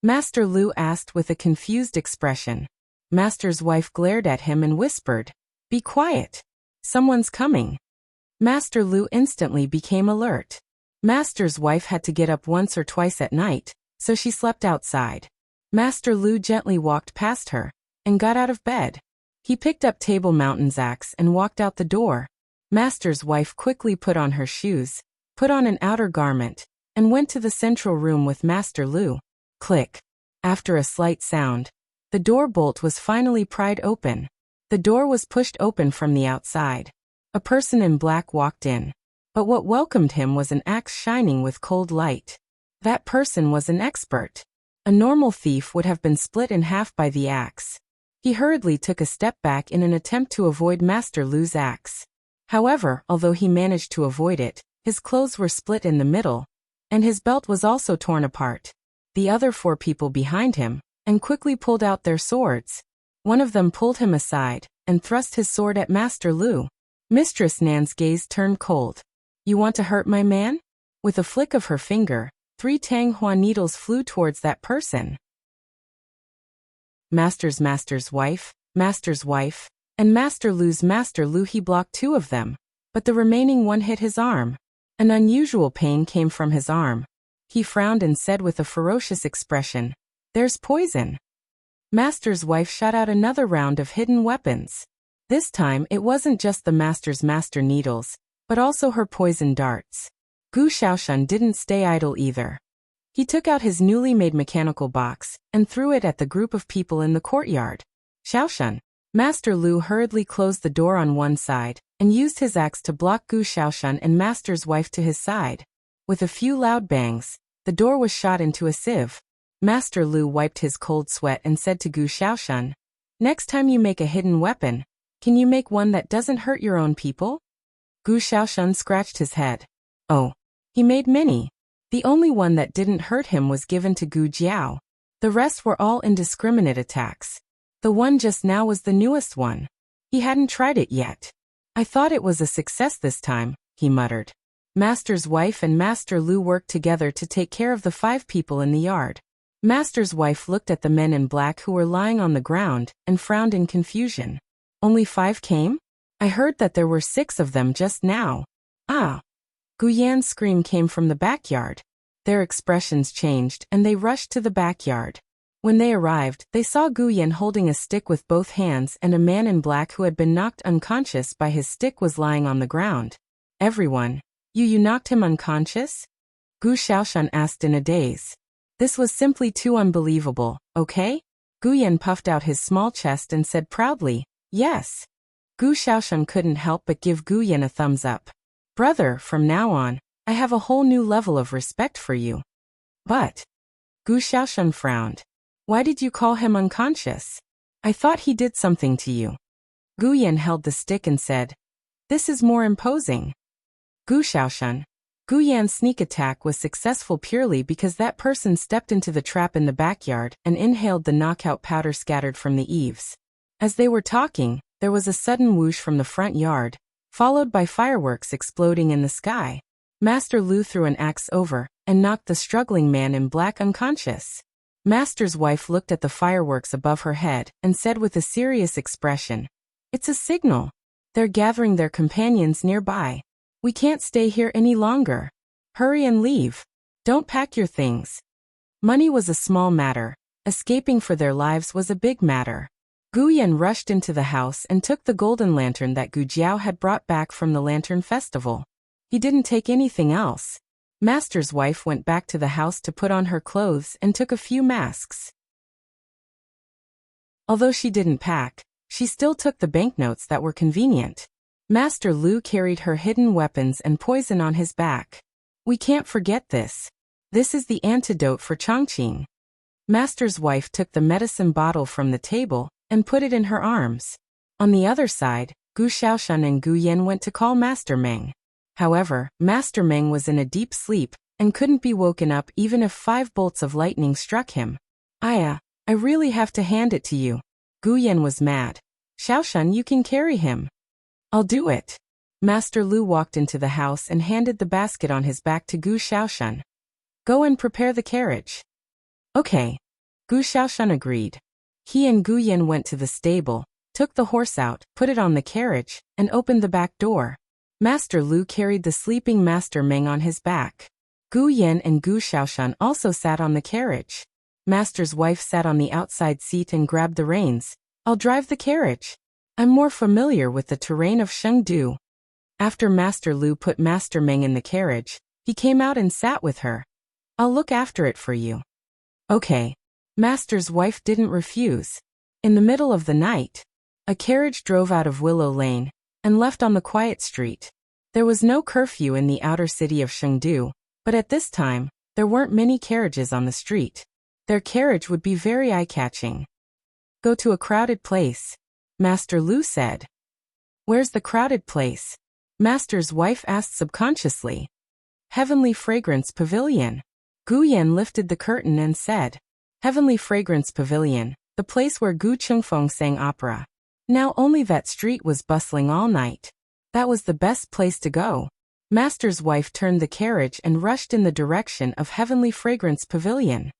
Master Lu asked with a confused expression. Master's wife glared at him and whispered, "Be quiet. Someone's coming." Master Lu instantly became alert. Master's wife had to get up once or twice at night, so she slept outside. Master Lu gently walked past her and got out of bed. He picked up Table Mountain's axe and walked out the door. Master's wife quickly put on her shoes, put on an outer garment, and went to the central room with Master Lu. Click. After a slight sound, the door bolt was finally pried open. The door was pushed open from the outside. A person in black walked in. But what welcomed him was an axe shining with cold light. That person was an expert. A normal thief would have been split in half by the axe. He hurriedly took a step back in an attempt to avoid Master Lu's axe. However, although he managed to avoid it, his clothes were split in the middle, and his belt was also torn apart. The other 4 people behind him and quickly pulled out their swords. One of them pulled him aside and thrust his sword at Master Lu. Mistress Nan's gaze turned cold. "You want to hurt my man?" With a flick of her finger, 3 Tanghua needles flew towards that person. Master's wife, Master's wife, And Master Lu he blocked 2 of them, but the remaining one hit his arm. An unusual pain came from his arm. He frowned and said with a ferocious expression, "There's poison." Master's wife shot out another round of hidden weapons. This time it wasn't just the master's master needles, but also her poison darts. Gu Xiaoshan didn't stay idle either. He took out his newly made mechanical box and threw it at the group of people in the courtyard. "Xiaoshan." Master Lu hurriedly closed the door on one side and used his axe to block Gu Xiaoshan and Master's wife to his side. With a few loud bangs, the door was shot into a sieve. Master Lu wiped his cold sweat and said to Gu Xiaoshan, "Next time you make a hidden weapon, can you make one that doesn't hurt your own people?" Gu Xiaoshan scratched his head. Oh, he made many. The only one that didn't hurt him was given to Gu Jiao. The rest were all indiscriminate attacks. The one just now was the newest one. He hadn't tried it yet. "I thought it was a success this time," he muttered. Master's wife and Master Lu worked together to take care of the 5 people in the yard. Master's wife looked at the men in black who were lying on the ground and frowned in confusion. "Only 5 came? I heard that there were 6 of them just now." "Ah!" Gu Yan's scream came from the backyard. Their expressions changed and they rushed to the backyard. When they arrived, they saw Gu Yan holding a stick with both hands and a man in black who had been knocked unconscious by his stick was lying on the ground. "Everyone, you knocked him unconscious?" Gu Xiaoshan asked in a daze. This was simply too unbelievable, okay? Gu Yan puffed out his small chest and said proudly, "Yes." Gu Xiaoshan couldn't help but give Gu Yan a thumbs up. "Brother, from now on, I have a whole new level of respect for you." "But..." Gu Xiaoshan frowned. "Why did you call him unconscious? I thought he did something to you." Gu Yan held the stick and said, "This is more imposing." Gu Xiaoshan. Gu Yan's sneak attack was successful purely because that person stepped into the trap in the backyard and inhaled the knockout powder scattered from the eaves. As they were talking, there was a sudden whoosh from the front yard, followed by fireworks exploding in the sky. Master Lu threw an axe over and knocked the struggling man in black unconscious. Master's wife looked at the fireworks above her head and said with a serious expression, "It's a signal. They're gathering their companions nearby. We can't stay here any longer. Hurry and leave. Don't pack your things." Money was a small matter. Escaping for their lives was a big matter. Gu Yan rushed into the house and took the golden lantern that Gu Jiao had brought back from the Lantern Festival. He didn't take anything else. Master's wife went back to the house to put on her clothes and took a few masks. Although she didn't pack, she still took the banknotes that were convenient. Master Lu carried her hidden weapons and poison on his back. "We can't forget this. This is the antidote for Chongqing." Master's wife took the medicine bottle from the table and put it in her arms. On the other side, Gu Xiaoshan and Gu Yan went to call Master Meng. However, Master Meng was in a deep sleep and couldn't be woken up even if 5 bolts of lightning struck him. I really have to hand it to you." Gu Yan was mad. "Xiaoshan, you can carry him." "I'll do it." Master Lu walked into the house and handed the basket on his back to Gu Xiaoshan. "Go and prepare the carriage." "Okay." Gu Xiaoshan agreed. He and Gu Yan went to the stable, took the horse out, put it on the carriage, and opened the back door. Master Lu carried the sleeping Master Meng on his back. Gu Yan and Gu Xiaoshan also sat on the carriage. Master's wife sat on the outside seat and grabbed the reins. "I'll drive the carriage. I'm more familiar with the terrain of Chengdu." After Master Lu put Master Meng in the carriage, he came out and sat with her. "I'll look after it for you." "Okay." Master's wife didn't refuse. In the middle of the night, a carriage drove out of Willow Lane and left on the quiet street. There was no curfew in the outer city of Chengdu, but at this time, there weren't many carriages on the street. Their carriage would be very eye-catching. "Go to a crowded place," Master Lu said. "Where's the crowded place?" Master's wife asked subconsciously. "Heavenly Fragrance Pavilion." Gu Yan lifted the curtain and said, "Heavenly Fragrance Pavilion, the place where Gu Chengfeng sang opera." Now only that street was bustling all night. That was the best place to go. Master's wife turned the carriage and rushed in the direction of Heavenly Fragrance Pavilion.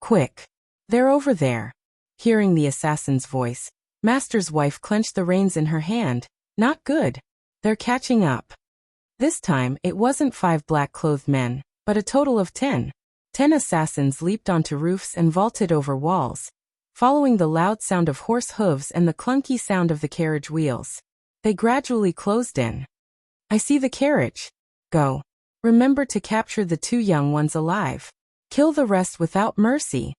"Quick! They're over there." Hearing the assassin's voice, Master's wife clenched the reins in her hand. Not good. They're catching up. This time, it wasn't 5 black-clothed men, but a total of 10. 10 assassins leaped onto roofs and vaulted over walls, following the loud sound of horse hooves and the clunky sound of the carriage wheels. They gradually closed in. I see the carriage. Go. Remember to capture the 2 young ones alive. Kill the rest without mercy.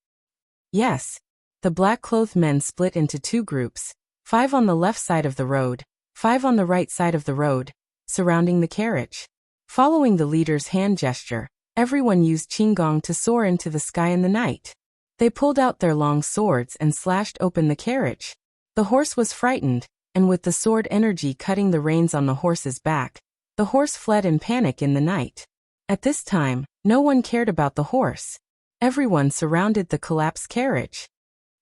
Yes. The black-clothed men split into 2 groups, 5 on the left side of the road, 5 on the right side of the road, surrounding the carriage. Following the leader's hand gesture, everyone used qinggong to soar into the sky in the night. They pulled out their long swords and slashed open the carriage. The horse was frightened, and with the sword energy cutting the reins on the horse's back, the horse fled in panic in the night. At this time, no one cared about the horse. Everyone surrounded the collapsed carriage.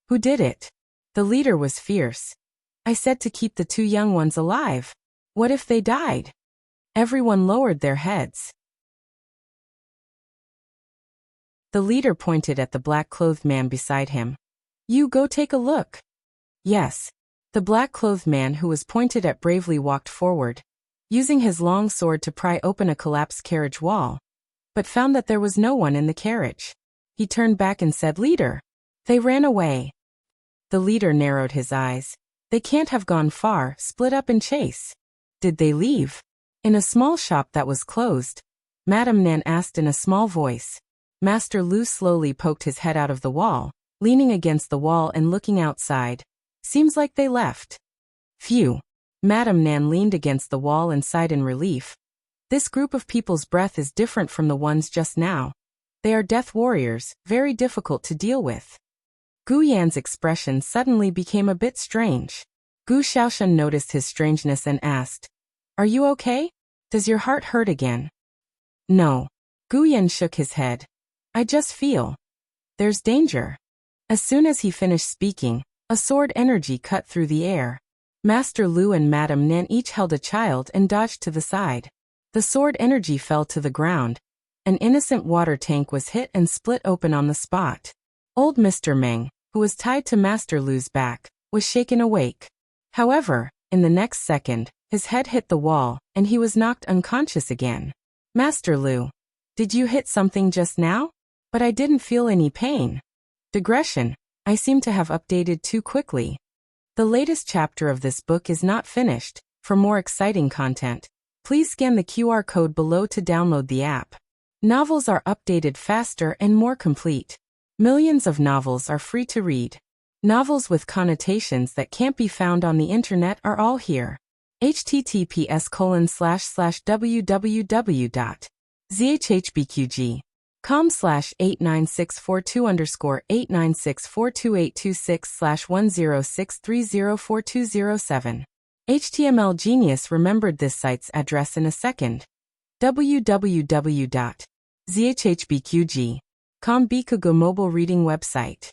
Who did it? The leader was fierce. I said to keep the 2 young ones alive. What if they died? Everyone lowered their heads. The leader pointed at the black-clothed man beside him. You go take a look. Yes. The black-clothed man who was pointed at bravely walked forward, using his long sword to pry open a collapsed carriage wall, but found that there was no one in the carriage. He turned back and said, Leader. They ran away. The leader narrowed his eyes. They can't have gone far, split up and chase. Did they leave? In a small shop that was closed, Madame Nan asked in a small voice. Master Lu slowly poked his head out of the wall, leaning against the wall and looking outside. Seems like they left. Phew. Madame Nan leaned against the wall and sighed in relief. This group of people's breath is different from the ones just now. They are death warriors, very difficult to deal with. Gu Yan's expression suddenly became a bit strange. Gu Xiaoshan noticed his strangeness and asked, Are you okay? Does your heart hurt again? No. Gu Yan shook his head. I just feel. There's danger. As soon as he finished speaking, a sword energy cut through the air. Master Lu and Madame Nan each held a child and dodged to the side. The sword energy fell to the ground. An innocent water tank was hit and split open on the spot. Old Mr. Meng, who was tied to Master Lu's back, was shaken awake. However, in the next second, his head hit the wall, and he was knocked unconscious again. Master Lu, did you hit something just now? But I didn't feel any pain. Digression, I seem to have updated too quickly. The latest chapter of this book is not finished. For more exciting content, please scan the QR code below to download the app. Novels are updated faster and more complete. Millions of novels are free to read. Novels with connotations that can't be found on the internet are all here. https://www.zhbqg.com/89642_896428226/1063042007. HTML Genius remembered this site's address in a second. www.zhbqg.com Bikugo mobile reading website.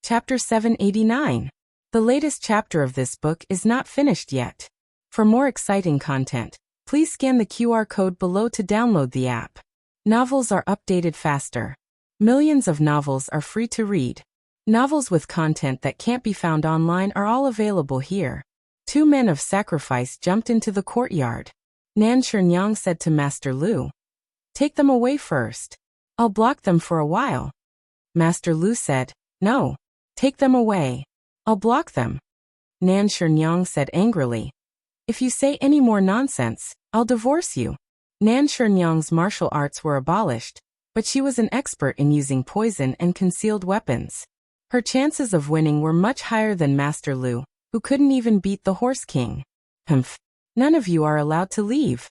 Chapter 789. The latest chapter of this book is not finished yet. For more exciting content, please scan the QR code below to download the app. Novels are updated faster. Millions of novels are free to read. Novels with content that can't be found online are all available here. 2 men of sacrifice jumped into the courtyard. Nan Sherngyang said to Master Lu, Take them away first. I'll block them for a while. Master Lu said, No. Take them away. I'll block them. Nan Sherngyang said angrily, If you say any more nonsense, I'll divorce you. Nan Sherngyang's martial arts were abolished, but she was an expert in using poison and concealed weapons. Her chances of winning were much higher than Master Lu, who couldn't even beat the Horse King. Humph. None of you are allowed to leave.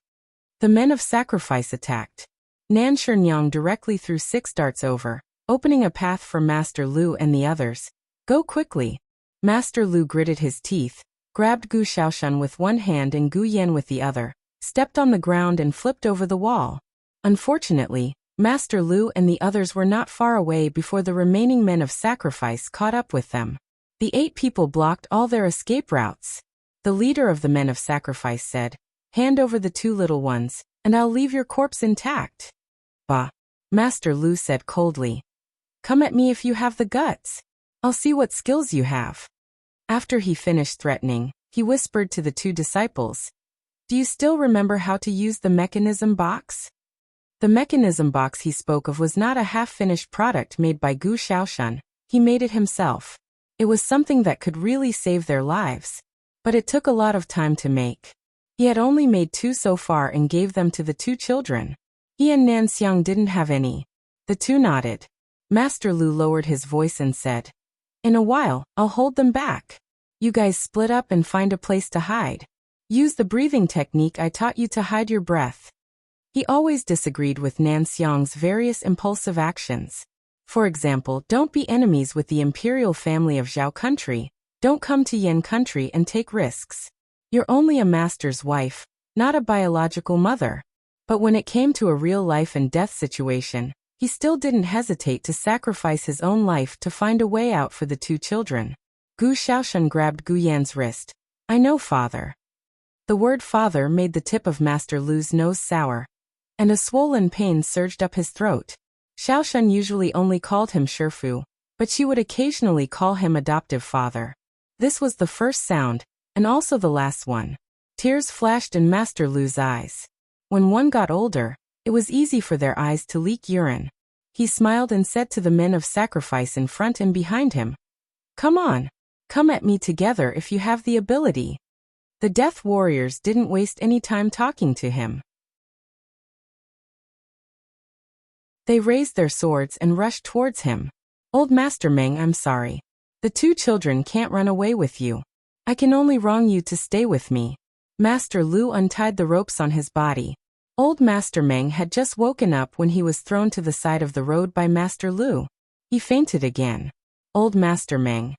The men of sacrifice attacked. Nan Sherngyang directly threw 6 darts over, opening a path for Master Lu and the others. Go quickly. Master Lu gritted his teeth, grabbed Gu Xiaoshan with one hand and Gu Yan with the other, stepped on the ground and flipped over the wall. Unfortunately, Master Lu and the others were not far away before the remaining men of sacrifice caught up with them. The 8 people blocked all their escape routes. The leader of the men of sacrifice said, Hand over the 2 little ones, and I'll leave your corpse intact. Bah. Master Lu said coldly. Come at me if you have the guts. I'll see what skills you have. After he finished threatening, he whispered to the two disciples. Do you still remember how to use the mechanism box? The mechanism box he spoke of was not a half-finished product made by Gu Xiaoshan. He made it himself. It was something that could really save their lives. But it took a lot of time to make. He had only made 2 so far and gave them to the 2 children. He and Nanxiang didn't have any. The 2 nodded. Master Lu lowered his voice and said, In a while, I'll hold them back. You guys split up and find a place to hide. Use the breathing technique I taught you to hide your breath. He always disagreed with Nanxiang's various impulsive actions. For example, don't be enemies with the imperial family of Zhao country. Don't come to Yan country and take risks. You're only a master's wife, not a biological mother. But when it came to a real life and death situation, he still didn't hesitate to sacrifice his own life to find a way out for the 2 children. Gu Xiaoshan grabbed Gu Yan's wrist. I know, father. The word father made the tip of Master Lu's nose sour, and a swollen pain surged up his throat. Xiaoshan usually only called him Shifu, but she would occasionally call him adoptive father. This was the first sound, and also the last one. Tears flashed in Master Lu's eyes. When one got older, it was easy for their eyes to leak urine. He smiled and said to the men of sacrifice in front and behind him, Come on, come at me together if you have the ability. The death warriors didn't waste any time talking to him. They raised their swords and rushed towards him. Old Master Meng, I'm sorry. The 2 children can't run away with you. I can only wrong you to stay with me. Master Lu untied the ropes on his body. Old Master Meng had just woken up when he was thrown to the side of the road by Master Lu. He fainted again. Old Master Meng.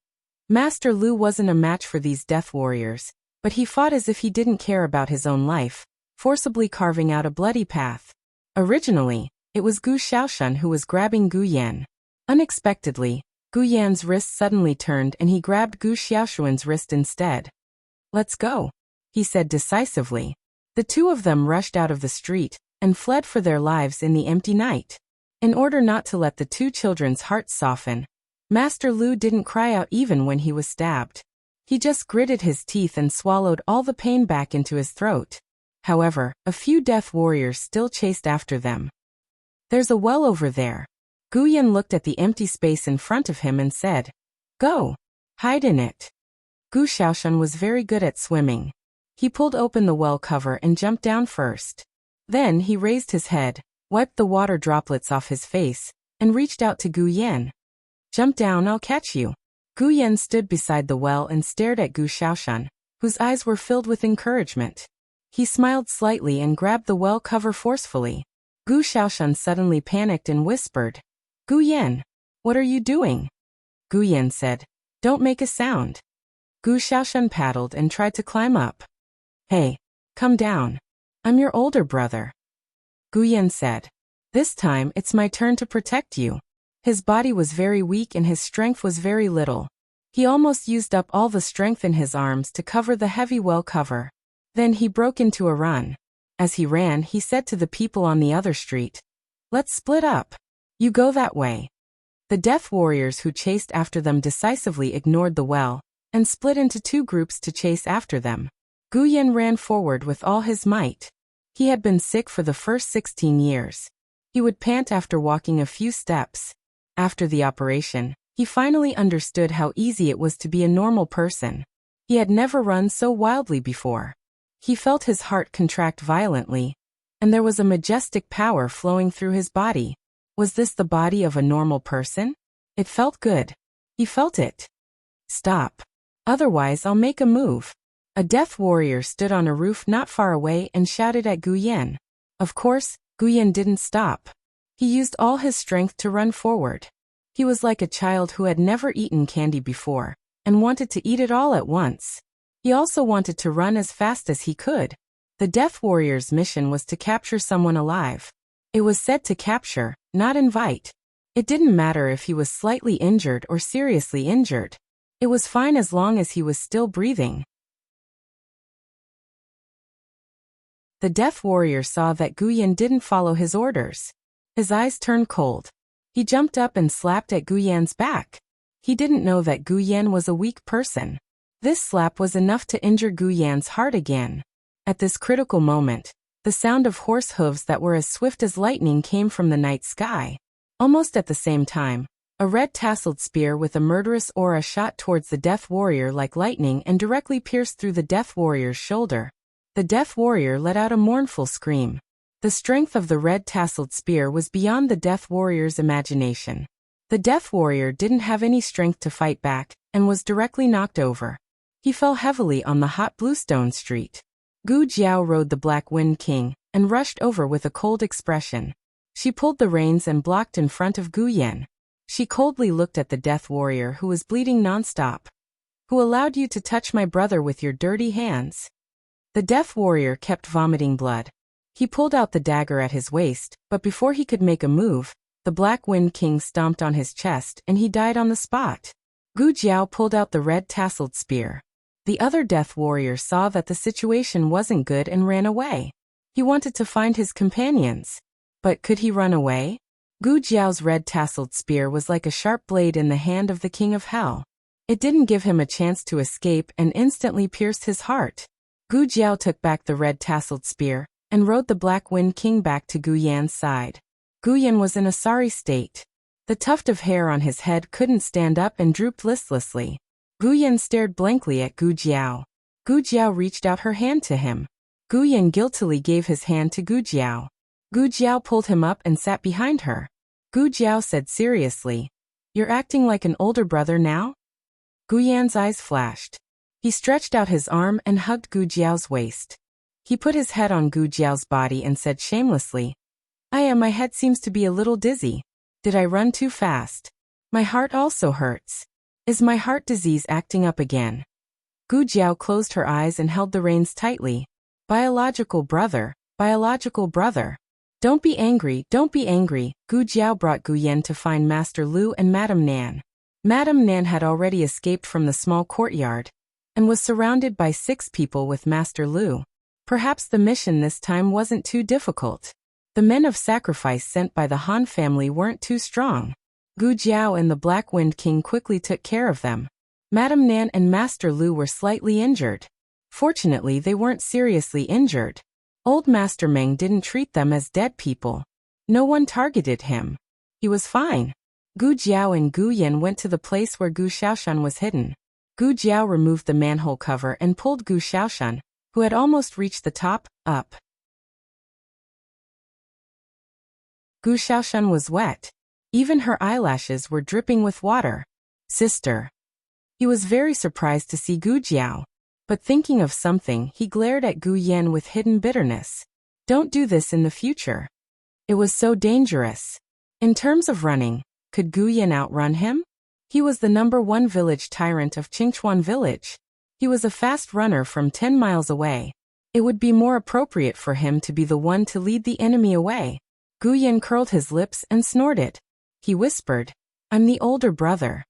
Master Lu wasn't a match for these death warriors, but he fought as if he didn't care about his own life, forcibly carving out a bloody path. Originally, it was Gu Xiaoshan who was grabbing Gu Yan. Unexpectedly, Gu Yan's wrist suddenly turned and he grabbed Gu Xiaoshuan's wrist instead. Let's go, he said decisively. The 2 of them rushed out of the street and fled for their lives in the empty night. In order not to let the 2 children's hearts soften, Master Lu didn't cry out even when he was stabbed. He just gritted his teeth and swallowed all the pain back into his throat. However, a few death warriors still chased after them. There's a well over there. Gu Yan looked at the empty space in front of him and said, Go, hide in it. Gu Xiaoshan was very good at swimming. He pulled open the well cover and jumped down first. Then he raised his head, wiped the water droplets off his face, and reached out to Gu Yan. Jump down, I'll catch you. Gu Yan stood beside the well and stared at Gu Xiaoshan, whose eyes were filled with encouragement. He smiled slightly and grabbed the well cover forcefully. Gu Xiaoshan suddenly panicked and whispered, Gu Yan, what are you doing? Gu Yan said, Don't make a sound. Gu Xiaoshan paddled and tried to climb up. Hey, come down. I'm your older brother. Gu Yan said, This time it's my turn to protect you. His body was very weak and his strength was very little. He almost used up all the strength in his arms to cover the heavy well cover. Then he broke into a run. As he ran, he said to the people on the other street, Let's split up. You go that way. The death warriors who chased after them decisively ignored the well, and split into 2 groups to chase after them. Gu Yan ran forward with all his might. He had been sick for the first 16 years. He would pant after walking a few steps. After the operation, he finally understood how easy it was to be a normal person. He had never run so wildly before. He felt his heart contract violently, and there was a majestic power flowing through his body. Was this the body of a normal person? It felt good. He felt it. Stop. Otherwise I'll make a move. A death warrior stood on a roof not far away and shouted at Gu Yan. Of course, Gu Yan didn't stop. He used all his strength to run forward. He was like a child who had never eaten candy before, and wanted to eat it all at once. He also wanted to run as fast as he could. The death warrior's mission was to capture someone alive. It was said to capture, not invite. It didn't matter if he was slightly injured or seriously injured. It was fine as long as he was still breathing. The death warrior saw that Gu Yan didn't follow his orders. His eyes turned cold. He jumped up and slapped at Gu Yan's back. He didn't know that Gu Yan was a weak person. This slap was enough to injure Gu Yan's heart again. At this critical moment, the sound of horse hooves that were as swift as lightning came from the night sky. Almost at the same time, a red-tasseled spear with a murderous aura shot towards the Death Warrior like lightning and directly pierced through the Death Warrior's shoulder. The Death Warrior let out a mournful scream. The strength of the red-tasseled spear was beyond the Death Warrior's imagination. The Death Warrior didn't have any strength to fight back, and was directly knocked over. He fell heavily on the hot bluestone street. Gu Jiao rode the Black Wind King, and rushed over with a cold expression. She pulled the reins and blocked in front of Gu Yan. She coldly looked at the Death Warrior who was bleeding non-stop. Who allowed you to touch my brother with your dirty hands? The Death Warrior kept vomiting blood. He pulled out the dagger at his waist, but before he could make a move, the Black Wind King stomped on his chest and he died on the spot. Gu Jiao pulled out the red-tasseled spear. The other Death Warrior saw that the situation wasn't good and ran away. He wanted to find his companions. But could he run away? Gu Jiao's red-tasseled spear was like a sharp blade in the hand of the King of Hell. It didn't give him a chance to escape and instantly pierced his heart. Gu Jiao took back the red-tasseled spear and rode the Black Wind King back to Gu Yan's side. Gu Yan was in a sorry state. The tuft of hair on his head couldn't stand up and drooped listlessly. Gu Yan stared blankly at Gu Jiao. Gu Jiao reached out her hand to him. Gu Yan guiltily gave his hand to Gu Jiao. Gu Jiao pulled him up and sat behind her. Gu Jiao said seriously, "You're acting like an older brother now?" Gu Yan's eyes flashed. He stretched out his arm and hugged Gu Jiao's waist. He put his head on Gu Jiao's body and said shamelessly, My head seems to be a little dizzy. Did I run too fast? My heart also hurts. Is my heart disease acting up again?" Gu Jiao closed her eyes and held the reins tightly. Biological brother, biological brother. Don't be angry, don't be angry. Gu Jiao brought Gu Yan to find Master Lu and Madame Nan. Madame Nan had already escaped from the small courtyard, and was surrounded by 6 people with Master Lu. Perhaps the mission this time wasn't too difficult. The men of sacrifice sent by the Han family weren't too strong. Gu Jiao and the Black Wind King quickly took care of them. Madame Nan and Master Lu were slightly injured. Fortunately, they weren't seriously injured. Old Master Meng didn't treat them as dead people. No one targeted him. He was fine. Gu Jiao and Gu Yan went to the place where Gu Xiaoshan was hidden. Gu Jiao removed the manhole cover and pulled Gu Xiaoshan, who had almost reached the top, up. Gu Xiaoshan was wet. Even her eyelashes were dripping with water. "Sister." He was very surprised to see Gu Jiao. But thinking of something, he glared at Gu Yan with hidden bitterness. Don't do this in the future. It was so dangerous. In terms of running, could Gu Yan outrun him? He was the #1 village tyrant of Qingchuan village. He was a fast runner from 10 miles away. It would be more appropriate for him to be the one to lead the enemy away. Gu Yan curled his lips and snorted. He whispered, "I'm the older brother."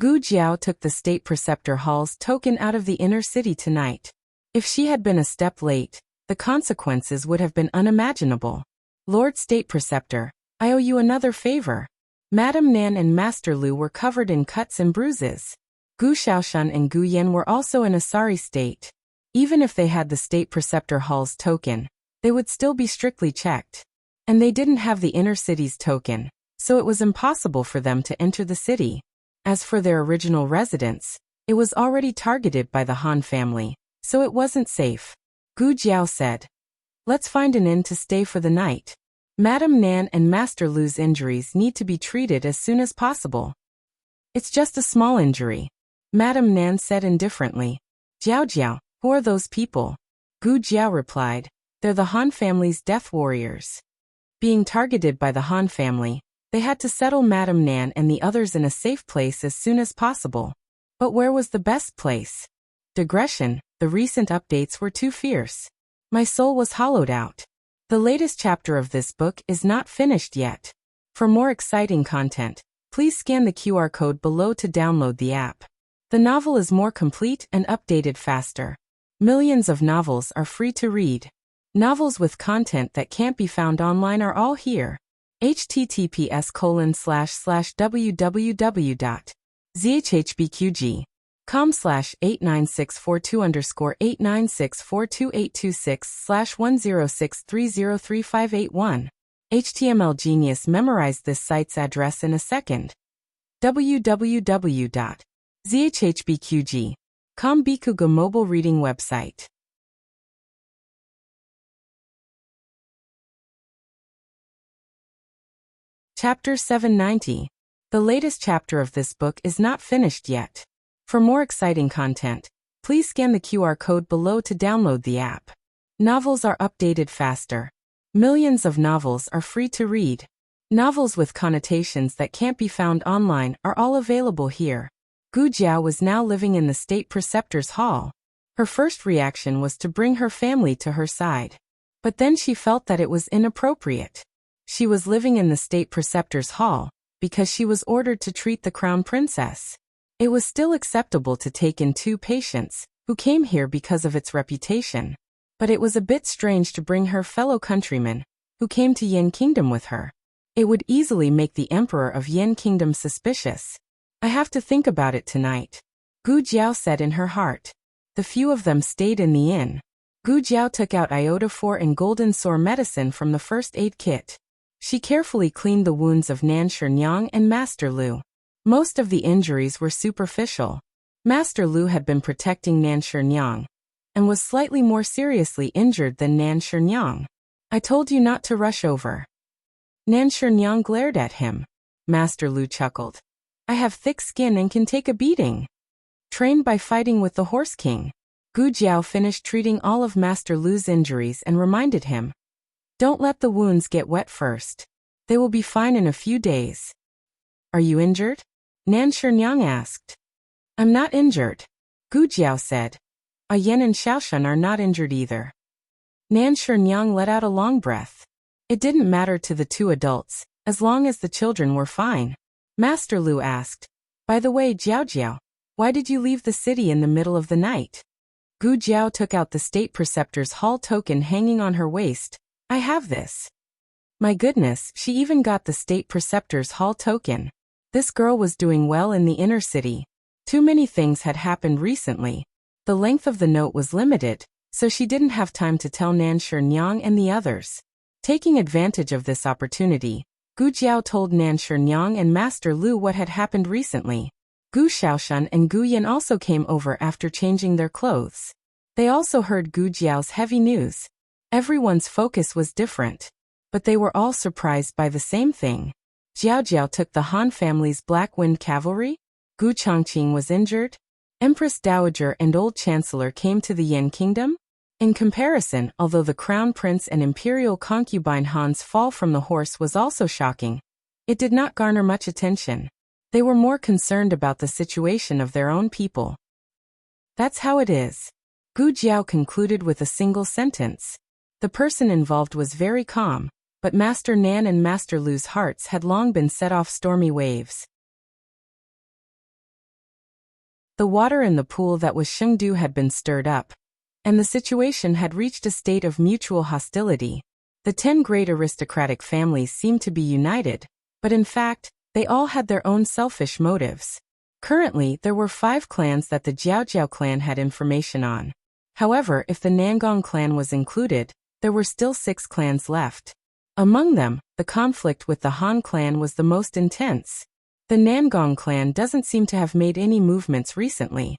Gu Jiao took the State Preceptor Hall's token out of the inner city tonight. If she had been a step late, the consequences would have been unimaginable. "Lord State Preceptor, I owe you another favor." Madame Nan and Master Lu were covered in cuts and bruises. Gu Xiaoshan and Gu Yan were also in a sorry state. Even if they had the State Preceptor Hall's token, they would still be strictly checked. And they didn't have the inner city's token, so it was impossible for them to enter the city. As for their original residence, it was already targeted by the Han family, so it wasn't safe. Gu Jiao said, "Let's find an inn to stay for the night. Madame Nan and Master Lu's injuries need to be treated as soon as possible." "It's just a small injury," Madame Nan said indifferently. "Jiao Jiao, who are those people?" Gu Jiao replied, "They're the Han family's death warriors." Being targeted by the Han family, they had to settle Madame Nan and the others in a safe place as soon as possible. But where was the best place? Digression, the recent updates were too fierce. My soul was hollowed out. The latest chapter of this book is not finished yet. For more exciting content, please scan the QR code below to download the app. The novel is more complete and updated faster. Millions of novels are free to read. Novels with content that can't be found online are all here. https://www.zhbqg.com/89642_8964226/106303581. HTML Genius memorized this site's address in a second. www.zhbqg.com Bikuga mobile reading website. Chapter 790. The latest chapter of this book is not finished yet. For more exciting content, please scan the QR code below to download the app. Novels are updated faster. Millions of novels are free to read. Novels with connotations that can't be found online are all available here. Gu Jiao was now living in the state preceptor's hall. Her first reaction was to bring her family to her side. But then she felt that it was inappropriate. She was living in the state preceptor's hall because she was ordered to treat the crown princess. It was still acceptable to take in 2 patients who came here because of its reputation. But it was a bit strange to bring her fellow countrymen who came to Yin Kingdom with her. It would easily make the emperor of Yin Kingdom suspicious. I have to think about it tonight, Gu Jiao said in her heart. The few of them stayed in the inn. Gu Jiao took out iota 4 and golden sore medicine from the first aid kit. She carefully cleaned the wounds of Nan Shirnyang and Master Lu. Most of the injuries were superficial. Master Lu had been protecting Nan Shirnyang and was slightly more seriously injured than Nan Shirnyang. I told you not to rush over. Nan Shirnyang glared at him. Master Lu chuckled. I have thick skin and can take a beating. Trained by fighting with the Horse King. Gu Jiao finished treating all of Master Lu's injuries and reminded him. Don't let the wounds get wet first. They will be fine in a few days. Are you injured? Nan Shirnyang asked. I'm not injured, Gu Jiao said. Yen and Xiaoshan are not injured either. Nan Shirnyang let out a long breath. It didn't matter to the 2 adults, as long as the children were fine. Master Lu asked, by the way, Jiao Jiao, why did you leave the city in the middle of the night? Gu Jiao took out the state preceptor's hall token hanging on her waist. I have this. My goodness, she even got the state preceptor's hall token. This girl was doing well in the inner city. Too many things had happened recently. The length of the note was limited, so she didn't have time to tell Nan Shirnyang and the others. Taking advantage of this opportunity, Gu Jiao told Nan Shirnyang and Master Lu what had happened recently. Gu Xiaoshan and Gu Yan also came over after changing their clothes. They also heard Gu Jiao's heavy news. Everyone's focus was different, but they were all surprised by the same thing. Jiao Jiao took the Han family's Black Wind Cavalry. Gu Chongqing was injured. Empress Dowager and Old Chancellor came to the Yin Kingdom. In comparison, although the Crown Prince and Imperial concubine Han's fall from the horse was also shocking, it did not garner much attention. They were more concerned about the situation of their own people. That's how it is. Gu Jiao concluded with a single sentence. The person involved was very calm, but Master Nan and Master Lu's hearts had long been set off stormy waves. The water in the pool that was Shengdu had been stirred up, and the situation had reached a state of mutual hostility. The 10 great aristocratic families seemed to be united, but in fact, they all had their own selfish motives. Currently, there were 5 clans that the Jiaojiao clan had information on. However, if the Nangong clan was included, there were still 6 clans left. Among them, the conflict with the Han clan was the most intense. The Nangong clan doesn't seem to have made any movements recently.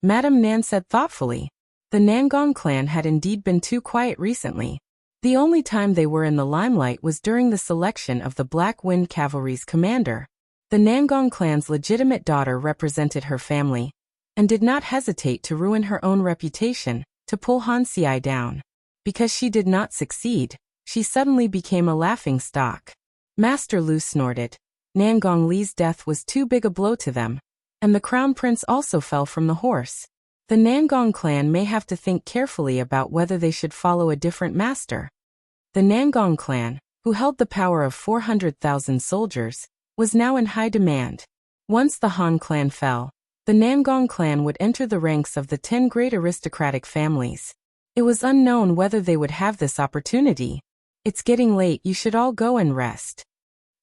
Madame Nan said thoughtfully. The Nangong clan had indeed been too quiet recently. The only time they were in the limelight was during the selection of the Black Wind Cavalry's commander. The Nangong clan's legitimate daughter represented her family, and did not hesitate to ruin her own reputation, to pull Han Xiai down. Because she did not succeed, she suddenly became a laughing stock. Master Lu snorted. Nangong Li's death was too big a blow to them, and the crown prince also fell from the horse. The Nangong clan may have to think carefully about whether they should follow a different master. The Nangong clan, who held the power of 400,000 soldiers, was now in high demand. Once the Han clan fell, the Nangong clan would enter the ranks of the 10 great aristocratic families. It was unknown whether they would have this opportunity. It's getting late, you should all go and rest.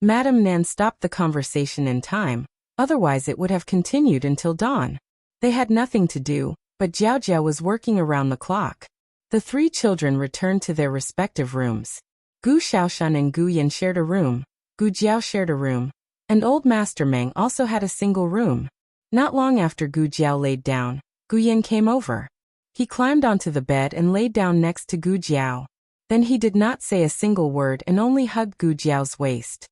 Madame Nan stopped the conversation in time, otherwise it would have continued until dawn. They had nothing to do, but Jiao Jiao was working around the clock. The three children returned to their respective rooms. Gu Xiaoshan and Gu Yan shared a room, Gu Jiao shared a room, and old Master Meng also had a single room. Not long after Gu Jiao laid down, Gu Yan came over. He climbed onto the bed and laid down next to Gu Jiao. Then he did not say a single word and only hugged Gu Jiao's waist.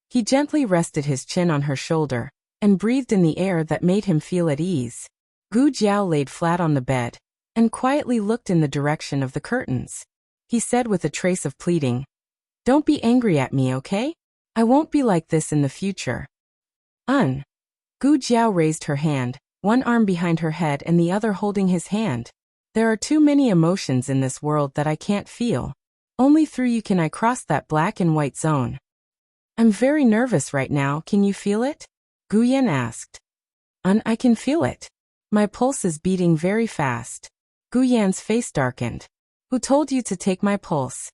He gently rested his chin on her shoulder and breathed in the air that made him feel at ease. Gu Jiao laid flat on the bed and quietly looked in the direction of the curtains. He said with a trace of pleading, "Don't be angry at me, okay? I won't be like this in the future." Gu Jiao raised her hand, one arm behind her head and the other holding his hand. There are too many emotions in this world that I can't feel. Only through you can I cross that black and white zone. I'm very nervous right now, can you feel it? Gu Yan asked. I can feel it. My pulse is beating very fast. Gu Yan's face darkened. Who told you to take my pulse?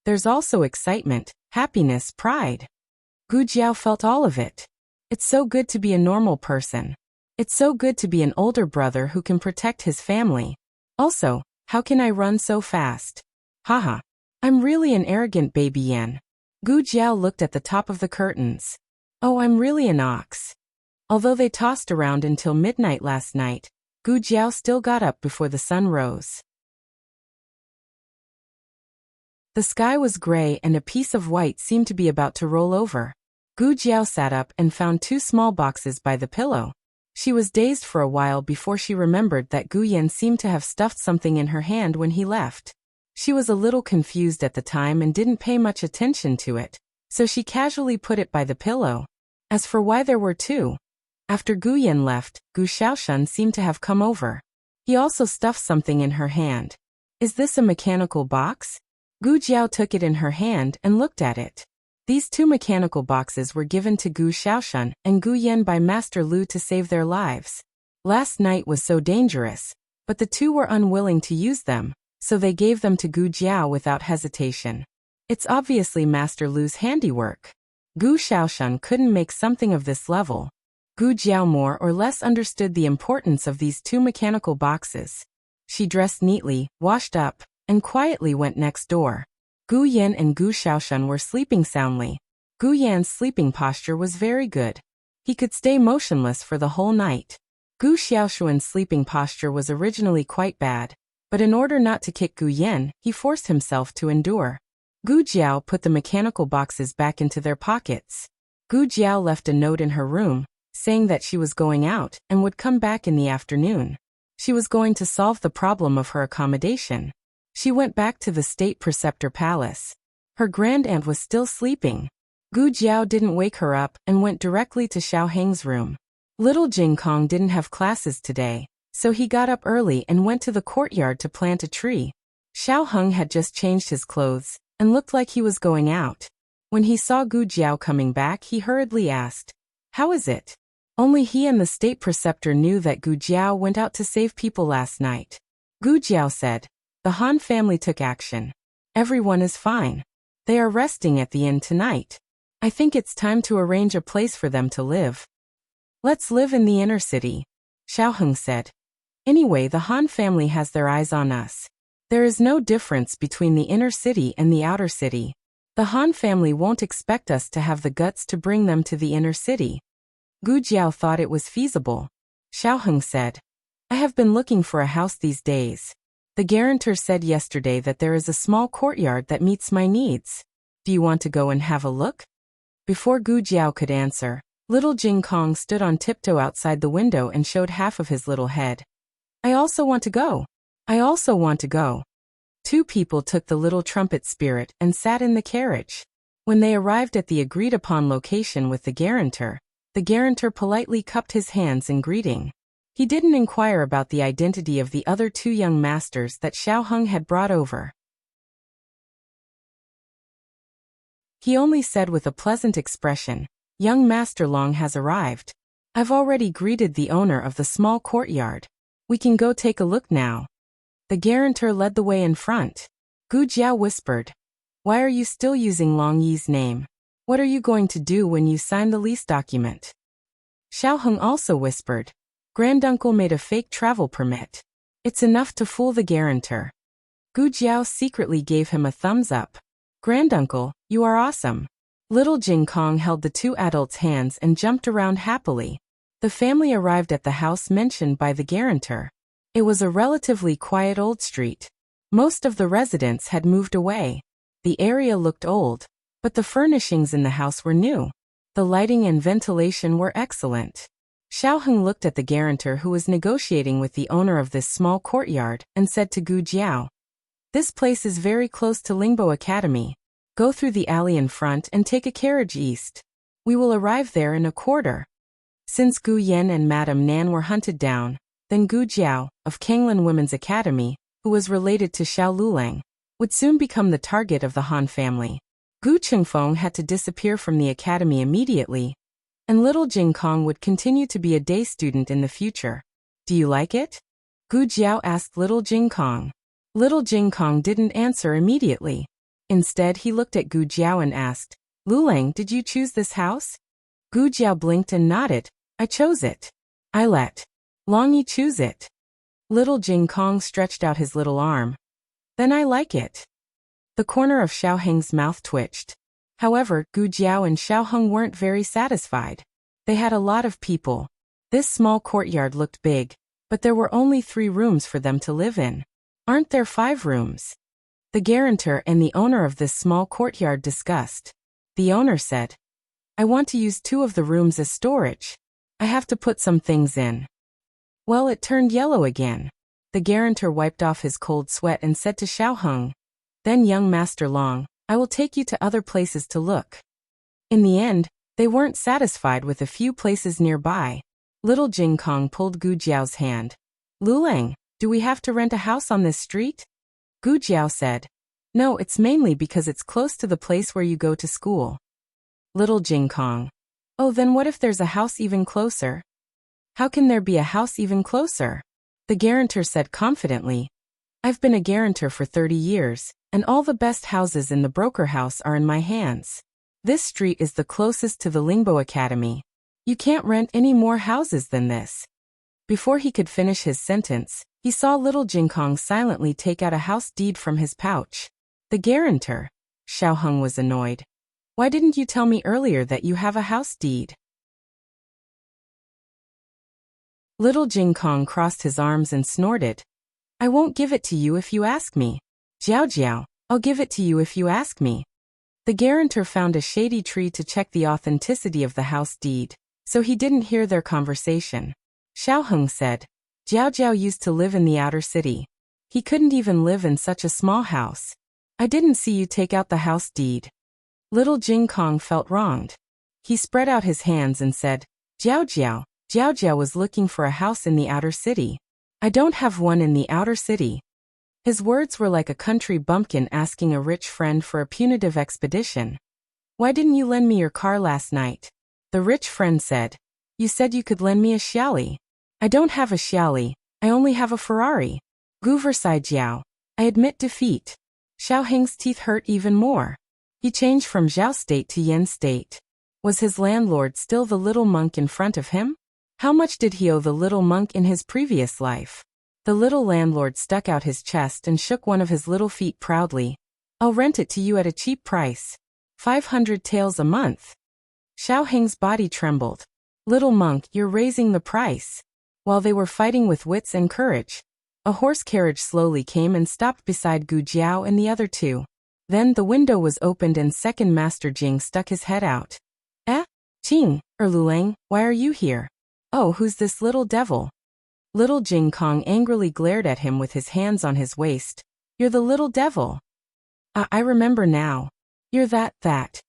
There's also excitement, happiness, pride. Gu Jiao felt all of it. It's so good to be a normal person. It's so good to be an older brother who can protect his family. Also, how can I run so fast? Haha. I'm really an arrogant baby Yan. Gu Jiao looked at the top of the curtains. Oh, I'm really an ox. Although they tossed around until midnight last night, Gu Jiao still got up before the sun rose. The sky was gray and a piece of white seemed to be about to roll over. Gu Jiao sat up and found two small boxes by the pillow. She was dazed for a while before she remembered that Gu Yan seemed to have stuffed something in her hand when he left. She was a little confused at the time and didn't pay much attention to it, so she casually put it by the pillow. As for why there were two, after Gu Yan left, Gu Xiaoshan seemed to have come over. He also stuffed something in her hand. Is this a mechanical box? Gu Jiao took it in her hand and looked at it. These two mechanical boxes were given to Gu Xiaoshan and Gu Yan by Master Lu to save their lives. Last night was so dangerous, but the two were unwilling to use them, so they gave them to Gu Jiao without hesitation. It's obviously Master Lu's handiwork. Gu Xiaoshan couldn't make something of this level. Gu Jiao more or less understood the importance of these two mechanical boxes. She dressed neatly, washed up, and quietly went next door. Gu Yan and Gu Xiaoshan were sleeping soundly. Gu Yan's sleeping posture was very good. He could stay motionless for the whole night. Gu Xiaoshuan's sleeping posture was originally quite bad, but in order not to kick Gu Yan, he forced himself to endure. Gu Jiao put the mechanical boxes back into their pockets. Gu Jiao left a note in her room, saying that she was going out and would come back in the afternoon. She was going to solve the problem of her accommodation. She went back to the State Preceptor Palace. Her grandaunt was still sleeping. Gu Jiao didn't wake her up and went directly to Xiao Heng's room. Little Jing Kong didn't have classes today, so he got up early and went to the courtyard to plant a tree. Xiao Heng had just changed his clothes and looked like he was going out. When he saw Gu Jiao coming back, he hurriedly asked, "How is it?" Only he and the State Preceptor knew that Gu Jiao went out to save people last night. Gu Jiao said, "The Han family took action. Everyone is fine. They are resting at the inn tonight. I think it's time to arrange a place for them to live." "Let's live in the inner city," Xiao Heng said. "Anyway, the Han family has their eyes on us. There is no difference between the inner city and the outer city. The Han family won't expect us to have the guts to bring them to the inner city." Gu Jiao thought it was feasible. Xiao Heng said, "I have been looking for a house these days. The guarantor said yesterday that there is a small courtyard that meets my needs. Do you want to go and have a look?" Before Gu Jiao could answer, little Jing Kong stood on tiptoe outside the window and showed half of his little head. "I also want to go. I also want to go." Two people took the little trumpet spirit and sat in the carriage. When they arrived at the agreed-upon location with the guarantor politely cupped his hands in greeting. He didn't inquire about the identity of the other two young masters that Xiao Heng had brought over. He only said with a pleasant expression, "Young Master Long has arrived. I've already greeted the owner of the small courtyard. We can go take a look now." The guarantor led the way in front. Gu Jiao whispered, Why are you still using Long Yi's name? What are you going to do when you sign the lease document? Xiao Heng also whispered. Granduncle made a fake travel permit. It's enough to fool the guarantor. Gu Jiao secretly gave him a thumbs up. Granduncle, you are awesome. Little Jing Kong held the two adults' hands and jumped around happily. The family arrived at the house mentioned by the guarantor. It was a relatively quiet old street. Most of the residents had moved away. The area looked old, but the furnishings in the house were new. The lighting and ventilation were excellent. Xiao Heng looked at the guarantor who was negotiating with the owner of this small courtyard and said to Gu Jiao, "This place is very close to Lingbo Academy. Go through the alley in front and take a carriage east. We will arrive there in a quarter." Since Gu Yan and Madame Nan were hunted down, then Gu Jiao, of Kanglin Women's Academy, who was related to Xiao Lulang, would soon become the target of the Han family. Gu Chengfeng had to disappear from the academy immediately, and little Jing Kong would continue to be a day student in the future. "Do you like it?" Gu Jiao asked little Jing Kong. Little Jing Kong didn't answer immediately. Instead, he looked at Gu Jiao and asked, "Lulang, did you choose this house?" Gu Jiao blinked and nodded. "I chose it. I let Long Yi choose it." Little Jing Kong stretched out his little arm. "Then I like it." The corner of Xiao Heng's mouth twitched. However, Gu Jiao and Xiao Heng weren't very satisfied. They had a lot of people. This small courtyard looked big, but there were only 3 rooms for them to live in. "Aren't there 5 rooms?" The guarantor and the owner of this small courtyard discussed. The owner said, "I want to use 2 of the rooms as storage. I have to put some things in." Well, it turned yellow again. The guarantor wiped off his cold sweat and said to Xiao Heng, "Then young Master Long, I will take you to other places to look." In the end, they weren't satisfied with a few places nearby. Little Jing Kong pulled Gu Jiao's hand. "Lulang, do we have to rent a house on this street?" Gu Jiao said, "No, it's mainly because it's close to the place where you go to school." Little Jing Kong, "Oh, then what if there's a house even closer?" "How can there be a house even closer?" The guarantor said confidently, "I've been a guarantor for 30 years, and all the best houses in the broker house are in my hands. This street is the closest to the Lingbo Academy. You can't rent any more houses than this." Before he could finish his sentence, he saw little Jing Kong silently take out a house deed from his pouch. The guarantor, Xiao Heng, was annoyed. "Why didn't you tell me earlier that you have a house deed?" Little Jing Kong crossed his arms and snorted, "I won't give it to you if you ask me. Jiao Jiao, I'll give it to you if you ask me." The guarantor found a shady tree to check the authenticity of the house deed, so he didn't hear their conversation. Xiao Heng said, "Jiao Jiao used to live in the outer city. He couldn't even live in such a small house. I didn't see you take out the house deed." Little Jing Kong felt wronged. He spread out his hands and said, "Jiao Jiao, Jiao Jiao was looking for a house in the outer city. I don't have one in the outer city." His words were like a country bumpkin asking a rich friend for a punitive expedition. "Why didn't you lend me your car last night?" The rich friend said, "You said you could lend me a Xiaoli." "I don't have a Xiaoli, I only have a Ferrari." Gu Versailles Jiao, I admit defeat. Xiao Heng's teeth hurt even more. He changed from Zhao state to Yen state. Was his landlord still the little monk in front of him? How much did he owe the little monk in his previous life? The little landlord stuck out his chest and shook one of his little feet proudly. "I'll rent it to you at a cheap price. 500 taels a month." Xiao Heng's body trembled. "Little monk, you're raising the price." While they were fighting with wits and courage, a horse carriage slowly came and stopped beside Gu Jiao and the other 2. Then the window was opened and Second Master Jing stuck his head out. "Eh? Jing, Lulang, why are you here? Oh, who's this little devil?" Little Jing Kong angrily glared at him with his hands on his waist. "You're the little devil." I remember now. You're that.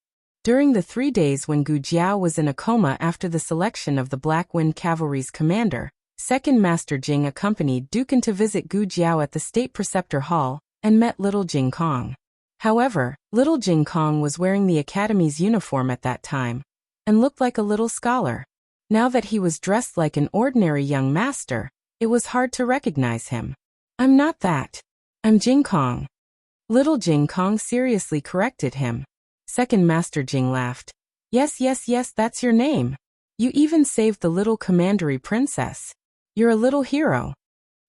During the 3 days when Gu Jiao was in a coma after the selection of the Black Wind Cavalry's commander, Second Master Jing accompanied Dukan to visit Gu Jiao at the State Preceptor Hall, and met little Jing Kong. However, little Jing Kong was wearing the academy's uniform at that time, and looked like a little scholar. Now that he was dressed like an ordinary young master, it was hard to recognize him. "I'm not that. I'm Jing Kong." Little Jing Kong seriously corrected him. Second Master Jing laughed. Yes, yes, yes, that's your name. You even saved the little commandery princess. You're a little hero.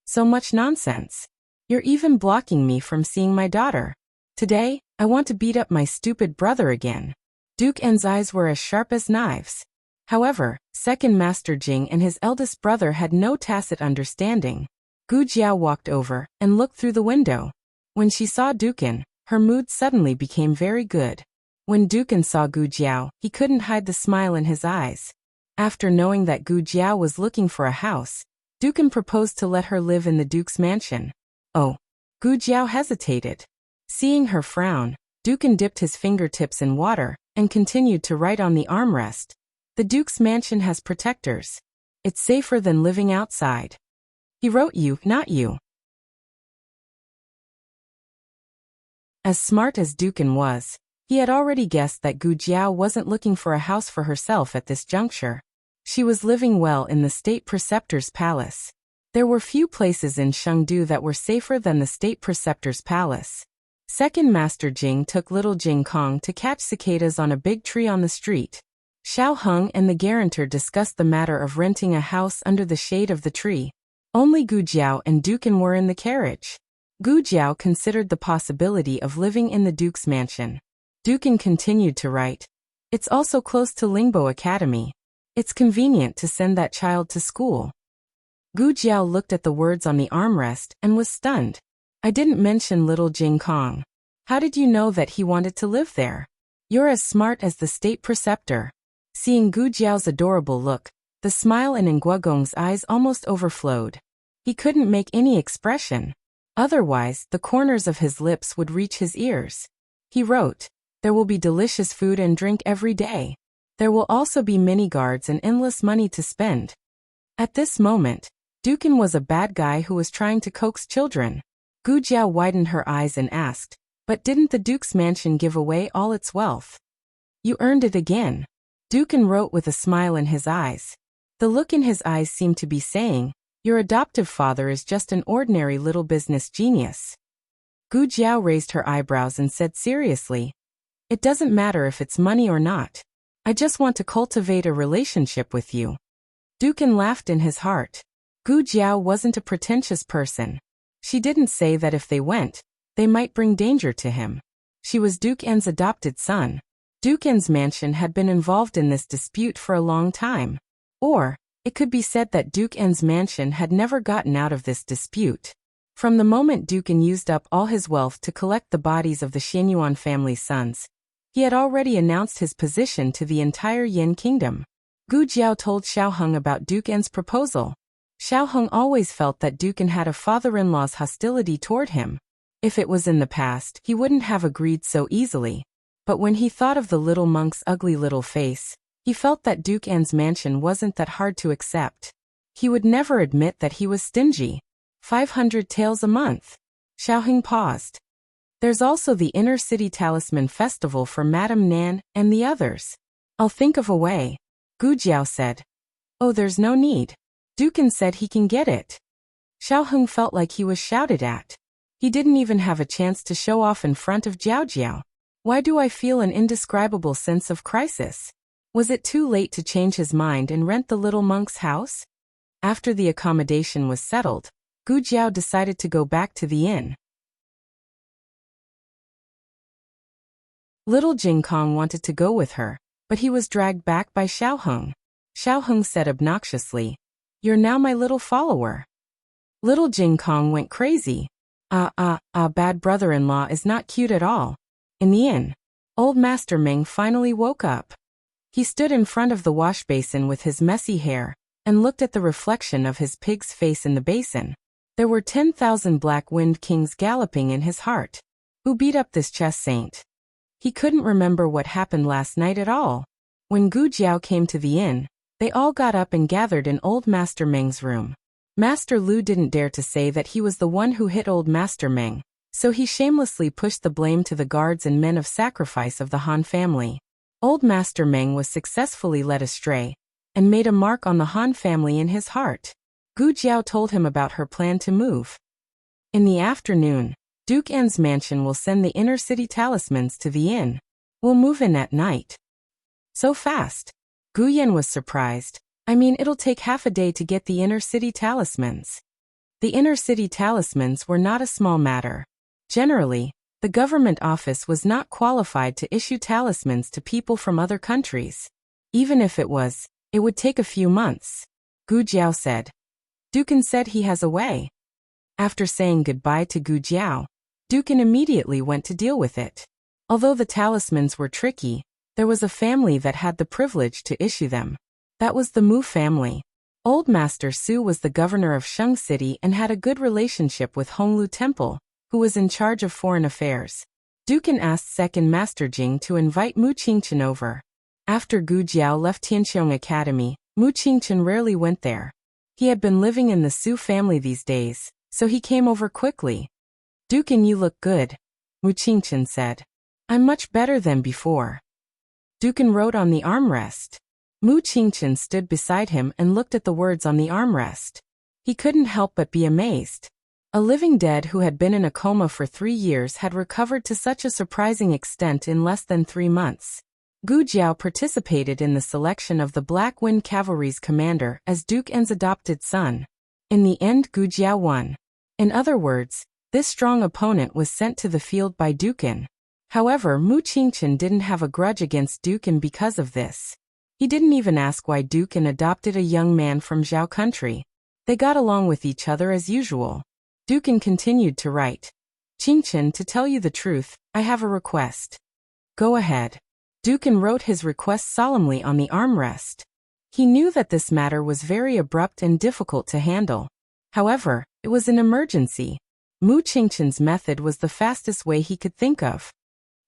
So much nonsense. You're even blocking me from seeing my daughter. Today, I want to beat up my stupid brother again. Duke N's eyes were as sharp as knives. However, Second Master Jing and his eldest brother had no tacit understanding. Gu Jiao walked over and looked through the window. When she saw Dukan, her mood suddenly became very good. When Dukan saw Gu Jiao, he couldn't hide the smile in his eyes. After knowing that Gu Jiao was looking for a house, Dukan proposed to let her live in the Duke's mansion. Oh. Gu Jiao hesitated. Seeing her frown, Dukan dipped his fingertips in water and continued to write on the armrest. The Duke's mansion has protectors. It's safer than living outside. He wrote you, not you. As smart as Dukan was, he had already guessed that Gu Jiao wasn't looking for a house for herself at this juncture. She was living well in the state preceptor's palace. There were few places in Chengdu that were safer than the state preceptor's palace. Second Master Jing took little Jing Kong to catch cicadas on a big tree on the street. Xiao Heng and the guarantor discussed the matter of renting a house under the shade of the tree. Only Gu Jiao and Dukan were in the carriage. Gu Jiao considered the possibility of living in the Duke's mansion. Dukan continued to write. It's also close to Lingbo Academy. It's convenient to send that child to school. Gu Jiao looked at the words on the armrest and was stunned. I didn't mention little Jing Kong. How did you know that he wanted to live there? You're as smart as the state preceptor. Seeing Gu Jiao's adorable look, the smile in Nguogong's eyes almost overflowed. He couldn't make any expression. Otherwise, the corners of his lips would reach his ears. He wrote, there will be delicious food and drink every day. There will also be many guards and endless money to spend. At this moment, Dukan was a bad guy who was trying to coax children. Gu Jiao widened her eyes and asked, but didn't the Duke's mansion give away all its wealth? You earned it again. Dukan wrote with a smile in his eyes. The look in his eyes seemed to be saying, your adoptive father is just an ordinary little business genius. Gu Jiao raised her eyebrows and said seriously, it doesn't matter if it's money or not. I just want to cultivate a relationship with you. Dukan laughed in his heart. Gu Jiao wasn't a pretentious person. She didn't say that if they went, they might bring danger to him. She was Duke N's adopted son. Duke N's mansion had been involved in this dispute for a long time. Or, it could be said that Duke N's mansion had never gotten out of this dispute. From the moment Duke N used up all his wealth to collect the bodies of the Xianyuan family's sons, he had already announced his position to the entire Yin kingdom. Gu Jiao told Xiao Heng about Duke N's proposal. Xiao Heng always felt that Duke N had a father-in-law's hostility toward him. If it was in the past, he wouldn't have agreed so easily. But when he thought of the little monk's ugly little face, he felt that Duke N's mansion wasn't that hard to accept. He would never admit that he was stingy. 500 taels a month. Xiao Heng paused. There's also the Inner City Talisman Festival for Madame Nan and the others. I'll think of a way. Gu Jiao said. Oh, there's no need. Dukan said he can get it. Xiao Heng felt like he was shouted at. He didn't even have a chance to show off in front of Jiao Jiao. Why do I feel an indescribable sense of crisis? Was it too late to change his mind and rent the little monk's house? After the accommodation was settled, Gu Jiao decided to go back to the inn. Little Jing Kong wanted to go with her, but he was dragged back by Xiao Heng. Xiao Heng said obnoxiously, "You're now my little follower." Little Jing Kong went crazy. Bad brother-in-law is not cute at all. In the inn, old Master Meng finally woke up. He stood in front of the wash basin with his messy hair, and looked at the reflection of his pig's face in the basin. There were 10,000 black wind kings galloping in his heart. Who beat up this chess saint? He couldn't remember what happened last night at all. When Gu Jiao came to the inn, they all got up and gathered in old Master Meng's room. Master Lu didn't dare to say that he was the one who hit old Master Meng, so he shamelessly pushed the blame to the guards and men of sacrifice of the Han family. Old Master Meng was successfully led astray, and made a mark on the Han family in his heart. Gu Jiao told him about her plan to move. In the afternoon, Duke An's mansion will send the inner-city talismans to the inn. We'll move in at night. So fast. Gu Yan was surprised. I mean, it'll take half a day to get the inner-city talismans. The inner-city talismans were not a small matter. Generally, the government office was not qualified to issue talismans to people from other countries. Even if it was, it would take a few months. Gu Jiao said. Dukan said he has a way. After saying goodbye to Gu Jiao, Dukan immediately went to deal with it. Although the talismans were tricky, there was a family that had the privilege to issue them. That was the Mu family. Old Master Su was the governor of Sheng City and had a good relationship with Honglu Temple, who was in charge of foreign affairs. Dukan asked Second Master Jing to invite Mu Qingchen over. After Gu Jiao left Tianqiong Academy, Mu Qingchen rarely went there. He had been living in the Su family these days, so he came over quickly. Dukan, you look good, Mu Qingchen said. I'm much better than before. Dukan wrote on the armrest. Mu Qingchen stood beside him and looked at the words on the armrest. He couldn't help but be amazed. A living dead who had been in a coma for 3 years had recovered to such a surprising extent in less than 3 months. Gu Jiao participated in the selection of the Black Wind Cavalry's commander as Duke An's adopted son. In the end, Gu Jiao won. In other words, this strong opponent was sent to the field by Dukan. However, Mu Qingchen didn't have a grudge against Dukan because of this. He didn't even ask why Dukan adopted a young man from Zhao country. They got along with each other as usual. Dukan continued to write. Qingchen, to tell you the truth, I have a request. Go ahead. Dukan wrote his request solemnly on the armrest. He knew that this matter was very abrupt and difficult to handle. However, it was an emergency. Mu Qingchen's method was the fastest way he could think of.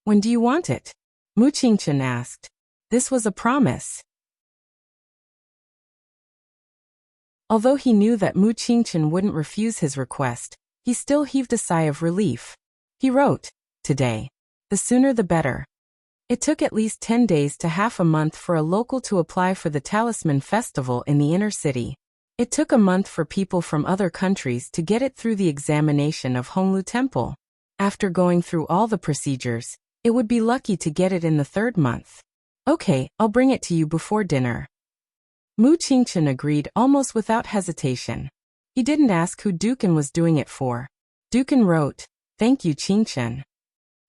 When do you want it? Mu Qingchen asked. This was a promise. Although he knew that Mu Qingchen wouldn't refuse his request, he still heaved a sigh of relief. He wrote, today. The sooner the better. It took at least 10 days to half a month for a local to apply for the Talisman Festival in the inner city. It took a month for people from other countries to get it through the examination of Honglu Temple. After going through all the procedures, it would be lucky to get it in the 3rd month. Okay, I'll bring it to you before dinner. Mu Qingchen agreed almost without hesitation. He didn't ask who Dukan was doing it for. Dukan wrote, Thank you, Qingchen.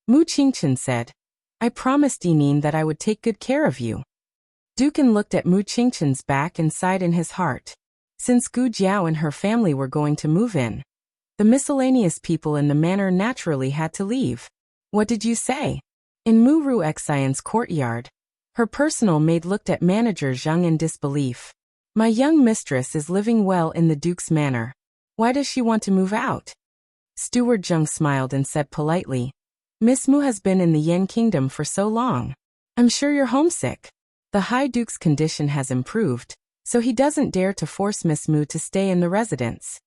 Mu Qingchen said, I promised Yinin that I would take good care of you. Dukan looked at Mu Qingchen's back and sighed in his heart. Since Gu Jiao and her family were going to move in, the miscellaneous people in the manor naturally had to leave. What did you say? In Mu Ru Xian's courtyard, her personal maid looked at manager Zhang in disbelief. My young mistress is living well in the Duke's manor. Why does she want to move out? Steward Zhang smiled and said politely, Miss Mu has been in the Yan Kingdom for so long. I'm sure you're homesick. The High Duke's condition has improved, so he doesn't dare to force Miss Mu to stay in the residence.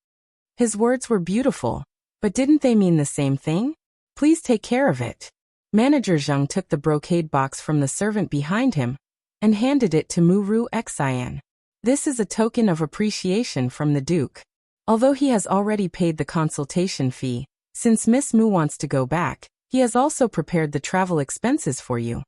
His words were beautiful, but didn't they mean the same thing? Please take care of it. Manager Zhang took the brocade box from the servant behind him and handed it to Mu Ru Xian. This is a token of appreciation from the Duke. Although he has already paid the consultation fee, since Miss Mu wants to go back, he has also prepared the travel expenses for you.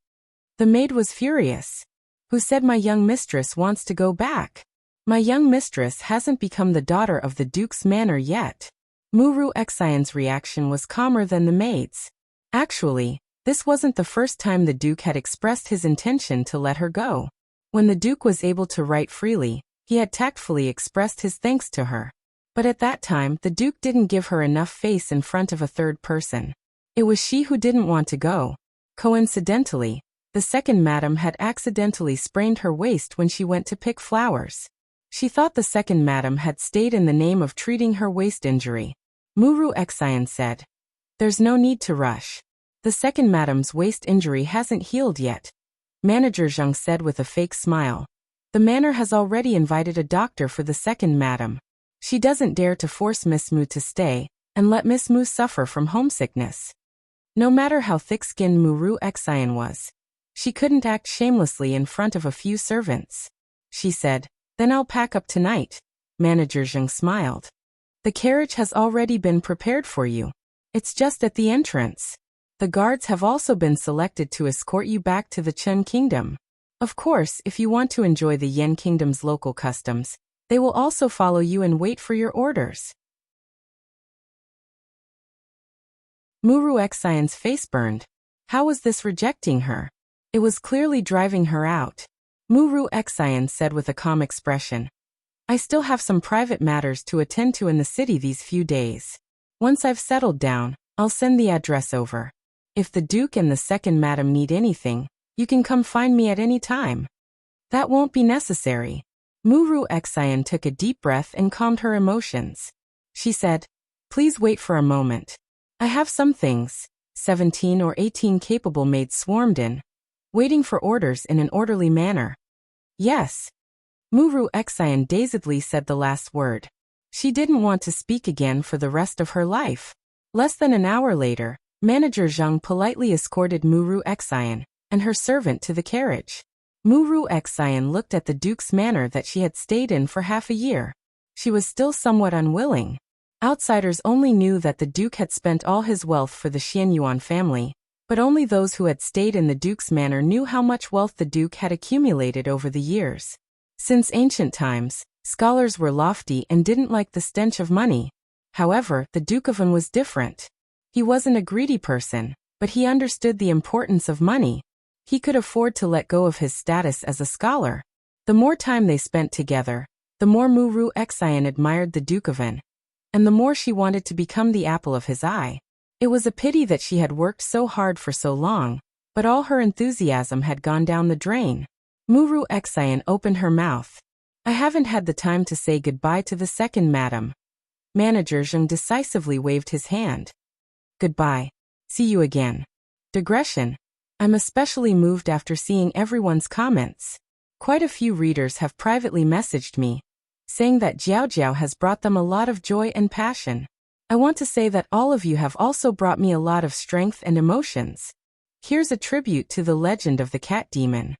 The maid was furious. Who said my young mistress wants to go back? My young mistress hasn't become the daughter of the Duke's manor yet. Mu Ru Xian's reaction was calmer than the maid's. Actually, this wasn't the first time the Duke had expressed his intention to let her go. When the Duke was able to write freely, he had tactfully expressed his thanks to her. But at that time, the Duke didn't give her enough face in front of a third person. It was she who didn't want to go. Coincidentally, the second madam had accidentally sprained her waist when she went to pick flowers. She thought the second madam had stayed in the name of treating her waist injury. Mu Ru Xian said, There's no need to rush. The second madam's waist injury hasn't healed yet. Manager Zhang said with a fake smile. The manor has already invited a doctor for the second madam. She doesn't dare to force Miss Mu to stay and let Miss Mu suffer from homesickness. No matter how thick-skinned Mu Ru Xian was, she couldn't act shamelessly in front of a few servants. She said, Then I'll pack up tonight. Manager Zhang smiled. The carriage has already been prepared for you. It's just at the entrance. The guards have also been selected to escort you back to the Chun Kingdom. Of course, if you want to enjoy the Yen Kingdom's local customs, they will also follow you and wait for your orders. Muru Xian's face burned. How was this rejecting her? It was clearly driving her out. Muru Xian said with a calm expression. I still have some private matters to attend to in the city these few days. Once I've settled down, I'll send the address over. If the Duke and the second madam need anything, you can come find me at any time. That won't be necessary. Muru Xian took a deep breath and calmed her emotions. She said, please wait for a moment. I have some things, 17 or 18 capable maids swarmed in, waiting for orders in an orderly manner. Yes. Muru Xian dazedly said the last word. She didn't want to speak again for the rest of her life. Less than an hour later, Manager Zhang politely escorted Muru Xian and her servant to the carriage. Muru Xian looked at the Duke's manor that she had stayed in for half a year. She was still somewhat unwilling. Outsiders only knew that the Duke had spent all his wealth for the Xianyuan family, but only those who had stayed in the Duke's manor knew how much wealth the Duke had accumulated over the years. Since ancient times, scholars were lofty and didn't like the stench of money. However, the Duke of An was different. He wasn't a greedy person, but he understood the importance of money. He could afford to let go of his status as a scholar. The more time they spent together, the more Muru Xian admired the Duke of An, and the more she wanted to become the apple of his eye. It was a pity that she had worked so hard for so long, but all her enthusiasm had gone down the drain. Muru Xian opened her mouth. I haven't had the time to say goodbye to the second madam. Manager Zhang decisively waved his hand. Goodbye. See you again. Digression. I'm especially moved after seeing everyone's comments. Quite a few readers have privately messaged me, saying that Jiao Jiao has brought them a lot of joy and passion. I want to say that all of you have also brought me a lot of strength and emotions. Here's a tribute to the legend of the cat demon.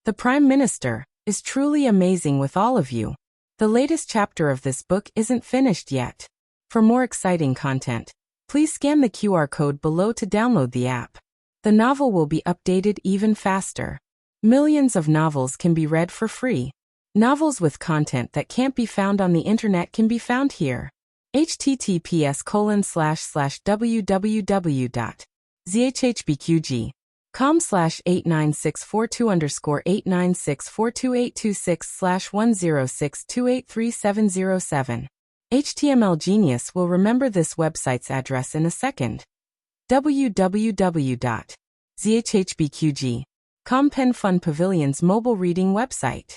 The Prime Minister is truly amazing with all of you. The latest chapter of this book isn't finished yet. For more exciting content, please scan the QR code below to download the app. The novel will be updated even faster. Millions of novels can be read for free. Novels with content that can't be found on the internet can be found here. https://www.zhbqg.com/89642_8964286/1062833707. HTML Genius will remember this website's address in a second. www.zhbqg.com Pen Fun Pavilion's mobile reading website.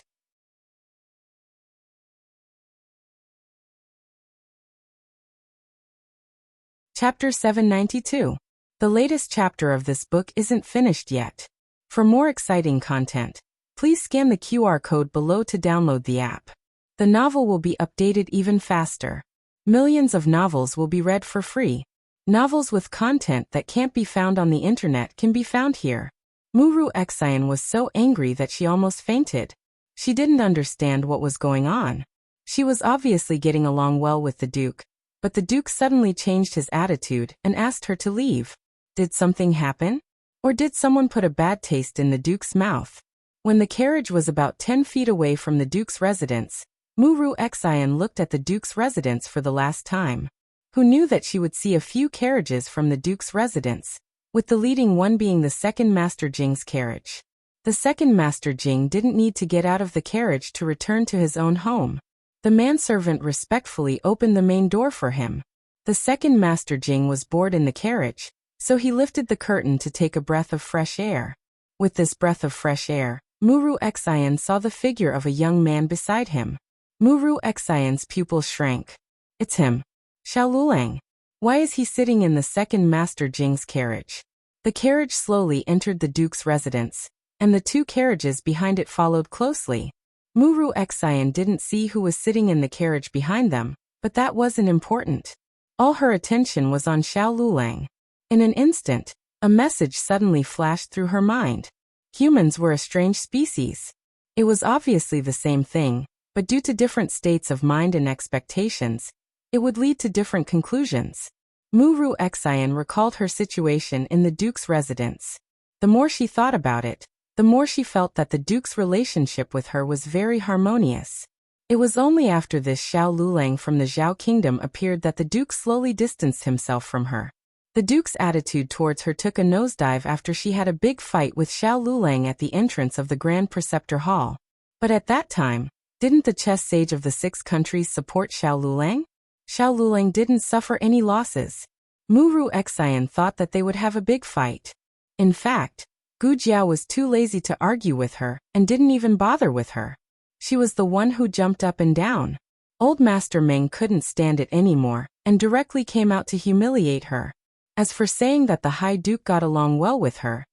Chapter 792. The latest chapter of this book isn't finished yet. For more exciting content, please scan the QR code below to download the app. The novel will be updated even faster. Millions of novels will be read for free. Novels with content that can't be found on the internet can be found here. Muru Xian was so angry that she almost fainted. She didn't understand what was going on. She was obviously getting along well with the Duke, but the Duke suddenly changed his attitude and asked her to leave. Did something happen? Or did someone put a bad taste in the Duke's mouth? When the carriage was about 10 feet away from the Duke's residence, Muru Xian looked at the Duke's residence for the last time. Who knew that she would see a few carriages from the Duke's residence, with the leading one being the second Master Jing's carriage. The second Master Jing didn't need to get out of the carriage to return to his own home. The manservant respectfully opened the main door for him. The second Master Jing was bored in the carriage, so he lifted the curtain to take a breath of fresh air. With this breath of fresh air, Muru Xian saw the figure of a young man beside him. Muru Xian's pupils shrank. It's him. Xiao Lulang. Why is he sitting in the second Master Jing's carriage? The carriage slowly entered the Duke's residence, and the two carriages behind it followed closely. Muru Xian didn't see who was sitting in the carriage behind them, but that wasn't important. All her attention was on Xiao Lulang. In an instant, a message suddenly flashed through her mind. Humans were a strange species. It was obviously the same thing, but due to different states of mind and expectations, it would lead to different conclusions. Muru Xian recalled her situation in the Duke's residence. The more she thought about it, the more she felt that the Duke's relationship with her was very harmonious. It was only after this Xiao Lulang from the Zhao kingdom appeared that the Duke slowly distanced himself from her. The Duke's attitude towards her took a nosedive after she had a big fight with Xiao Lulang at the entrance of the Grand Preceptor Hall. But at that time, didn't the chess sage of the 6 countries support Xiao Lulang? Xiao Lulang didn't suffer any losses. Muru Xian thought that they would have a big fight. In fact, Gu Jiao was too lazy to argue with her and didn't even bother with her. She was the one who jumped up and down. Old Master Meng couldn't stand it anymore and directly came out to humiliate her. As for saying that the High Duke got along well with her,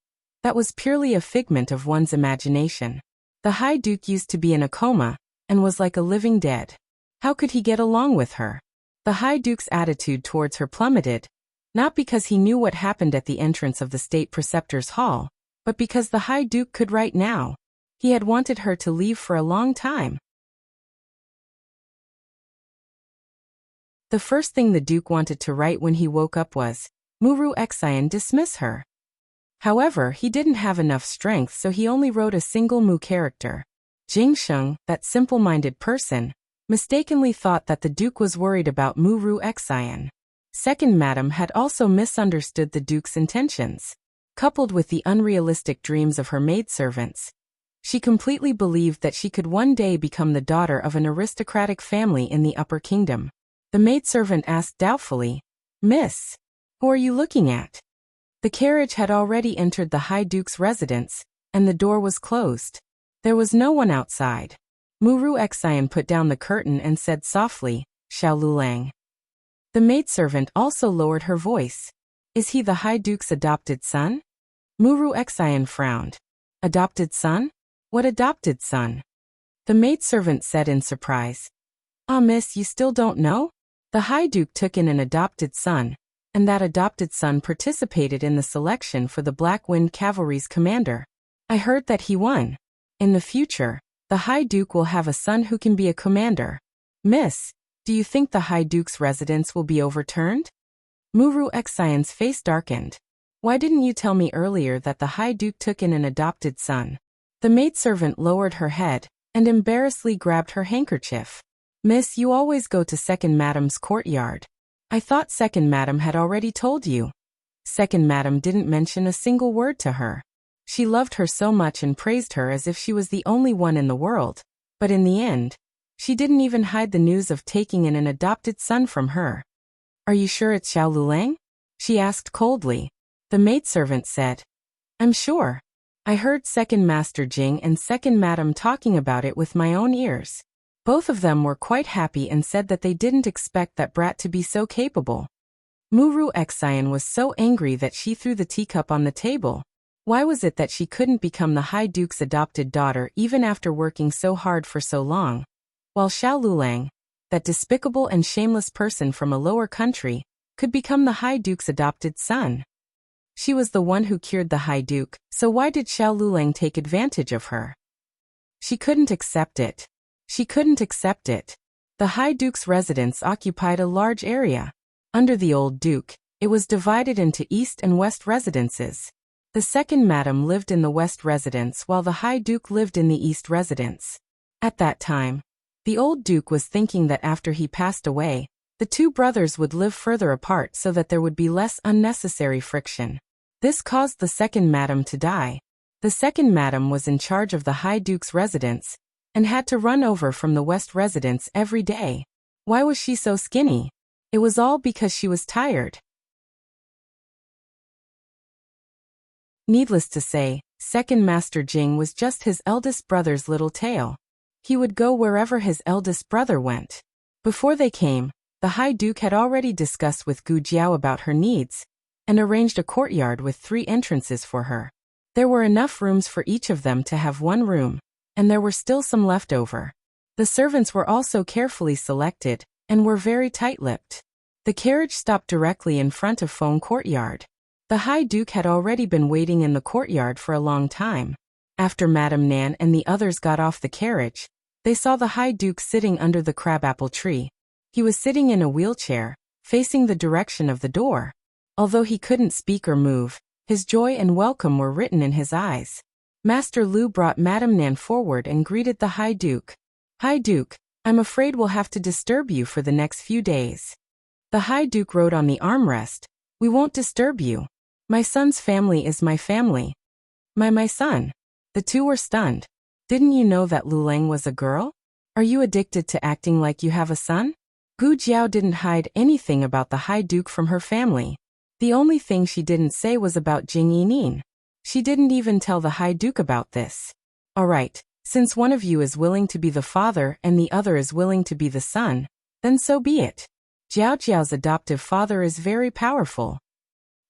that was purely a figment of one's imagination. The High Duke used to be in a coma and was like a living dead. How could he get along with her? The High Duke's attitude towards her plummeted, not because he knew what happened at the entrance of the State Preceptor's Hall, but because the High Duke could write now. He had wanted her to leave for a long time. The first thing the Duke wanted to write when he woke up was, Muru Xian dismiss her. However, he didn't have enough strength, so he only wrote a single Mu character. Jing Sheng, that simple-minded person, mistakenly thought that the Duke was worried about Muru Xian. Second Madam had also misunderstood the Duke's intentions. Coupled with the unrealistic dreams of her maidservants, she completely believed that she could one day become the daughter of an aristocratic family in the Upper Kingdom. The maidservant asked doubtfully, Miss, who are you looking at? The carriage had already entered the High Duke's residence, and the door was closed. There was no one outside. Muru Xian put down the curtain and said softly, Xiao Lulang. The maidservant also lowered her voice. Is he the High Duke's adopted son? Muru Xian frowned. Adopted son? What adopted son? The maidservant said in surprise. Ah, miss, you still don't know? The High Duke took in an adopted son, and that adopted son participated in the selection for the Black Wind Cavalry's commander. I heard that he won. In the future, the High Duke will have a son who can be a commander. Miss, do you think the High Duke's residence will be overturned? Muru Xian's face darkened. Why didn't you tell me earlier that the High Duke took in an adopted son? The maidservant lowered her head and embarrassedly grabbed her handkerchief. Miss, you always go to Second Madam's courtyard. I thought Second Madam had already told you. Second Madam didn't mention a single word to her. She loved her so much and praised her as if she was the only one in the world. But in the end, she didn't even hide the news of taking in an adopted son from her. Are you sure it's Xiao Lulang? She asked coldly. The maidservant said, I'm sure. I heard Second Master Jing and Second Madam talking about it with my own ears. Both of them were quite happy and said that they didn't expect that brat to be so capable. Muru Xian was so angry that she threw the teacup on the table. Why was it that she couldn't become the High Duke's adopted daughter even after working so hard for so long? While Xiao Lulang, that despicable and shameless person from a lower country, could become the High Duke's adopted son. She was the one who cured the High Duke, so why did Xiao Lulang take advantage of her? She couldn't accept it. She couldn't accept it. The High Duke's residence occupied a large area. Under the old Duke, it was divided into East and West residences. The Second Madam lived in the West residence while the High Duke lived in the East residence. At that time, the old Duke was thinking that after he passed away, the two brothers would live further apart so that there would be less unnecessary friction. This caused the Second Madam to die. The Second Madam was in charge of the High Duke's residence and had to run over from the West residence every day. Why was she so skinny? It was all because she was tired. Needless to say, Second Master Jing was just his eldest brother's little tail. He would go wherever his eldest brother went. Before they came, the High Duke had already discussed with Gu Jiao about her needs and arranged a courtyard with 3 entrances for her. There were enough rooms for each of them to have one room, and there were still some left over. The servants were also carefully selected and were very tight-lipped. The carriage stopped directly in front of Feng Courtyard. The High Duke had already been waiting in the courtyard for a long time. After Madame Nan and the others got off the carriage, they saw the High Duke sitting under the crabapple tree. He was sitting in a wheelchair, facing the direction of the door. Although he couldn't speak or move, his joy and welcome were written in his eyes. Master Lu brought Madame Nan forward and greeted the High Duke. "High Duke, I'm afraid we'll have to disturb you for the next few days." The High Duke wrote on the armrest, "We won't disturb you. My son's family is my family." My son. The two were stunned. "Didn't you know that Luleng was a girl? Are you addicted to acting like you have a son?" Gu Jiao didn't hide anything about the High Duke from her family. The only thing she didn't say was about Jing Yining. She didn't even tell the High Duke about this. "All right, since one of you is willing to be the father and the other is willing to be the son, then so be it. Jiao Jiao's adoptive father is very powerful."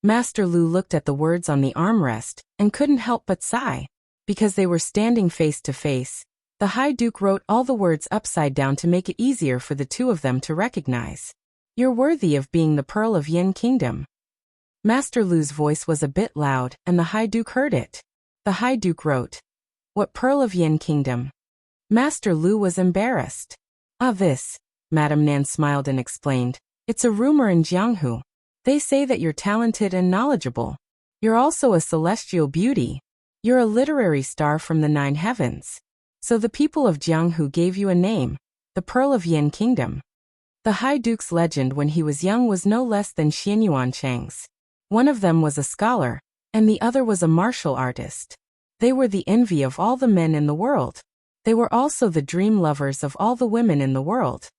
Master Lu looked at the words on the armrest and couldn't help but sigh. Because they were standing face to face, the High Duke wrote all the words upside down to make it easier for the two of them to recognize. "You're worthy of being the Pearl of Yin Kingdom." Master Lu's voice was a bit loud, and the High Duke heard it. The High Duke wrote, "What Pearl of Yin Kingdom?" Master Lu was embarrassed. This," Madame Nan smiled and explained, "it's a rumor in Jianghu. They say that you're talented and knowledgeable. You're also a celestial beauty. You're a literary star from the 9 heavens. So the people of Jianghu gave you a name, the Pearl of Yin Kingdom." The High Duke's legend when he was young was no less than Xianyuan Chang's. One of them was a scholar, and the other was a martial artist. They were the envy of all the men in the world. They were also the dream lovers of all the women in the world.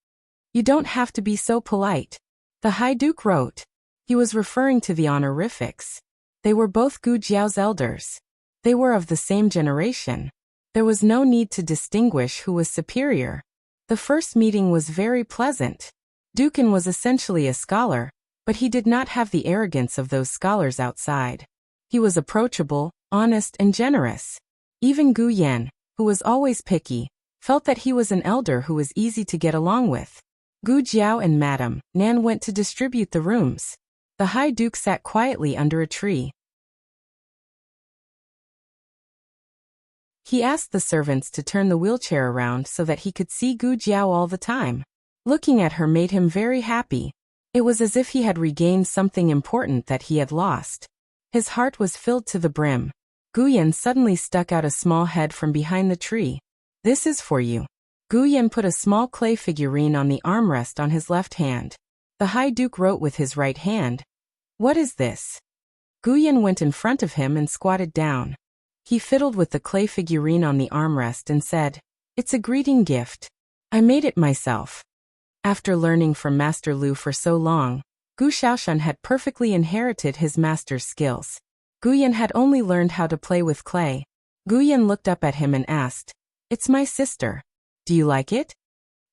"You don't have to be so polite," the High Duke wrote. He was referring to the honorifics. They were both Gu Jiao's elders. They were of the same generation. There was no need to distinguish who was superior. The first meeting was very pleasant. Dukin was essentially a scholar, but he did not have the arrogance of those scholars outside. He was approachable, honest and generous. Even Gu Yan, who was always picky, felt that he was an elder who was easy to get along with. Gu Jiao and Madame Nan went to distribute the rooms. The High Duke sat quietly under a tree. He asked the servants to turn the wheelchair around so that he could see Gu Jiao all the time. Looking at her made him very happy. It was as if he had regained something important that he had lost. His heart was filled to the brim. Gu Yan suddenly stuck out a small head from behind the tree. "This is for you." Gu Yan put a small clay figurine on the armrest on his left hand. The High Duke wrote with his right hand. "What is this?" Gu Yan went in front of him and squatted down. He fiddled with the clay figurine on the armrest and said, "It's a greeting gift. I made it myself." After learning from Master Lu for so long, Gu Shaoshan had perfectly inherited his master's skills. Gu Yan had only learned how to play with clay. Gu Yan looked up at him and asked, "It's my sister. Do you like it?"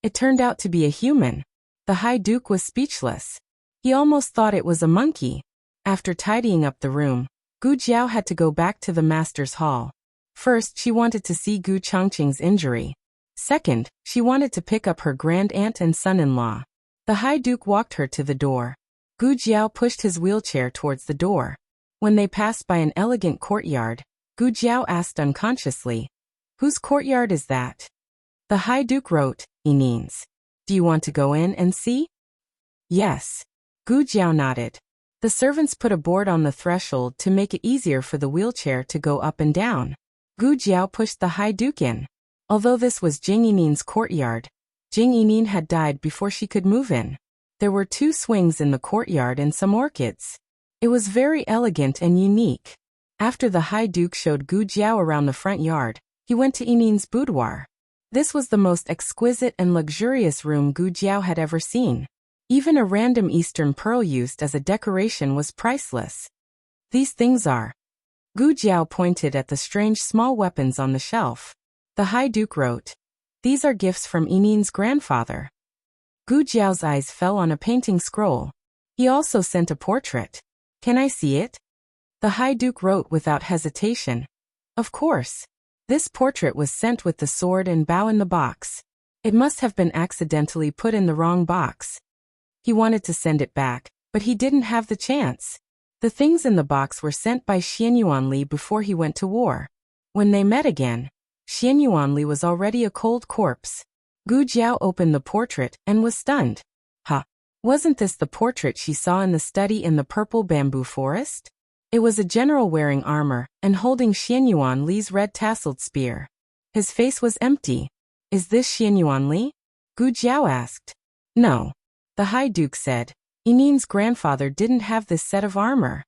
It turned out to be a human. The High Duke was speechless. He almost thought it was a monkey. After tidying up the room, Gu Jiao had to go back to the master's hall. First, she wanted to see Gu Changqing's injury. Second, she wanted to pick up her grand-aunt and son-in-law. The High Duke walked her to the door. Gu Jiao pushed his wheelchair towards the door. When they passed by an elegant courtyard, Gu Jiao asked unconsciously, "Whose courtyard is that?" The High Duke wrote, "Yining's. Do you want to go in and see?" "Yes." Gu Jiao nodded. The servants put a board on the threshold to make it easier for the wheelchair to go up and down. Gu Jiao pushed the High Duke in. Although this was Jing Yining's courtyard, Jing Yining had died before she could move in. There were 2 swings in the courtyard and some orchids. It was very elegant and unique. After the High Duke showed Gu Jiao around the front yard, he went to Yining's boudoir. This was the most exquisite and luxurious room Gu Jiao had ever seen. Even a random Eastern pearl used as a decoration was priceless. "These things are." Gu Jiao pointed at the strange small weapons on the shelf. The High Duke wrote, "These are gifts from Yining's grandfather." Gu Jiao's eyes fell on a painting scroll. He also sent a portrait. "Can I see it?" The High Duke wrote without hesitation, "Of course." This portrait was sent with the sword and bow in the box. It must have been accidentally put in the wrong box. He wanted to send it back, but he didn't have the chance. The things in the box were sent by Xianyuan Li before he went to war. When they met again, Xianyuan Li was already a cold corpse. Gu Jiao opened the portrait and was stunned. "Ha! Wasn't this the portrait she saw in the study in the purple bamboo forest? It was a general wearing armor and holding Xianyuan Li's red tasseled spear. His face was empty. Is this Xianyuan Li? Gu Jiao asked. No. The High Duke said. Yinin's grandfather didn't have this set of armor.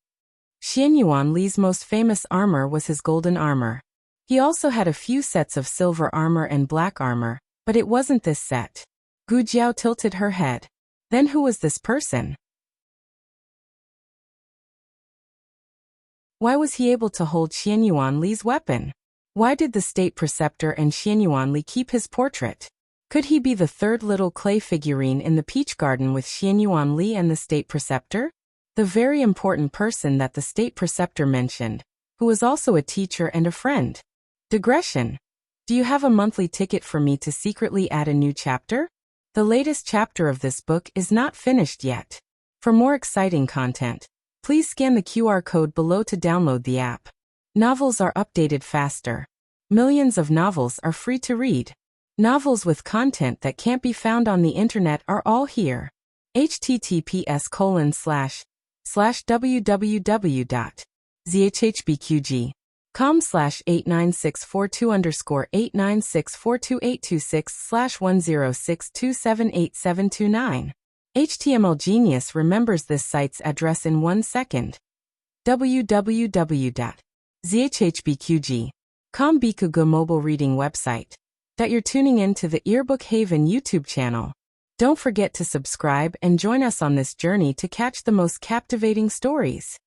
Xianyuan Li's most famous armor was his golden armor. He also had a few sets of silver armor and black armor, but it wasn't this set. Gu Jiao tilted her head. Then who was this person? Why was he able to hold Xianyuan Li's weapon? Why did the state preceptor and Xianyuan Li keep his portrait? Could he be the third little clay figurine in the peach garden with Xianyuan Li and the state preceptor? The very important person that the state preceptor mentioned, who was also a teacher and a friend. Digression. Do you have a monthly ticket for me to secretly add a new chapter? The latest chapter of this book is not finished yet. For more exciting content, please scan the QR code below to download the app. Novels are updated faster. Millions of novels are free to read. Novels with content that can't be found on the internet are all here. https://www.zhhbqg.com/89642_8964286/1062787729. HTML Genius remembers this site's address in 1 second. www.zhhbqg.com Bikugo mobile reading website. That you're tuning in to the Earbook Haven YouTube channel. Don't forget to subscribe and join us on this journey to catch the most captivating stories.